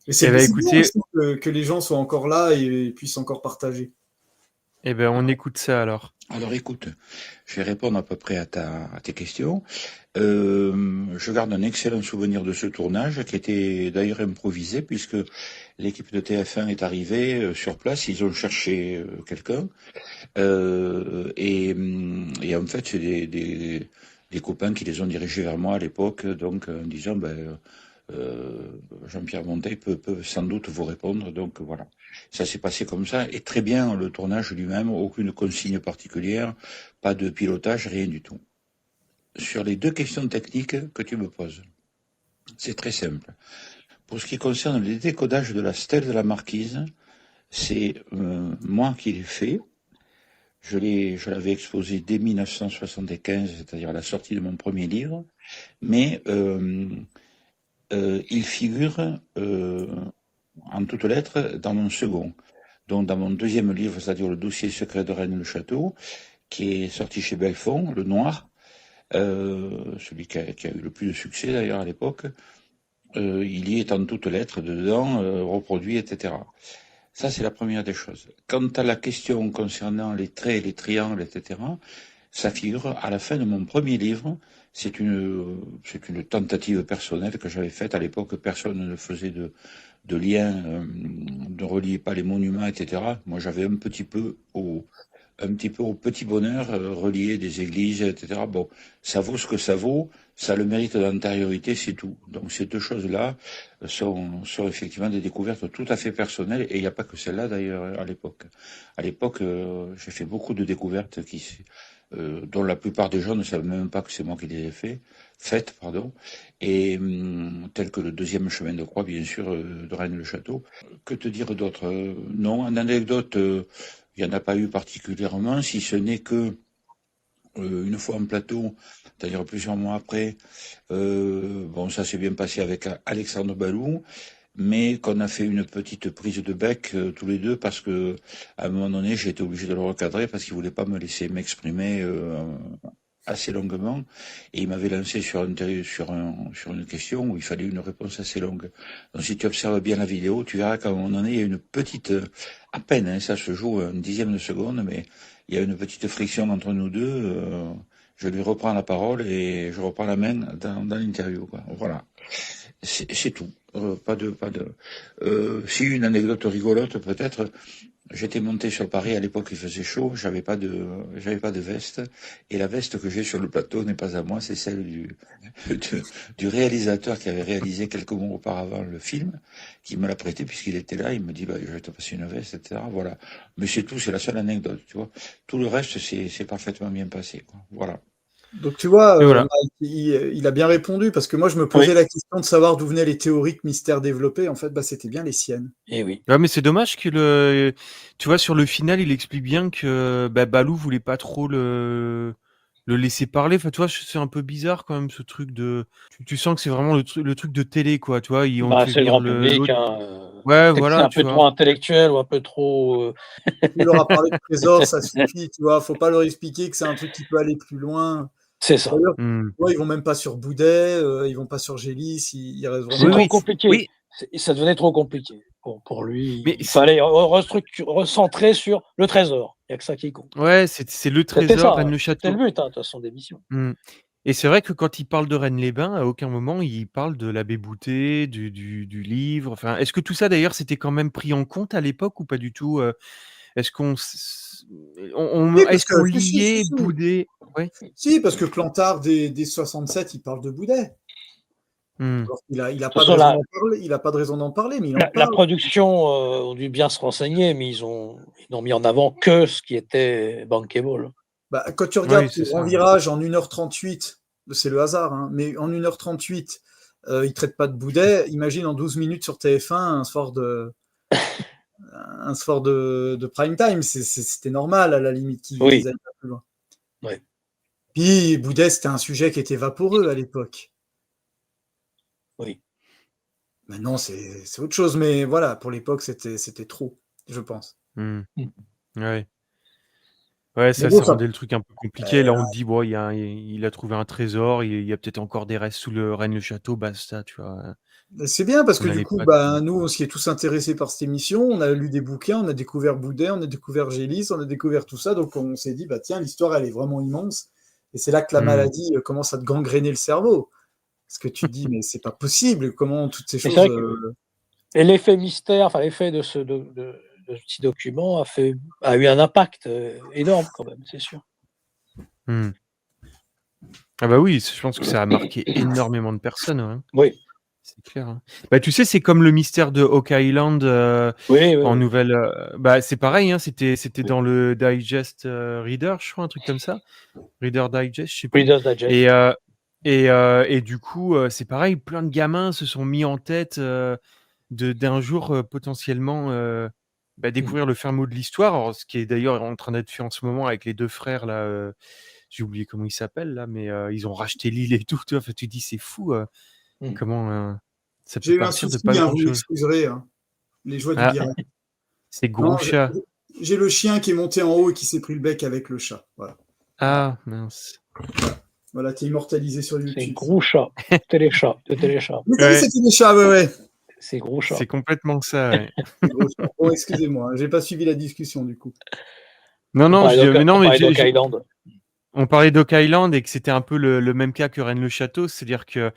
Et c'est Eh ben, bien écoutez, aussi que les gens soient encore là et puissent encore partager. eh ben, on écoute ça alors. Alors écoute, je vais répondre à peu près à tes questions. Je garde un excellent souvenir de ce tournage qui était d'ailleurs improvisé puisque l'équipe de TF1 est arrivée sur place, ils ont cherché quelqu'un et en fait c'est des copains qui les ont dirigés vers moi à l'époque, donc en disant Jean-Pierre Montet peut sans doute vous répondre, donc voilà. Ça s'est passé comme ça, et très bien le tournage lui-même, aucune consigne particulière, pas de pilotage, rien du tout. Sur les deux questions techniques que tu me poses, c'est très simple. Pour ce qui concerne le décodage de la stèle de la Marquise, c'est moi qui l'ai fait. Je l'avais exposé dès 1975, c'est-à-dire à la sortie de mon premier livre, mais il figure en toutes lettres dans mon second. Donc dans mon deuxième livre, c'est-à-dire le dossier secret de Rennes-le-Château, qui est sorti chez Belfond, le noir, celui qui a eu le plus de succès d'ailleurs à l'époque, il y est en toutes lettres dedans, reproduit, etc. Ça, c'est la première des choses. Quant à la question concernant les traits, les triangles, etc., ça figure à la fin de mon premier livre. C'est une tentative personnelle que j'avais faite. À l'époque, personne ne faisait de lien, ne reliait pas les monuments, etc. Moi, j'avais un petit peu au petit bonheur relié des églises, etc. Bon, ça vaut ce que ça vaut, ça a le mérite d'antériorité, c'est tout. Donc ces deux choses-là sont effectivement des découvertes tout à fait personnelles, et il n'y a pas que celle-là d'ailleurs à l'époque. À l'époque, j'ai fait beaucoup de découvertes dont la plupart des gens ne savent même pas que c'est moi qui les ai faites, et tel que le deuxième chemin de croix, bien sûr, de Rennes-le-Château. Que te dire d'autre? Non, en anecdote, il n'y en a pas eu particulièrement, si ce n'est que une fois en plateau, c'est-à-dire plusieurs mois après, bon, ça s'est bien passé avec Alexandre Balou, mais qu'on a fait une petite prise de bec tous les deux parce que à un moment donné, j'ai été obligé de le recadrer parce qu'il voulait pas me laisser m'exprimer assez longuement, et il m'avait lancé sur une question où il fallait une réponse assez longue. Donc si tu observes bien la vidéo, tu verras qu'à un moment donné, il y a une petite, à peine, hein, ça se joue un dixième de seconde, mais il y a une petite friction entre nous deux. Je lui reprends la parole et je reprends la main dans l'interview, quoi. Voilà. C'est tout. Si une anecdote rigolote peut-être. J'étais monté sur Paris, à l'époque il faisait chaud, j'avais pas de veste, et la veste que j'ai sur le plateau n'est pas à moi, c'est celle du réalisateur qui avait réalisé quelques mois auparavant le film, qui me l'a prêté puisqu'il était là, il me dit, je vais te passer une veste, etc. Voilà. Mais c'est tout, c'est la seule anecdote, tu vois. Tout le reste, c'est parfaitement bien passé, quoi. Voilà. Donc tu vois, Et voilà. Mike, il a bien répondu, parce que moi je me posais la question de savoir d'où venaient les théories que Mystère développait. En fait, c'était bien les siennes. Et oui. Ouais, mais c'est dommage que tu vois, sur le final, il explique bien que Balou voulait pas trop le laisser parler. Enfin, tu vois, c'est un peu bizarre quand même ce truc de. Tu sens que c'est vraiment le truc de télé, quoi. Tu vois, ils ont fait C'est le venir grand public. Ouais, C'est voilà. un peu trop intellectuel ou un peu trop. Il leur a parlé de trésor, ça suffit, tu vois. Faut pas leur expliquer que c'est un truc qui peut aller plus loin. C'est ça. D'ailleurs, ils vont même pas sur Boudet, ils vont pas sur Gélis, ils restent vraiment. C'est trop compliqué. Oui. Ça devenait trop compliqué pour lui. Mais il fallait recentrer sur le trésor. Il n'y a que ça qui compte. Ouais, c'est le trésor, Rennes-le-Château. C'était le but, de toute façon, d'émission. Et c'est vrai que quand il parle de Rennes-les-Bains, à aucun moment il parle de l'abbé Boutet, du livre. Enfin, est-ce que tout ça d'ailleurs c'était quand même pris en compte à l'époque ou pas du tout? Est-ce qu'on liait Boudet? Ouais. Si, parce que Plantard dès 67, il parle de Boudet. Il a pas de raison d'en parler, mais il en parle. La production ont dû bien se renseigner, mais ils n'ont mis en avant que ce qui était bankable. Quand tu regardes le Grand Virage en 1h38, c'est le hasard, hein, mais en 1h38, ils ne traitent pas de Boudet. Imagine en 12 minutes sur TF1, un soir de prime time, c'était normal à la limite qu'ils aillent pas plus loin. Ouais. Puis Boudet, c'était un sujet qui était vaporeux à l'époque. Oui. Maintenant, c'est autre chose, mais voilà, pour l'époque, c'était trop, je pense. Ouais. Ouais, ça rendait le truc un peu compliqué. Là, on te dit, il a trouvé un trésor, il y a peut-être encore des restes sous le Rennes-le-Château, basta, tu vois. C'est bien parce que du coup, nous, on s'y est tous intéressés par cette émission, on a lu des bouquins, on a découvert Boudet, on a découvert Gélis, on a découvert tout ça, donc on s'est dit, tiens, l'histoire, elle est vraiment immense, et c'est là que la maladie commence à te gangréner le cerveau. Parce que tu te dis, mais c'est pas possible, comment toutes ces choses... Et l'effet mystère, enfin l'effet de ce petit document a eu un impact énorme quand même, c'est sûr. Ah bah oui, je pense que ça a marqué énormément de personnes. Hein. Oui. C'est clair. Hein. Tu sais, c'est comme le mystère de Oak Island en nouvelle. C'est pareil, hein, c'était dans le Digest Reader, je crois, un truc comme ça. Reader Digest, je sais plus. Reader's Digest. Et du coup, c'est pareil, plein de gamins se sont mis en tête d'un jour potentiellement découvrir le fin mot de l'histoire, ce qui est d'ailleurs en train d'être fait en ce moment avec les deux frères là. J'ai oublié comment ils s'appellent là, mais ils ont racheté l'île et tout. Tu vois, tu te dis c'est fou. Comment ça peut partir de pas grand-chose. Vous excuserez, hein, les joies du direct. C'est gros chat. J'ai le chien qui est monté en haut et qui s'est pris le bec avec le chat. Voilà. Ah mince. Voilà, t'es immortalisé sur YouTube. C'est gros chat. Téléchat. Mais c'était des chats, ouais. C'est gros chat. C'est complètement ça, ouais. Bon, excusez-moi, j'ai pas suivi la discussion du coup. Non, on parlait d'Oak Island. On parlait d'Oak Island et que c'était un peu le même cas que Rennes-le-Château, c'est-à-dire que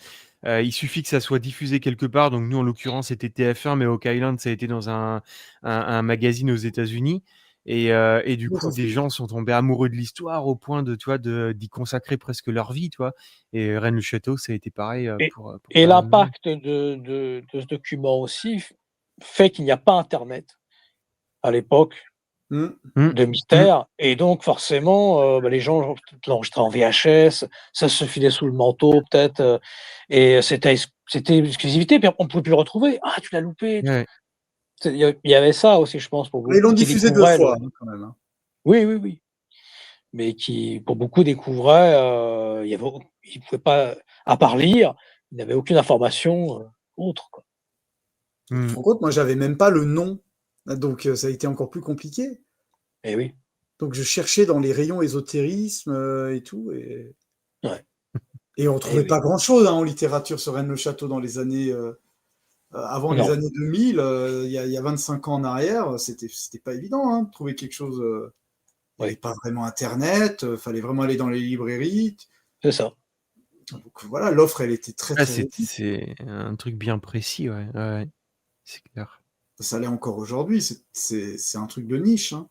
il suffit que ça soit diffusé quelque part. Donc nous, en l'occurrence, c'était TF1, mais Oak Island, ça a été dans un magazine aux États-Unis. Et du coup, des gens sont tombés amoureux de l'histoire au point d'y consacrer presque leur vie, tu vois. Et Rennes-le-Château, ça a été pareil. Et l'impact de ce document aussi fait qu'il n'y a pas Internet à l'époque. de mystère. Et donc, forcément, les gens l'enregistraient en VHS, ça se filait sous le manteau, peut-être, et c'était exclusivité, puis on ne pouvait plus le retrouver. Ah, tu l'as loupé. Ouais. Il y avait ça aussi, je pense, pour beaucoup. Ils l'ont qui diffusé 2 découvraient fois, quand même. Hein. Oui. Mais qui, pour beaucoup, découvraient, ils ne pouvaient pas, à part lire, ils n'avaient aucune information autre, quoi. En compte, moi, j'avais même pas le nom. Donc, ça a été encore plus compliqué. Eh oui. Donc, je cherchais dans les rayons ésotérisme et tout. Et on trouvait pas grand-chose en littérature sur Rennes-le-Château dans les années... avant les années 2000, il y a 25 ans en arrière, c'était pas évident de trouver quelque chose. Il n'y avait pas vraiment Internet, fallait vraiment aller dans les librairies. C'est ça. Donc voilà, l'offre, elle était très, très... C'est un truc bien précis, ouais. C'est clair. Ça l'est encore aujourd'hui, c'est un truc de niche. Hein.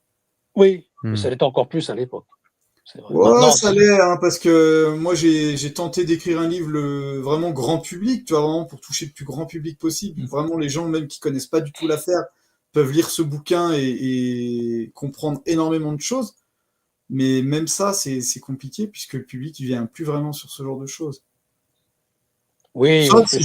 Oui, mais ça l'était encore plus à l'époque. Ouais, maintenant, ça l'est, parce que moi, j'ai tenté d'écrire un livre vraiment grand public, tu vois, vraiment pour toucher le plus grand public possible. Vraiment, les gens même qui connaissent pas du tout l'affaire peuvent lire ce bouquin et comprendre énormément de choses. Mais même ça, c'est compliqué puisque le public ne vient plus vraiment sur ce genre de choses. Oui. Sauf si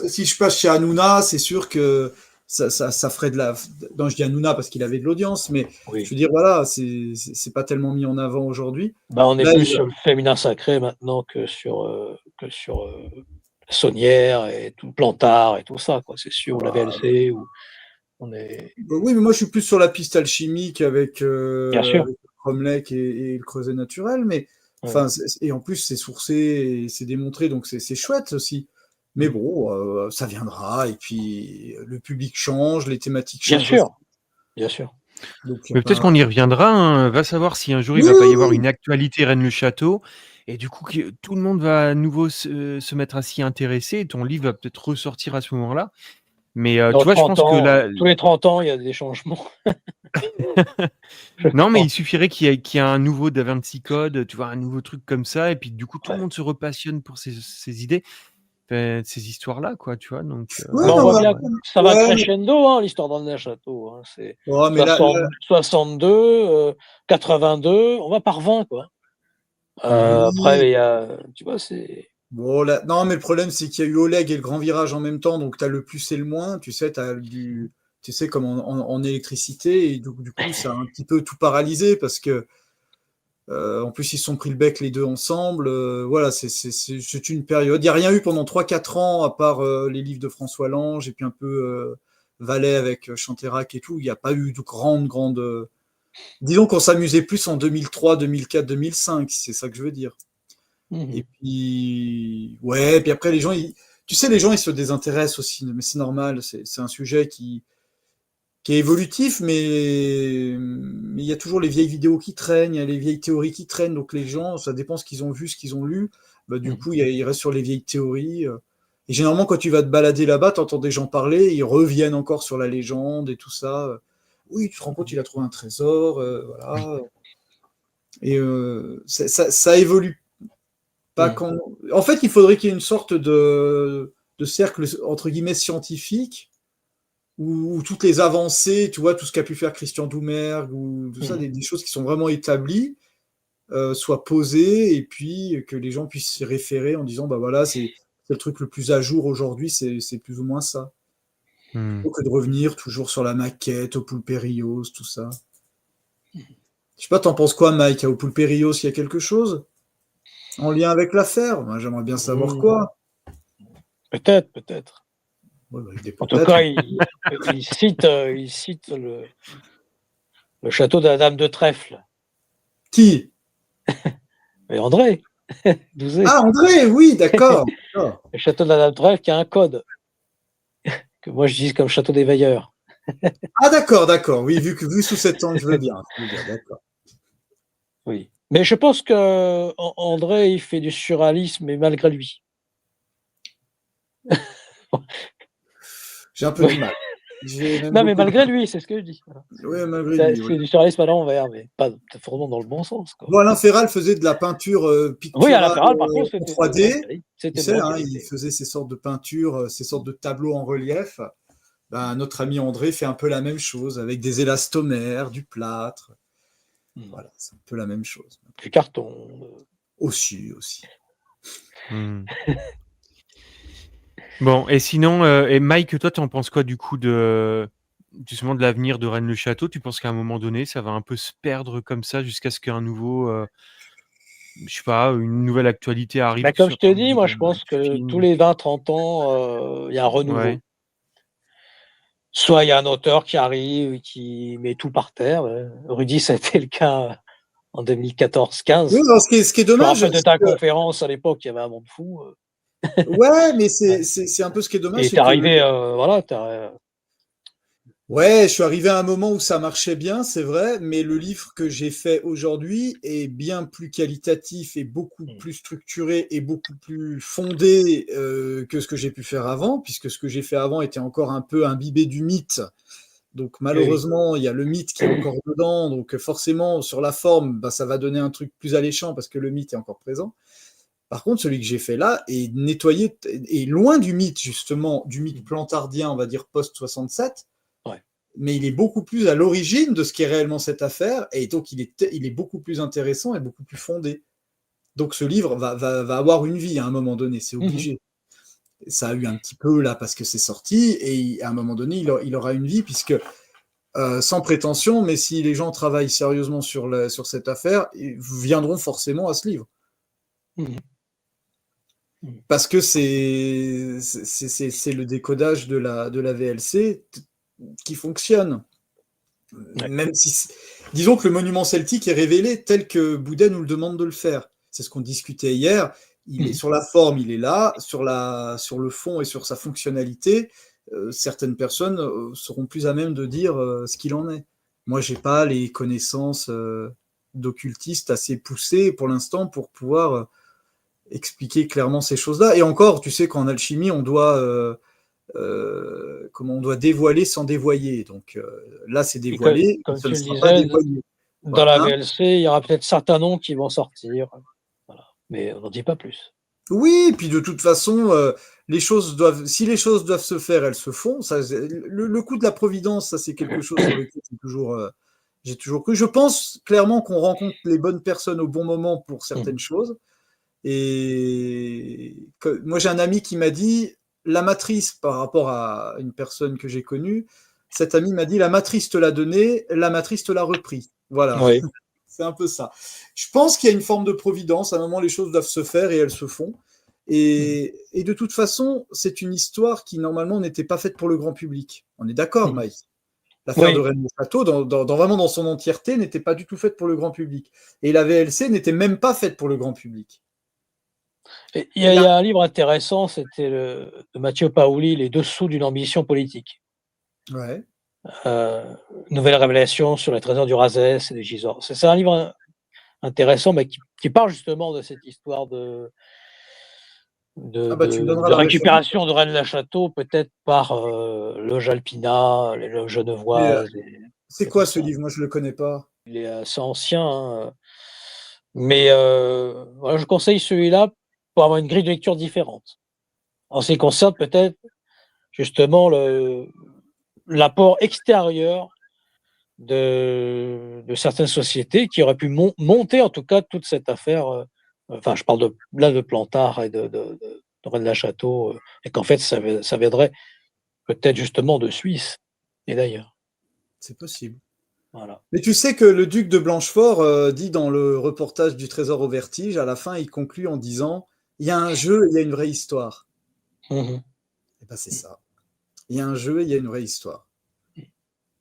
si je passe chez Hanouna, c'est sûr que ça ferait de la... Non, je dis Hanouna parce qu'il avait de l'audience, mais je veux dire, voilà, c'est pas tellement mis en avant aujourd'hui. On est plus sur le féminin sacré maintenant que sur Saunière et tout Plantard et tout ça, quoi. C'est sûr, ou la VLC, ou on est... Oui, mais moi je suis plus sur la piste alchimique avec Cromlech et le creuset naturel, mais et en plus c'est sourcé et c'est démontré, donc c'est chouette aussi. Mais bon, ça viendra, et puis le public change, les thématiques changent. Bien sûr. Donc, mais peut-être qu'on y reviendra, va savoir si un jour il va pas y avoir une actualité Rennes-le-Château, et du coup tout le monde va à nouveau se mettre à s'y intéresser, et ton livre va peut-être ressortir à ce moment-là. Mais tu vois, je pense que tous les 30 ans, il y a des changements. Non, mais il suffirait qu'il y ait un nouveau Da Vinci Code, tu vois, un nouveau truc comme ça, et puis du coup tout le monde se repassionne pour ces idées, ces histoires-là, quoi, tu vois. Donc, on voit bien que ça va crescendo, l'histoire dans le château. C'est 62, 82, on va par 20, quoi. Après, il y a, tu vois, c'est... Bon, non, mais le problème, c'est qu'il y a eu Oleg et le grand virage en même temps, donc tu as le plus et le moins, tu sais, comme en électricité, et du coup, ça a un petit peu tout paralysé, parce que en plus, ils se sont pris le bec les deux ensemble. Voilà, c'est une période. Il n'y a rien eu pendant 3-4 ans, à part les livres de François Lange, et puis un peu Valais avec Chanterac et tout. Il n'y a pas eu de grande... Disons qu'on s'amusait plus en 2003, 2004, 2005, c'est ça que je veux dire. Et puis, puis après, les gens, tu sais, les gens, ils se désintéressent aussi, mais c'est normal, c'est un sujet qui est évolutif, mais il y a toujours les vieilles vidéos qui traînent, il y a les vieilles théories qui traînent, donc les gens, ça dépend ce qu'ils ont vu, ce qu'ils ont lu, du coup, ils restent sur les vieilles théories. Et généralement, quand tu vas te balader là-bas, tu entends des gens parler, ils reviennent encore sur la légende et tout ça. Oui, tu te rends compte, il a trouvé un trésor, voilà. Et ça évolue. En fait, il faudrait qu'il y ait une sorte de cercle, entre guillemets, scientifique, où toutes les avancées, tu vois, tout ce qu'a pu faire Christian Doumergue, ou tout ça, des choses qui sont vraiment établies, soient posées, et puis que les gens puissent s'y référer en disant, bah voilà, c'est le truc le plus à jour aujourd'hui, c'est plus ou moins ça. Plutôt que de revenir toujours sur la maquette, au Poulpérios, tout ça. Je sais pas, t'en penses quoi, Mike? Au Poulpérios, il y a quelque chose en lien avec l'affaire? Moi, j'aimerais bien savoir quoi. Peut-être. Ouais, en tout cas, il cite le château de la Dame de Trèfle. Qui? Et André. Douzet. Ah, André, oui, d'accord. Le château de la Dame de Trèfle qui a un code. Que moi, je dis comme château des veilleurs. Ah, d'accord. Oui, vu sous cet angle, je veux bien. D'accord. Oui. Mais je pense que André, il fait du surréalisme, mais malgré lui. J'ai un peu de mal. Non, mais malgré lui, c'est ce que je dis. Oui, malgré lui. C'est du surréalisme à l'envers, mais pas forcément dans le bon sens. Quoi. Bon, Alain Ferral faisait de la peinture picturale, Alain Ferral, par contre, c'était 3D. C'était tu sais, il faisait ces sortes de peintures, ces sortes de tableaux en relief. Ben, notre ami André fait un peu la même chose avec des élastomères, du plâtre. Voilà, c'est un peu la même chose. Du carton. Aussi. Bon, et sinon, et Mike, toi, tu en penses quoi du coup justement de l'avenir de Rennes-le-Château? Tu penses qu'à un moment donné, ça va un peu se perdre comme ça jusqu'à ce qu'un nouveau, je sais pas, une nouvelle actualité arrive Bah, comme sur je te dis, moi je pense que film? tous les 20-30 ans, il y a un renouveau. Ouais. Soit il y a un auteur qui arrive, qui met tout par terre. Rudy, ça a été le cas en 2014-15. Oui, alors, ce qui est dommage. Je me rappelle de ta conférence à l'époque, il y avait un monde fou. Ouais, mais c'est un peu ce qui est dommage. Et t'es arrivé, voilà. Ouais, je suis arrivé à un moment où ça marchait bien, c'est vrai, mais le livre que j'ai fait aujourd'hui est bien plus qualitatif et beaucoup plus structuré et beaucoup plus fondé que ce que j'ai pu faire avant, puisque ce que j'ai fait avant était encore un peu imbibé du mythe. Donc malheureusement, il y a le mythe qui est encore dedans, donc forcément, sur la forme, bah, ça va donner un truc plus alléchant parce que le mythe est encore présent. Par contre, celui que j'ai fait là est nettoyé, est loin du mythe, justement, du mythe plantardien, on va dire post-67, mais il est beaucoup plus à l'origine de ce qu'est réellement cette affaire, et donc il est beaucoup plus intéressant et beaucoup plus fondé. Donc ce livre va avoir une vie à un moment donné, c'est obligé. Ça a eu un petit peu là parce que c'est sorti, et à un moment donné, il aura une vie, puisque, sans prétention, mais si les gens travaillent sérieusement sur cette affaire, ils viendront forcément à ce livre. Parce que c'est le décodage de la VLC qui fonctionne. Même si, disons que le monument celtique est révélé tel que Boudet nous le demande de le faire. C'est ce qu'on discutait hier. Il est sur la forme, il est là, sur le fond et sur sa fonctionnalité. Certaines personnes seront plus à même de dire ce qu'il en est. Moi, j'ai pas les connaissances d'occultistes assez poussées pour l'instant pour pouvoir expliquer clairement ces choses-là. Et encore, tu sais qu'en alchimie, on doit dévoiler sans dévoyer. Donc là, c'est dévoilé, comme ça tu ne le sera pas disais, dévoilé. dans la VLC, il y aura peut-être certains noms qui vont sortir. Voilà. Mais on n'en dit pas plus. Oui, puis de toute façon, si les choses doivent se faire, elles se font. Ça, le coup de la providence, ça c'est quelque chose sur lequel j'ai toujours cru. Je pense clairement qu'on rencontre les bonnes personnes au bon moment pour certaines choses. Et moi, j'ai un ami qui m'a dit, la matrice, par rapport à une personne que j'ai connue, cet ami m'a dit, la matrice te l'a donnée, la matrice te l'a repris. Voilà. Oui. C'est un peu ça. Je pense qu'il y a une forme de providence. À un moment, les choses doivent se faire et elles se font. Et de toute façon, c'est une histoire qui, normalement, n'était pas faite pour le grand public. On est d'accord, Mike? L'affaire de Rennes-le-Château, vraiment dans son entièreté, n'était pas du tout faite pour le grand public. Et la VLC n'était même pas faite pour le grand public. Il y a un livre intéressant, c'était de Mathieu Paoli, Les dessous d'une ambition politique. Ouais. Nouvelle révélation sur les trésors du Razès et des Gisors. C'est un livre intéressant, mais qui parle justement de cette histoire de récupération de Rennes-le-Château, peut-être par le Jalpina, les Genevois. C'est quoi ce livre? Moi, je ne le connais pas. Il est assez ancien, hein. Mais voilà, je conseille celui-là pour avoir une grille de lecture différente. En ce qui concerne peut-être justement l'apport extérieur de certaines sociétés qui auraient pu monter en tout cas toute cette affaire. Enfin, je parle de Plantard et de Rennes-le-Château, et qu'en fait, ça viendrait peut-être justement de Suisse et d'ailleurs. C'est possible. Voilà. Mais tu sais que le duc de Blanchefort dit dans le reportage du Trésor au Vertige, à la fin, il conclut en disant « Il y a un jeu, il y a une vraie histoire. » Et ben c'est ça. Il y a un jeu, il y a une vraie histoire.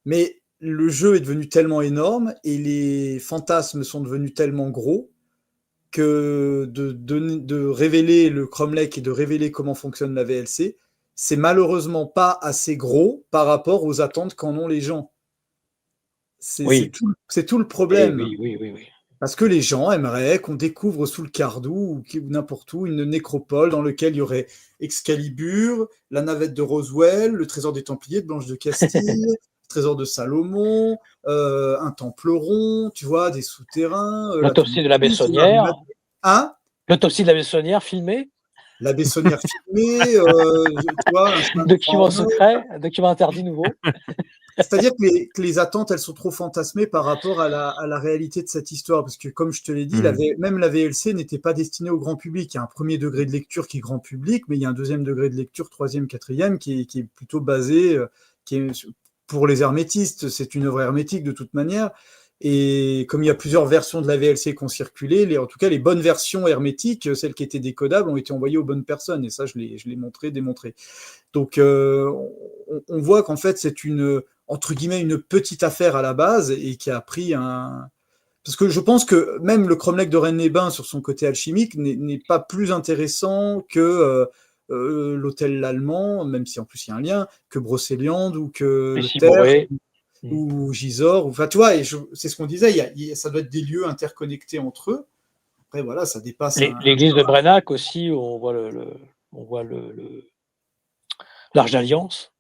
Mais le jeu est devenu tellement énorme et les fantasmes sont devenus tellement gros que de révéler le Cromlech et de révéler comment fonctionne la VLC, c'est malheureusement pas assez gros par rapport aux attentes qu'en ont les gens. C'est tout le problème. Oui. Parce que les gens aimeraient qu'on découvre sous le Cardou ou n'importe où une nécropole dans laquelle il y aurait Excalibur, la navette de Roswell, le trésor des Templiers de Blanche de Castille, le trésor de Salomon, un temple rond, tu vois, des souterrains. L'autopsie de la Bessonnière. Hein? L'autopsie de la Bessonnière filmée. La Bessonnière filmée, tu vois, un chemin de croix Document en or. secret, un document interdit nouveau. C'est-à-dire que les attentes, elles sont trop fantasmées par rapport à la réalité de cette histoire. Parce que, comme je te l'ai dit, même la VLC n'était pas destinée au grand public. Il y a un premier degré de lecture qui est grand public, mais il y a un deuxième degré de lecture, troisième, quatrième, qui est plutôt basé, pour les hermétistes. C'est une œuvre hermétique de toute manière. Et comme il y a plusieurs versions de la VLC qui ont circulé, en tout cas, les bonnes versions hermétiques, celles qui étaient décodables, ont été envoyées aux bonnes personnes. Et ça, je l'ai montré, démontré. Donc, on voit qu'en fait, c'est entre guillemets, une petite affaire à la base et qui a pris un... Parce que je pense que même le cromlech de Rennes-les-Bains, sur son côté alchimique, n'est pas plus intéressant que l'hôtel l'Allemand, même si en plus il y a un lien, que Brocéliande ou que le Terre ou Gisors. Enfin, tu vois, c'est ce qu'on disait, ça doit être des lieux interconnectés entre eux. Après, voilà, ça dépasse... L'église de Brenac aussi, où on voit l'Arche d'Alliance.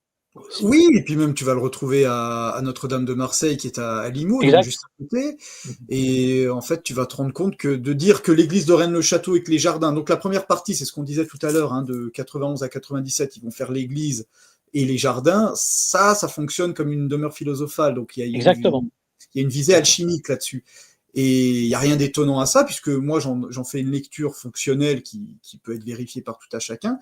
Oui, et puis même tu vas le retrouver à Notre-Dame de Marseille qui est à Limoux, donc juste à côté. Et en fait, tu vas te rendre compte que de dire que l'église de Rennes-le-Château et que les jardins, donc la première partie, c'est ce qu'on disait tout à l'heure, hein, de 91 à 97, ils vont faire l'église et les jardins, ça fonctionne comme une demeure philosophale. Donc il y a une visée alchimique là-dessus. Et il n'y a rien d'étonnant à ça, puisque moi j'en fais une lecture fonctionnelle qui peut être vérifiée par tout à chacun.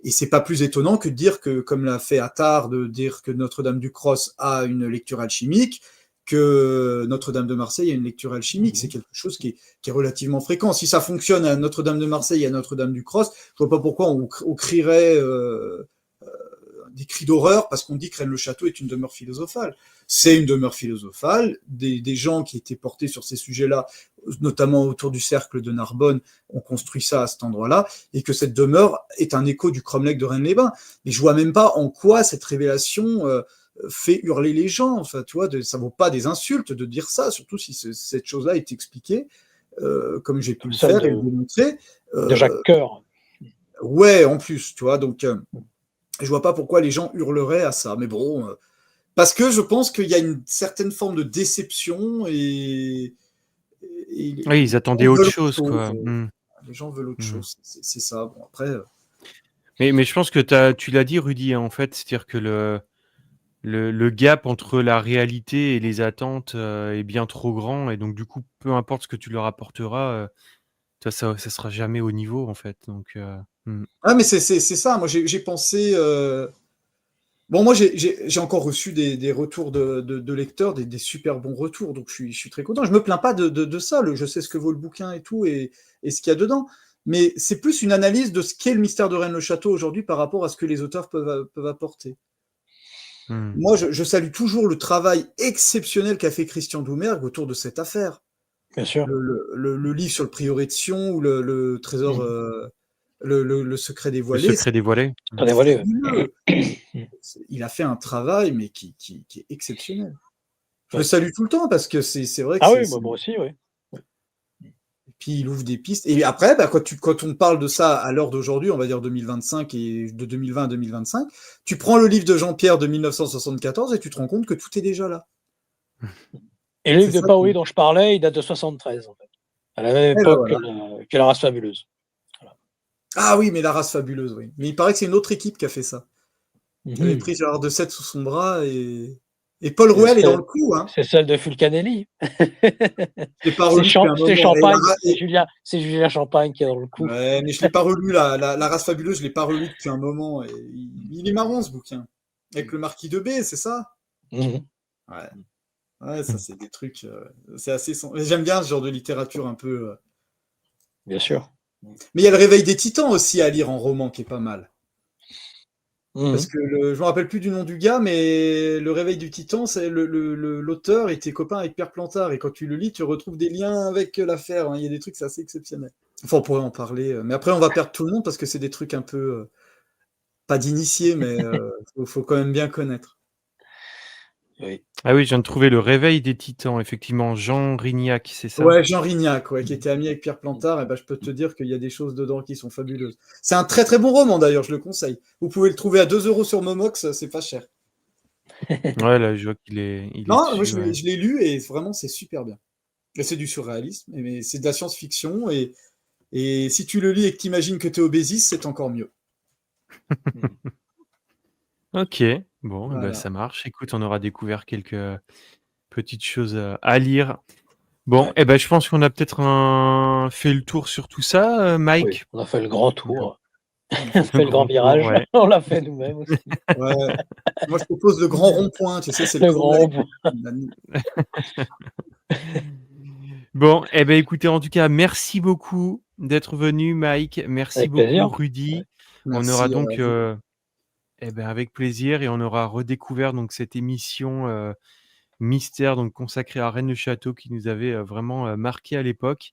Et c'est pas plus étonnant que de dire que, comme l'a fait Attard, de dire que Notre-Dame du Cross a une lecture alchimique, que Notre-Dame de Marseille a une lecture alchimique. C'est quelque chose qui est relativement fréquent. Si ça fonctionne à Notre-Dame de Marseille et à Notre-Dame du Cross, je vois pas pourquoi on crierait des cris d'horreur parce qu'on dit que Rennes-le-Château est une demeure philosophale. C'est une demeure philosophale. Des gens qui étaient portés sur ces sujets-là, notamment autour du cercle de Narbonne, ont construit ça à cet endroit-là, et que cette demeure est un écho du cromlech de Rennes-les-Bains. Mais je vois même pas en quoi cette révélation fait hurler les gens. Enfin, tu vois, ça vaut pas des insultes de dire ça, surtout si cette chose-là est expliquée, comme j'ai pu le faire et le démontrer. De Jacques Coeur. Ouais, en plus, tu vois, donc je vois pas pourquoi les gens hurleraient à ça. Mais bon, parce que je pense qu'il y a une certaine forme de déception et oui, ils attendaient autre chose, quoi. Les gens veulent autre chose, c'est ça. Bon, après. Mais je pense que tu l'as dit, Rudy, hein, en fait, c'est-à-dire que le gap entre la réalité et les attentes est bien trop grand, et donc du coup, peu importe ce que tu leur apporteras, ça sera jamais au niveau, en fait. Donc, Ah, mais c'est ça. Moi, j'ai pensé. Bon, moi, j'ai encore reçu des retours de lecteurs, des super bons retours, donc je suis très content. Je me plains pas de ça. Je sais ce que vaut le bouquin et tout, et ce qu'il y a dedans. Mais c'est plus une analyse de ce qu'est le mystère de Rennes-le-Château aujourd'hui par rapport à ce que les auteurs peuvent apporter. Moi, je salue toujours le travail exceptionnel qu'a fait Christian Doumergue autour de cette affaire. Bien sûr. Le livre sur le prieuré de Sion ou le trésor, le secret dévoilé. Le secret dévoilé. Il a fait un travail, mais qui est exceptionnel. Je le salue tout le temps parce que c'est vrai que. Ah oui, moi aussi, oui. Et puis il ouvre des pistes. Et après, quand on parle de ça à l'heure d'aujourd'hui, on va dire 2025 et de 2020 à 2025, tu prends le livre de Jean-Pierre de 1974 et tu te rends compte que tout est déjà là. Et le livre de Paoli dont je parlais, il date de 73, en fait. À la même époque que La Race Fabuleuse. Voilà. Ah oui, mais La Race Fabuleuse, oui. Mais il paraît que c'est une autre équipe qui a fait ça. Il avait pris Gérard de Sète sous son bras et Paul Rouel est dans le coup. Hein. C'est celle de Fulcanelli. C'est Champagne. C'est Julien Champagne qui est dans le coup. Ouais, mais je ne l'ai pas relu, la Race Fabuleuse, je ne l'ai pas relu depuis un moment. Et il est marrant, ce bouquin. Avec le marquis de B, c'est ça? Ouais, ça, c'est des trucs... c'est assez... J'aime bien ce genre de littérature un peu... Bien sûr. Mais il y a le Réveil des Titans aussi à lire en roman, qui est pas mal. Parce que je ne me rappelle plus du nom du gars, mais Le Réveil du Titan, c'est l'auteur était copain avec Pierre Plantard, et quand tu le lis, tu retrouves des liens avec l'affaire. Hein. Il y a des trucs, c'est assez exceptionnel. Enfin, on pourrait en parler, mais après, on va perdre tout le monde parce que c'est des trucs un peu pas d'initiés, mais faut quand même bien connaître. Oui. Ah oui, je viens de trouver Le Réveil des Titans, effectivement, Jean Rignac, c'est ça? Ouais, Jean Rignac, qui était ami avec Pierre Plantard, et je peux te dire qu'il y a des choses dedans qui sont fabuleuses. C'est un très très bon roman d'ailleurs, je le conseille. Vous pouvez le trouver à 2 € sur Momox, c'est pas cher. Ouais, là, je vois qu'il est. Non, moi je l'ai lu et vraiment c'est super bien. Et c'est du surréalisme, mais c'est de la science-fiction et Et si tu le lis et que tu imagines que tu es obésiste, c'est encore mieux. OK, bon, Voilà. ça marche. Écoute, on aura découvert quelques petites choses, à lire. Bon, je pense qu'on a peut-être fait le tour sur tout ça, Oui, Mike? on a fait le grand tour. On a Le fait le grand grand tour, virage. ouais. On l'a fait nous-mêmes aussi. Ouais. Moi, je propose le grand rond-point, tu sais, c'est Le le grand problème. Bon, écoutez, en tout cas, merci beaucoup d'être venu, Mike. Merci Avec beaucoup, plaisir. Rudy. On Merci aura à donc, vous. avec plaisir et on aura redécouvert donc cette émission, mystère donc consacrée à Rennes le Château qui nous avait, vraiment, marqués à l'époque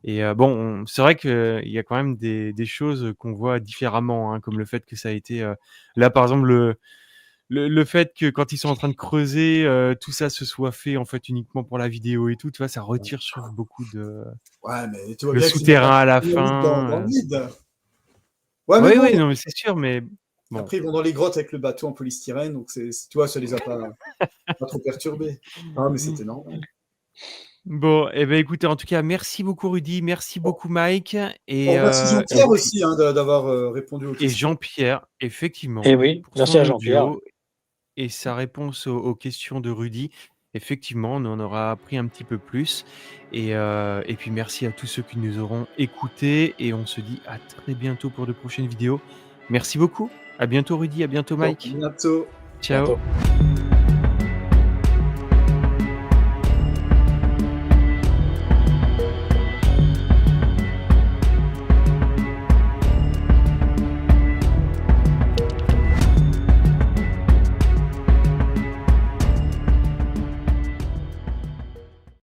et bon, c'est vrai qu'il y a quand même des choses, qu'on voit différemment, hein, comme le fait que ça a été, là, par exemple, le fait que quand ils sont en train de creuser, tout ça se soit fait, en fait, uniquement pour la vidéo et tout, tu vois? Ça retire, je trouve, beaucoup de Ouais, mais tu vois le bien qu'ils vont souterrain à la dans le fin, vide. Ouais, mais Oui, bon, oui, non, mais c'est sûr, mais bon. après, ils vont dans les grottes avec le bateau en polystyrène, donc tu vois, ça les a pas trop perturbés. Ah, mais c'était normal. Bon, écoutez, en tout cas, merci beaucoup Rudy, merci beaucoup Mike On et remercie heu Jean-Pierre et puis aussi, hein, d'avoir répondu aux et questions. Jean-Pierre, Et effectivement, oui, pour merci son à Jean-Pierre. audio et sa réponse aux questions de Rudy. Effectivement, on en aura appris un petit peu plus et puis merci à tous ceux qui nous auront écoutés et on se dit à très bientôt pour de prochaines vidéos. Merci beaucoup. À bientôt Rudy, à bientôt Bon, à Mike. bientôt. Ciao. Bientôt.